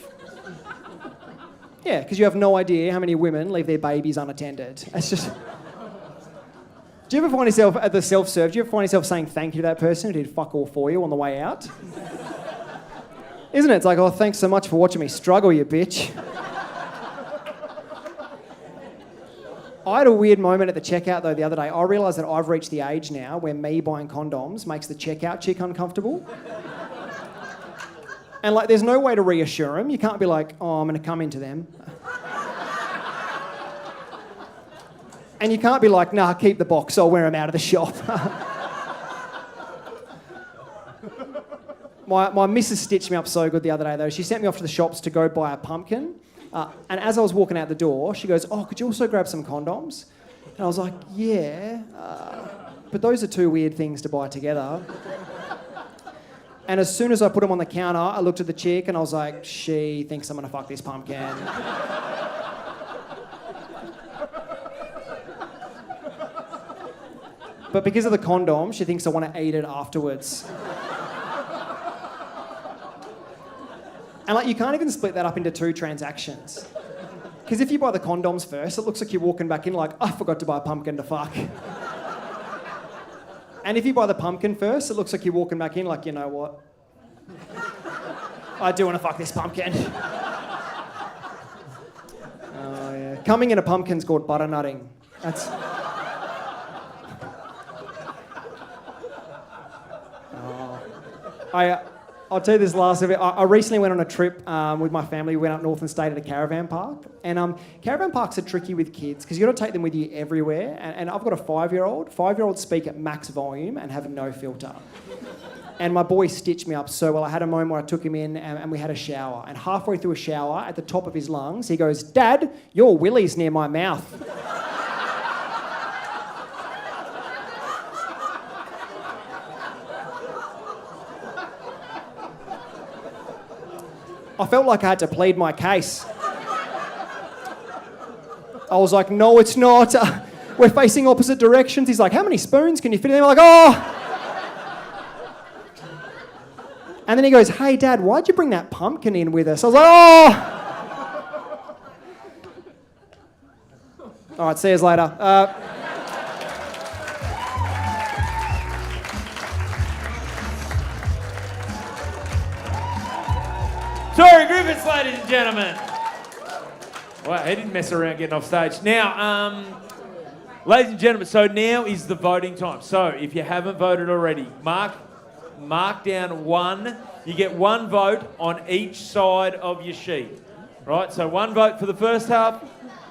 S17: Yeah, because you have no idea how many women leave their babies unattended. It's just... Do you ever find yourself at the self-serve, do you ever find yourself saying thank you to that person who did fuck all for you on the way out? Isn't it? It's like, oh, thanks so much for watching me struggle, you bitch. I had a weird moment at the checkout, though, the other day. I realised that I've reached the age now where me buying condoms makes the checkout chick uncomfortable. And, like, there's no way to reassure him. You can't be like, oh, I'm going to come into them. And you can't be like, nah, keep the box, I'll wear them out of the shop. My missus stitched me up so good the other day, though. She sent me off to the shops to go buy a pumpkin. And as I was walking out the door, she goes, oh, could you also grab some condoms? And I was like, yeah, but those are two weird things to buy together. And as soon as I put them on the counter, I looked at the chick and I was like, she thinks I'm going to fuck this pumpkin. But because of the condom, she thinks I want to eat it afterwards. And like, you can't even split that up into 2 transactions. Because if you buy the condoms first, it looks like you're walking back in like, I forgot to buy a pumpkin to fuck. And if you buy the pumpkin first, it looks like you're walking back in like, you know what? I do want to fuck this pumpkin. Oh, yeah. Coming in a pumpkin's called butternutting. That's... I'll tell you this last of it. I recently went on a trip with my family. We went up north and stayed at a caravan park. And caravan parks are tricky with kids because you've got to take them with you everywhere. And I've got a 5-year-old. 5-year-olds speak at max volume and have no filter. And my boy stitched me up so well. I had a moment where I took him in and we had a shower. And halfway through a shower, at the top of his lungs, he goes, Dad, your willy's near my mouth. I felt like I had to plead my case. I was like, no, it's not. We're facing opposite directions. He's like, how many spoons can you fit in? I'm like, oh. And then he goes, hey, Dad, why'd you bring that pumpkin in with us? I was like, oh. All right, see you later.
S10: Tory Griffiths, ladies and gentlemen. Well, he didn't mess around getting off stage. Now, ladies and gentlemen, so now is the voting time. So if you haven't voted already, mark down 1. You get 1 vote on each side of your sheet. Right, so 1 vote for the first half,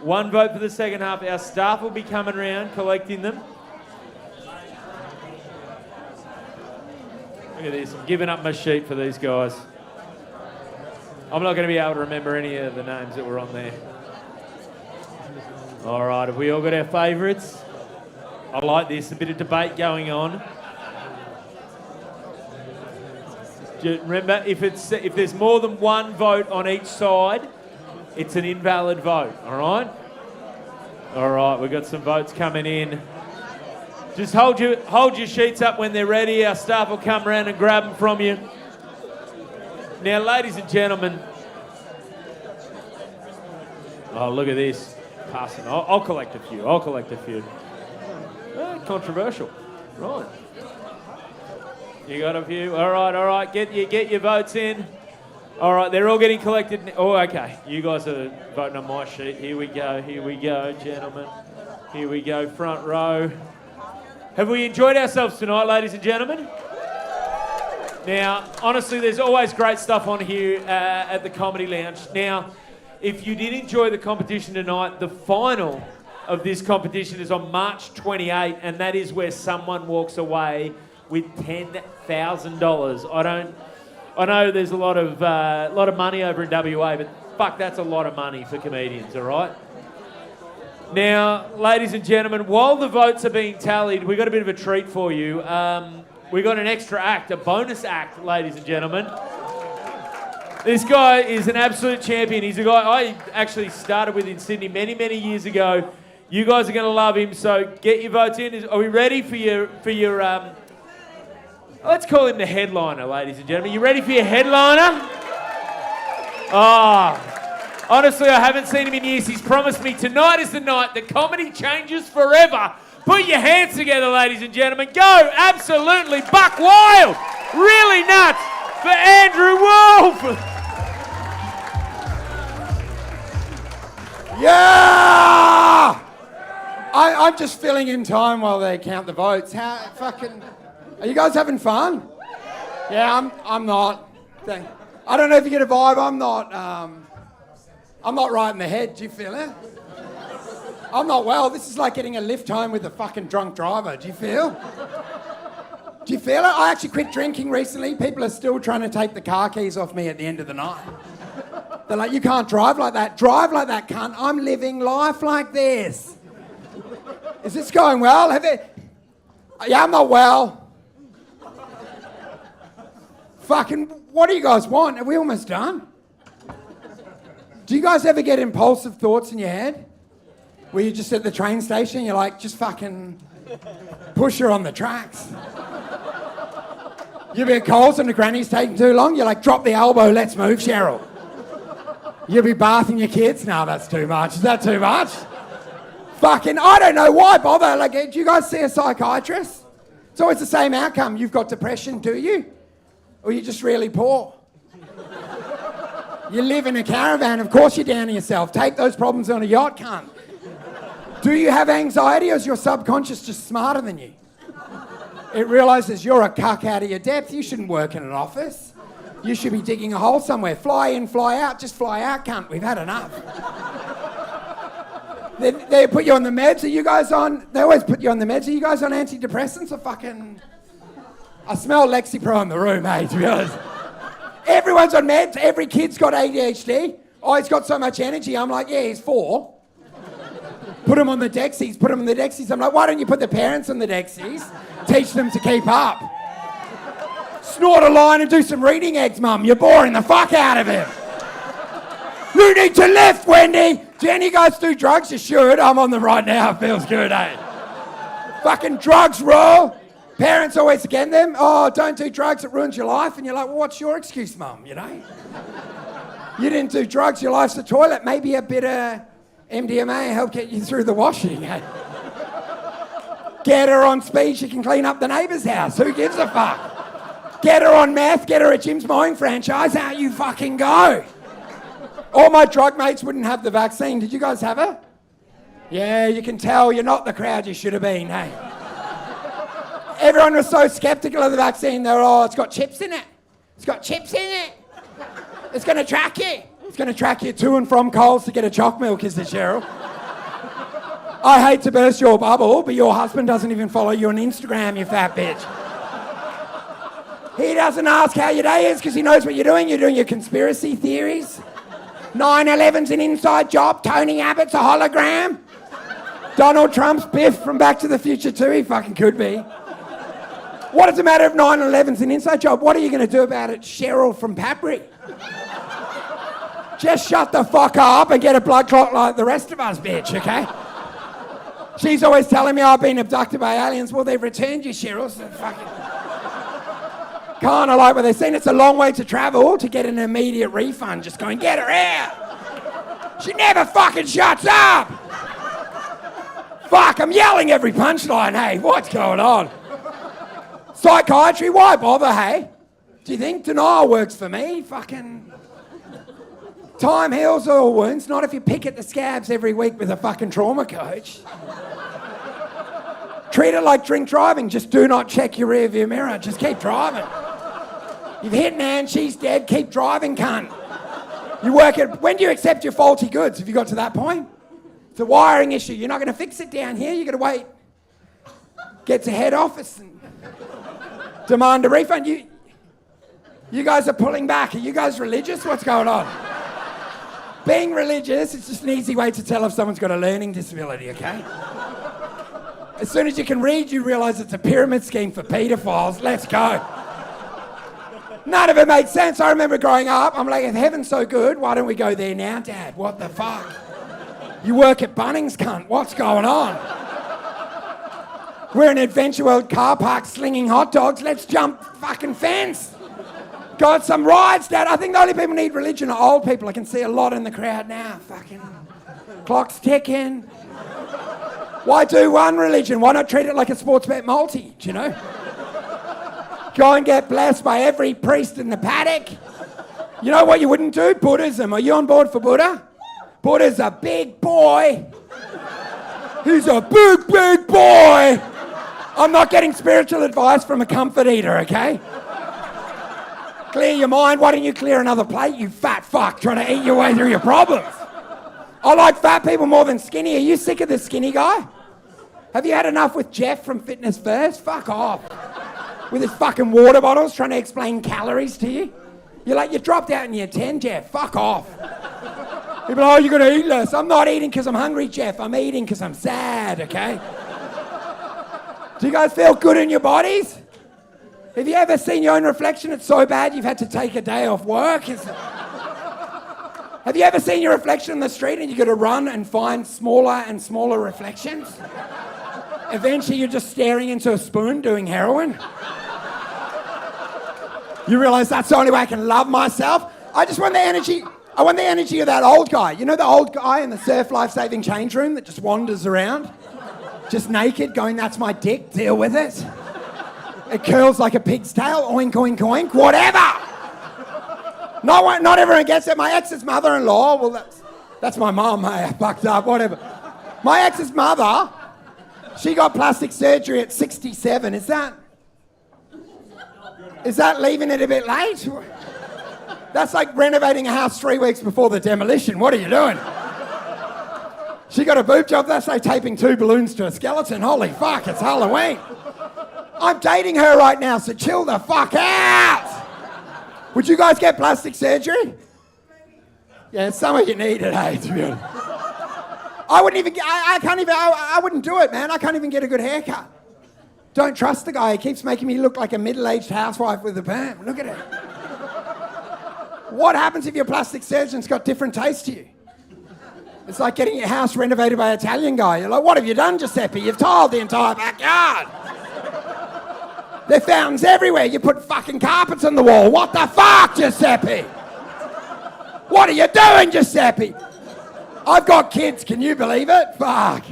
S10: 1 vote for the second half. Our staff will be coming around collecting them. Look at this, I'm giving up my sheet for these guys. I'm not going to be able to remember any of the names that were on there. All right, have we all got our favourites? I like this. A bit of debate going on. Remember, if there's more than one vote on each side, it's an invalid vote. All right. All right. We've got some votes coming in. Just hold your sheets up when they're ready. Our staff will come around and grab them from you. Now, ladies and gentlemen. Oh, look at this. Passing. I'll collect a few. Controversial. Right. You got a few? All right. Get your votes in. All right, they're all getting collected. Oh, okay. You guys are voting on my sheet. Here we go, gentlemen. Here we go, front row. Have we enjoyed ourselves tonight, ladies and gentlemen? Now, honestly, there's always great stuff on here at the Comedy Lounge. Now, if you did enjoy the competition tonight, the final of this competition is on March 28, and that is where someone walks away with $10,000. I know there's a lot of money over in WA, but fuck, that's a lot of money for comedians, all right? Now, ladies and gentlemen, while the votes are being tallied, we've got a bit of a treat for you. We've got an extra act, a bonus act, ladies and gentlemen. This guy is an absolute champion. He's a guy I actually started with in Sydney many, many years ago. You guys are going to love him, so get your votes in. Are we ready for your let's call him the headliner, ladies and gentlemen. You ready for your headliner? Honestly, I haven't seen him in years. He's promised me tonight is the night that comedy changes forever. Put your hands together, ladies and gentlemen. Go absolutely buck wild. Really nuts for Andrew Wolf.
S3: Yeah! I'm just filling in time while they count the votes. Are you guys having fun? Yeah, I'm not. I don't know if you get a vibe. I'm not right in the head. Do you feel it? I'm not well. This is like getting a lift home with a fucking drunk driver. Do you feel? Do you feel it? I actually quit drinking recently. People are still trying to take the car keys off me at the end of the night. They're like, you can't drive like that. Drive like that, cunt. I'm living life like this. Is this going well? Yeah, I'm not well. Fucking, what do you guys want? Are we almost done? Do you guys ever get impulsive thoughts in your head? Where you're just at the train station, you're like, just fucking push her on the tracks. You'll be at Coles and the granny's taking too long, you're like, drop the elbow, let's move, Cheryl. You'll be bathing your kids? No, that's too much. Is that too much? Fucking, I don't know why bother. Like, do you guys see a psychiatrist? It's always the same outcome. You've got depression, do you? Or you're just really poor. You live in a caravan, of course you're down to yourself. Take those problems on a yacht, cunt. Do you have anxiety, or is your subconscious just smarter than you? It realises you're a cuck out of your depth. You shouldn't work in an office. You should be digging a hole somewhere. Fly in, fly out. Just fly out, cunt. We've had enough. They put you on the meds. Are you guys on... They always put you on the meds. Are you guys on antidepressants or fucking... I smell Lexapro in the room, hey, to be honest. Everyone's on meds. Every kid's got ADHD. Oh, he's got so much energy. I'm like, yeah, he's 4. Put him on the Dexies. Put him on the Dexies. I'm like, why don't you put the parents on the Dexies? Teach them to keep up. Snort a line and do some reading eggs, Mum. You're boring the fuck out of him. You need to lift, Wendy. Do any of you guys do drugs? You should. I'm on them right now. It feels good, eh? Fucking drugs rule. Parents always again them. Oh, don't do drugs. It ruins your life. And you're like, well, what's your excuse, Mum? You know? You didn't do drugs. Your life's the toilet. Maybe a bit of MDMA help get you through the washing. Eh? Get her on speed. She can clean up the neighbour's house. Who gives a fuck? Get her on meth. Get her a Jim's Mowing franchise. Out you fucking go. All my drug mates wouldn't have the vaccine. Did you guys have it? Yeah, you can tell you're not the crowd you should have been, hey? Everyone was so sceptical of the vaccine. They're all, it's got chips in it. It's got chips in it. It's going to track you. It's going to track you to and from Coles to get a choc milk, is it, Cheryl? I hate to burst your bubble, but your husband doesn't even follow you on Instagram, you fat bitch. He doesn't ask how your day is because he knows what you're doing. You're doing your conspiracy theories. 9/11's an inside job. Tony Abbott's a hologram. Donald Trump's Biff from Back to the Future too, he fucking could be. What does it matter if 9/11's an inside job? What are you going to do about it, Cheryl from Papri? Just shut the fuck up and get a blood clot like the rest of us, bitch, okay? She's always telling me I've been abducted by aliens. Well, they've returned you, Cheryl, so fucking... Kind of like what they're saying, it's a long way to travel to get an immediate refund. Just going, get her out. She never fucking shuts up. Fuck, I'm yelling every punchline, hey, what's going on? Psychiatry, why bother, hey? Do you think denial works for me? Fucking... Time heals all wounds, not if you pick at the scabs every week with a fucking trauma coach. Treat it like drink driving, just do not check your rear view mirror, just keep driving. You've hit Nan, she's dead, keep driving, cunt. You work at, when do you accept your faulty goods? Have you got to that point? It's a wiring issue, you're not going to fix it down here, you're going to wait. Get to head office and demand a refund. You guys are pulling back, are you guys religious? What's going on? Being religious, it's just an easy way to tell if someone's got a learning disability, okay? As soon as you can read, you realise it's a pyramid scheme for paedophiles. Let's go. None of it made sense. I remember growing up, I'm like, if heaven's so good, why don't we go there now, Dad? What the fuck? You work at Bunnings, cunt. What's going on? We're in Adventure World car park slinging hot dogs. Let's jump fucking fence. Got some rides, Dad. I think the only people who need religion are old people. I can see a lot in the crowd now. Fucking clock's ticking. Why do one religion? Why not treat it like a sports bet multi, do you know? Go and get blessed by every priest in the paddock. You know what you wouldn't do? Buddhism. Are you on board for Buddha? Buddha's a big boy. He's a big, big boy. I'm not getting spiritual advice from a comfort eater, okay? Clear your mind. Why don't you clear another plate, you fat fuck, trying to eat your way through your problems? I like fat people more than skinny. Are you sick of this skinny guy? Have you had enough with Jeff from Fitness First? Fuck off. With his fucking water bottles trying to explain calories to you? You're like, you dropped out in year 10, Jeff. Fuck off. People are, oh, you're going to eat less. I'm not eating because I'm hungry, Jeff. I'm eating because I'm sad, okay? Do you guys feel good in your bodies? Have you ever seen your own reflection? It's so bad you've had to take a day off work. Have you ever seen your reflection in the street and you got to run and find smaller and smaller reflections? Eventually you're just staring into a spoon doing heroin. You realise that's the only way I can love myself. I just want the energy. I want the energy of that old guy. You know the old guy in the surf life-saving change room that just wanders around? Just naked going, that's my dick, deal with it. It curls like a pig's tail, oink, oink, oink, whatever. Not everyone gets it. My ex's mother-in-law, well, that's my mum, hey, I fucked up, whatever. My ex's mother, she got plastic surgery at 67. Is that leaving it a bit late? That's like renovating a house 3 weeks before the demolition. What are you doing? She got a boob job. That's like taping 2 balloons to a skeleton. Holy fuck, it's Halloween. I'm dating her right now, so chill the fuck out. Would you guys get plastic surgery? Yeah, some of you need it, hey, to be honest. I wouldn't do it, man. I can't even get a good haircut. Don't trust the guy. He keeps making me look like a middle-aged housewife with a perm. Look at it. What happens if your plastic surgeon's got different taste to you? It's like getting your house renovated by an Italian guy. You're like, what have you done, Giuseppe? You've tiled the entire backyard. There are fountains everywhere. You put fucking carpets on the wall. What the fuck, Giuseppe? What are you doing, Giuseppe? I've got kids. Can you believe it? Fuck.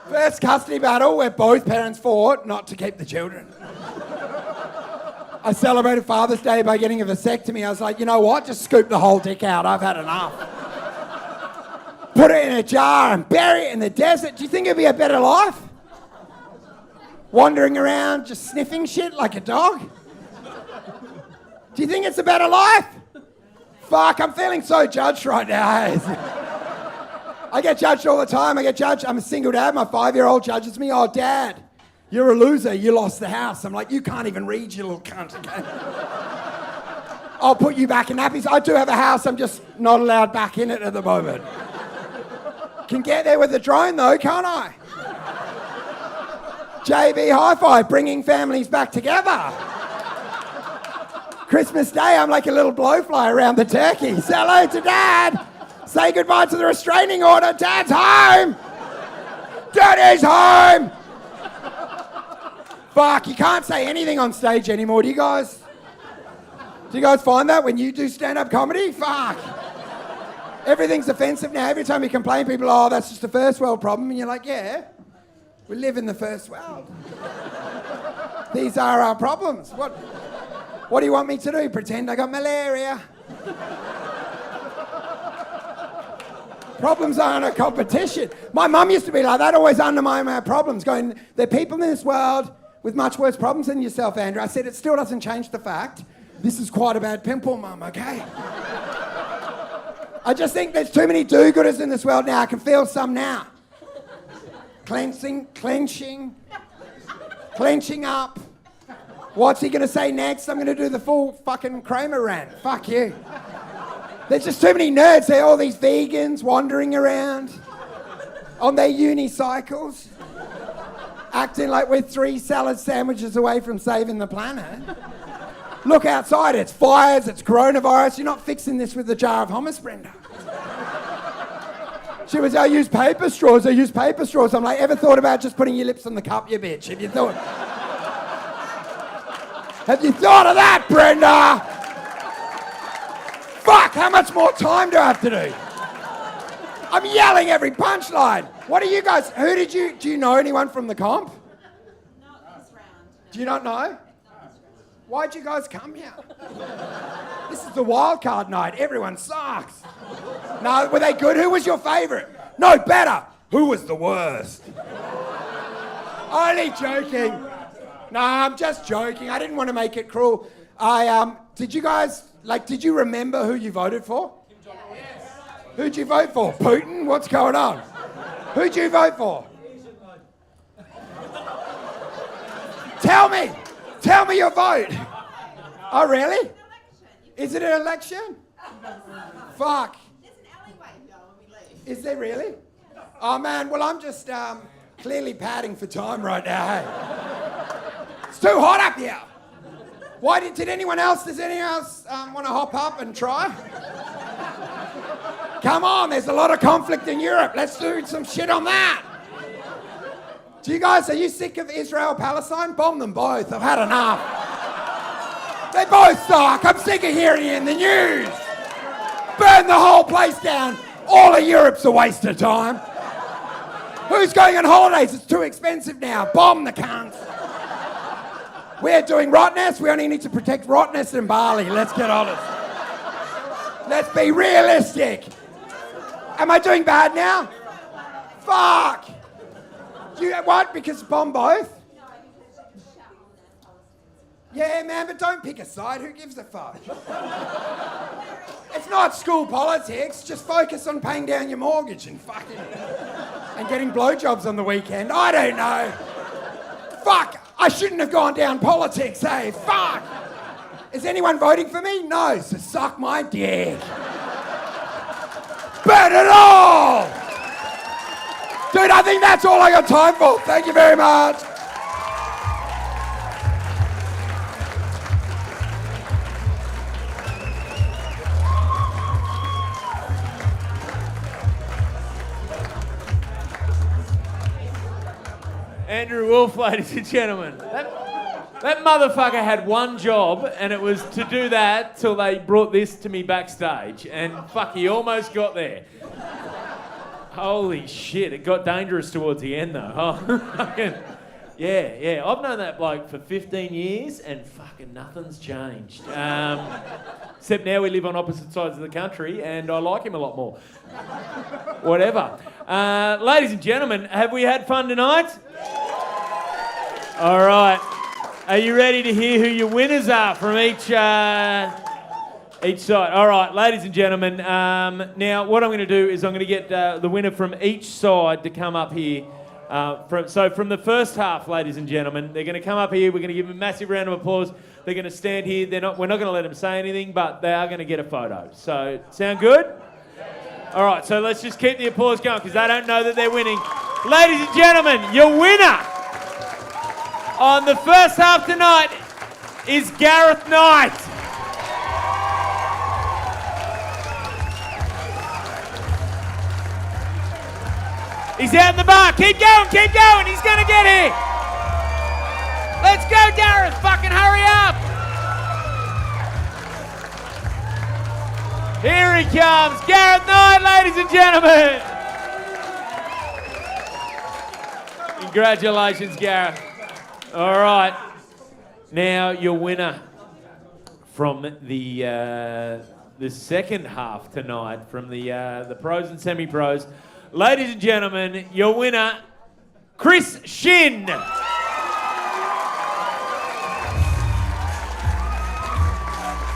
S3: First custody battle where both parents fought not to keep the children. I celebrated Father's Day by getting a vasectomy. I was like, you know what? Just scoop the whole dick out. I've had enough. Put it in a jar and bury it in the desert. Do you think it'd be a better life? Wandering around just sniffing shit like a dog? Do you think it's a better life? Fuck, I'm feeling so judged right now. I get judged all the time. I'm a single dad. My 5-year-old judges me. Oh, Dad, you're a loser. You lost the house. I'm like, you can't even read, you little cunt. Okay? I'll put you back in nappies. I do have a house. I'm just not allowed back in it at the moment. Can get there with the drone though, can't I? JB Hi-Fi, bringing families back together. Christmas Day, I'm like a little blowfly around the turkey. Say hello to Dad. Say goodbye to the restraining order. Dad's home. Daddy's home. Fuck, you can't say anything on stage anymore, do you guys? Do you guys find that when you do stand-up comedy? Fuck. Everything's offensive now. Every time you complain, people are, oh, that's just a first world problem. And you're like, yeah, we live in the first world. These are our problems. What do you want me to do? Pretend I got malaria? Problems aren't a competition. My mum used to be like that, always undermine our problems, going, there are people in this world with much worse problems than yourself, Andrew. I said, it still doesn't change the fact this is quite a bad pimple, Mum, okay? I just think there's too many do-gooders in this world now. I can feel some now. Clenching up. What's he going to say next? I'm going to do the full fucking Kramer rant. Fuck you. There's just too many nerds. There are all these vegans wandering around on their unicycles, acting like we're 3 salad sandwiches away from saving the planet. Look outside, it's fires, it's coronavirus. You're not fixing this with a jar of hummus, Brenda. She was, I use paper straws. I'm like, ever thought about just putting your lips on the cup, you bitch? Have you thought of that, Brenda? Fuck, how much more time do I have to do? I'm yelling every punchline. What are you guys, do you know anyone from the comp?
S14: Not this round.
S3: Do you not know? Why'd you guys come here? This is the wildcard night. Everyone sucks. No, were they good? Who was your favourite? No, better. Who was the worst? Only joking. No, I'm just joking. I didn't want to make it cruel. Did you remember who you voted for? Yes. Who'd you vote for? Putin? What's going on? Who'd you vote for? Tell me your vote. Oh, really? Is it an election? Fuck.
S14: There's an alleyway though when we leave.
S3: Is there really? Oh, man, well, I'm just clearly padding for time right now, hey? It's too hot up here. Does anyone else want to hop up and try? Come on, there's a lot of conflict in Europe. Let's do some shit on that. Are you sick of Israel, Palestine? Bomb them both. I've had enough. They both suck. I'm sick of hearing it in the news. Burn the whole place down. All of Europe's a waste of time. Who's going on holidays? It's too expensive now. Bomb the cunts. We're doing Rottnest. We only need to protect Rottnest and Bali. Let's get honest. Let's be realistic. Am I doing bad now? Fuck. What? Because bomb both? Yeah, man, but don't pick a side. Who gives a fuck? It's not school politics. Just focus on paying down your mortgage and getting blowjobs on the weekend. I don't know. Fuck. I shouldn't have gone down politics, hey? Fuck. Is anyone voting for me? No, so suck my dick. Burn it all! Dude, I think that's all I got time for. Thank you very much.
S10: Andrew Wolf, ladies and gentlemen. That motherfucker had one job, and it was to do that till they brought this to me backstage. And fuck, he almost got there. Holy shit, it got dangerous towards the end though. Oh, yeah. I've known that bloke for 15 years and fucking nothing's changed. Except now we live on opposite sides of the country and I like him a lot more. Whatever. Ladies and gentlemen, have we had fun tonight? All right. Are you ready to hear who your winners are from each side? All right, ladies and gentlemen. Now, what I'm going to do is I'm going to get the winner from each side to come up here. From the first half, ladies and gentlemen, they're going to come up here. We're going to give them a massive round of applause. They're going to stand here. We're not going to let them say anything, but they are going to get a photo. So, sound good? All right, so let's just keep the applause going because they don't know that they're winning. Ladies and gentlemen, your winner on the first half tonight is Gareth Knight. He's out in the bar. Keep going, keep going. He's going to get here. Let's go, Gareth. Fucking hurry up. Here he comes. Gareth Knight, ladies and gentlemen. Congratulations, Gareth. All right. Now, your winner from the second half tonight, from the pros and semi-pros. Ladies and gentlemen, your winner, Chris Shin.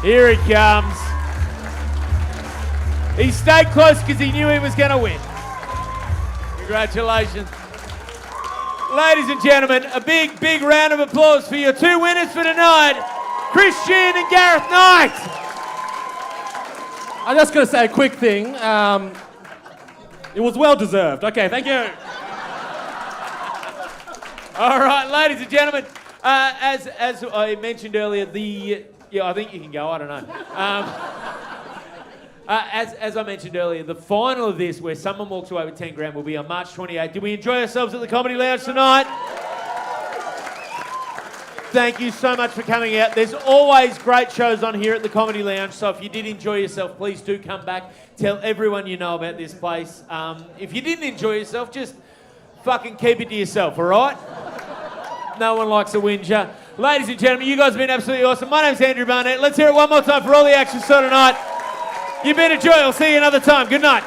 S10: Here he comes. He stayed close because he knew he was going to win. Congratulations. Ladies and gentlemen, a big, big round of applause for your two winners for tonight, Chris Shin and Gareth Knight.
S5: I'm just going to say a quick thing. It was well deserved. Okay, thank you.
S10: All right, ladies and gentlemen, as I mentioned earlier, I think you can go, I don't know. As I mentioned earlier, the final of this, where someone walks away with 10 grand, will be on March 28th. Did we enjoy ourselves at the Comedy Lounge tonight? Thank you so much for coming out. There's always great shows on here at the Comedy Lounge, so if you did enjoy yourself, please do come back. Tell everyone you know about this place. If you didn't enjoy yourself, just fucking keep it to yourself, all right? No one likes a whinger. Ladies and gentlemen, you guys have been absolutely awesome. My name's Andrew Barnett. Let's hear it one more time for all the action so tonight. You've been a joy. I'll see you another time. Good night.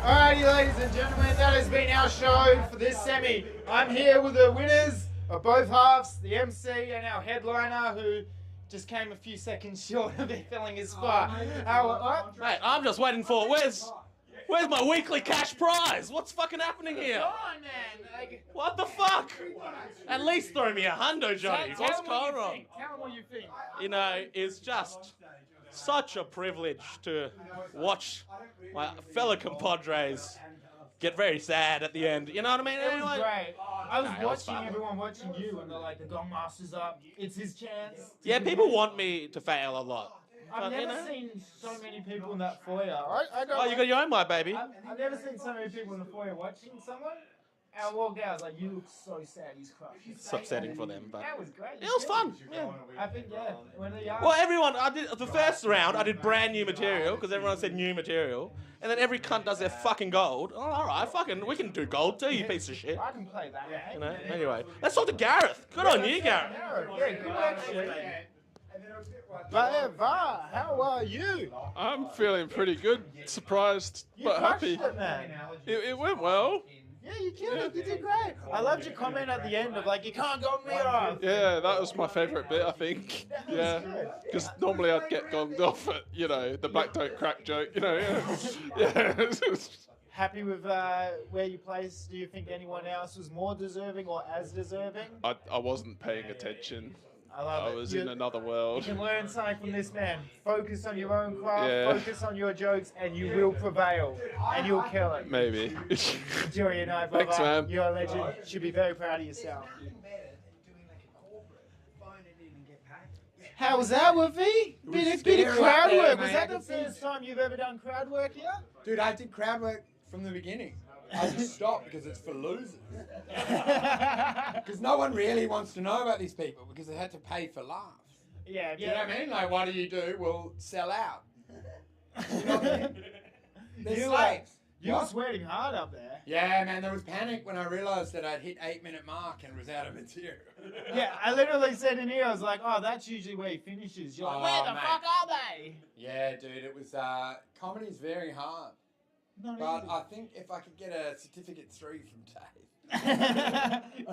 S1: Alrighty, ladies and gentlemen, that has been our show for this semi. I'm here with the winners of both halves, the MC and our headliner, who just came a few seconds short of filling his spot.
S5: Mate, I'm just waiting for Where's my weekly cash prize? What's fucking happening here?
S1: Come on, man.
S5: What the fuck? At least throw me a hundo, Johnny. What's going on?
S1: Tell them what you think.
S5: You know, it's just such a privilege to watch my fellow compadres get very sad at the end. You know what I mean?
S1: It was great. I was
S5: it was
S1: watching
S5: fun.
S1: everyone watching you, and they're like, the Gong Master's up. It's his chance.
S5: Yeah, people want me to fail a lot.
S1: I've
S5: But, you
S1: never
S5: know.
S1: seen so many people in that foyer.
S5: Oh, you got your own mic, baby.
S1: I've never seen so many people in the foyer watching someone. I walked out, I was like, you look so sad, he's crushed.
S5: It's upsetting for them, but
S1: That was great.
S5: it was fun. Yeah.
S1: I think, yeah. When they're young.
S5: Well, everyone, I did the first round. I did brand new material because everyone said new material, and then every cunt does their fucking gold. Oh, all right, fucking, we can do gold too, you piece of shit.
S1: I can play that.
S5: You know. Anyway, let's talk to Gareth. Good on you, Gareth.
S1: Yeah, good actually. But yeah, Va, how are you?
S4: I'm feeling pretty good. Surprised, but happy.
S1: Crushed it, man.
S4: It went well.
S1: Yeah, you killed it. You did great. I loved your comment at the end of like, you can't gong me off.
S4: Yeah, that was my favourite bit, I think. Yeah, because normally I'd get gonged off at, you know, the black don't crack joke, you know. Yeah.
S1: Happy with where you placed? Do you think anyone else was more deserving or as deserving?
S4: I wasn't paying attention.
S1: I love it.
S4: I was in another world.
S1: You can learn something from this man. Focus on your own craft,
S4: Yeah.
S1: focus on your jokes, and you will prevail. And you'll kill it.
S4: Maybe.
S1: Enjoy your night, brother.
S4: Thanks, man.
S1: You're a legend. Should be very proud of yourself. How was that, Wolfie? Bit of
S3: scary
S1: crowd
S3: out there,
S1: work. Was
S3: mate.
S1: that the first time you've ever done crowd work here?
S3: Dude, I did crowd work from the beginning. I just stopped because it's for losers. Because no one really wants to know about these people because they had to pay for laughs.
S1: Yeah,
S3: You know what I mean? Like, what do? Well, sell out. You know what I mean? They're
S1: You,
S3: slaves.
S1: You were
S3: What?
S1: sweating hard up there.
S3: Yeah, man, there was panic when I realised that I'd hit 8-minute mark and was out of material.
S1: Yeah, I literally said in here, I was like, oh, that's usually where he finishes. You're like, where the
S3: mate.
S1: fuck are they?
S3: Yeah, dude, it was, comedy's very hard.
S1: Not
S3: But
S1: easy.
S3: I think if I could get a certificate 3 from Dave,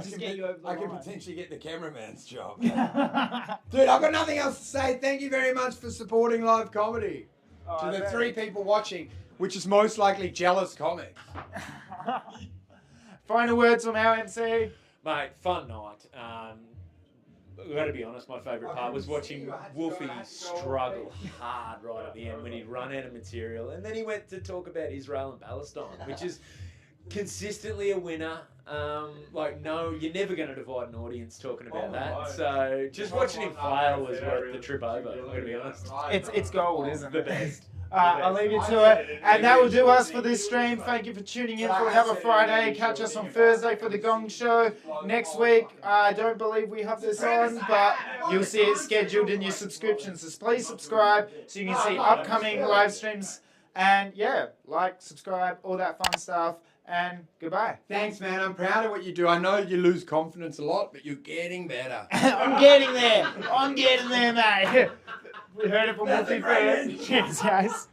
S1: Just get you over the
S3: I could
S1: line.
S3: potentially get the cameraman's job. Dude, I've got nothing else to say. Thank you very much for supporting live comedy.
S1: Oh,
S3: To the
S1: man.
S3: 3 people watching, which is most likely jealous comics.
S1: Final words from our MC.
S10: Mate, fun night. I've got to be honest, my favourite part was watching Wolfie struggle hard right at the end when he'd run out of material. And then he went to talk about Israel and Palestine, which is consistently a winner. You're never going to divide an audience talking about that. So just watching him flail was worth the trip over, I've got to be honest.
S1: It's gold, isn't it?
S10: The best.
S1: I'll leave you to it. And that will do us for this stream. Thank you for tuning in for another Friday. Catch us on Thursday for the Gong Show. Next week, I don't believe we have this on, but you'll see it scheduled in your subscriptions. So please subscribe so you can see upcoming live streams. And yeah, like, subscribe, all that fun stuff. And goodbye.
S3: Thanks, man. I'm proud of what you do. I know you lose confidence a lot, but you're getting better.
S1: I'm getting there. I'm getting there, mate. We heard it from Wolfie first. Cheers, guys.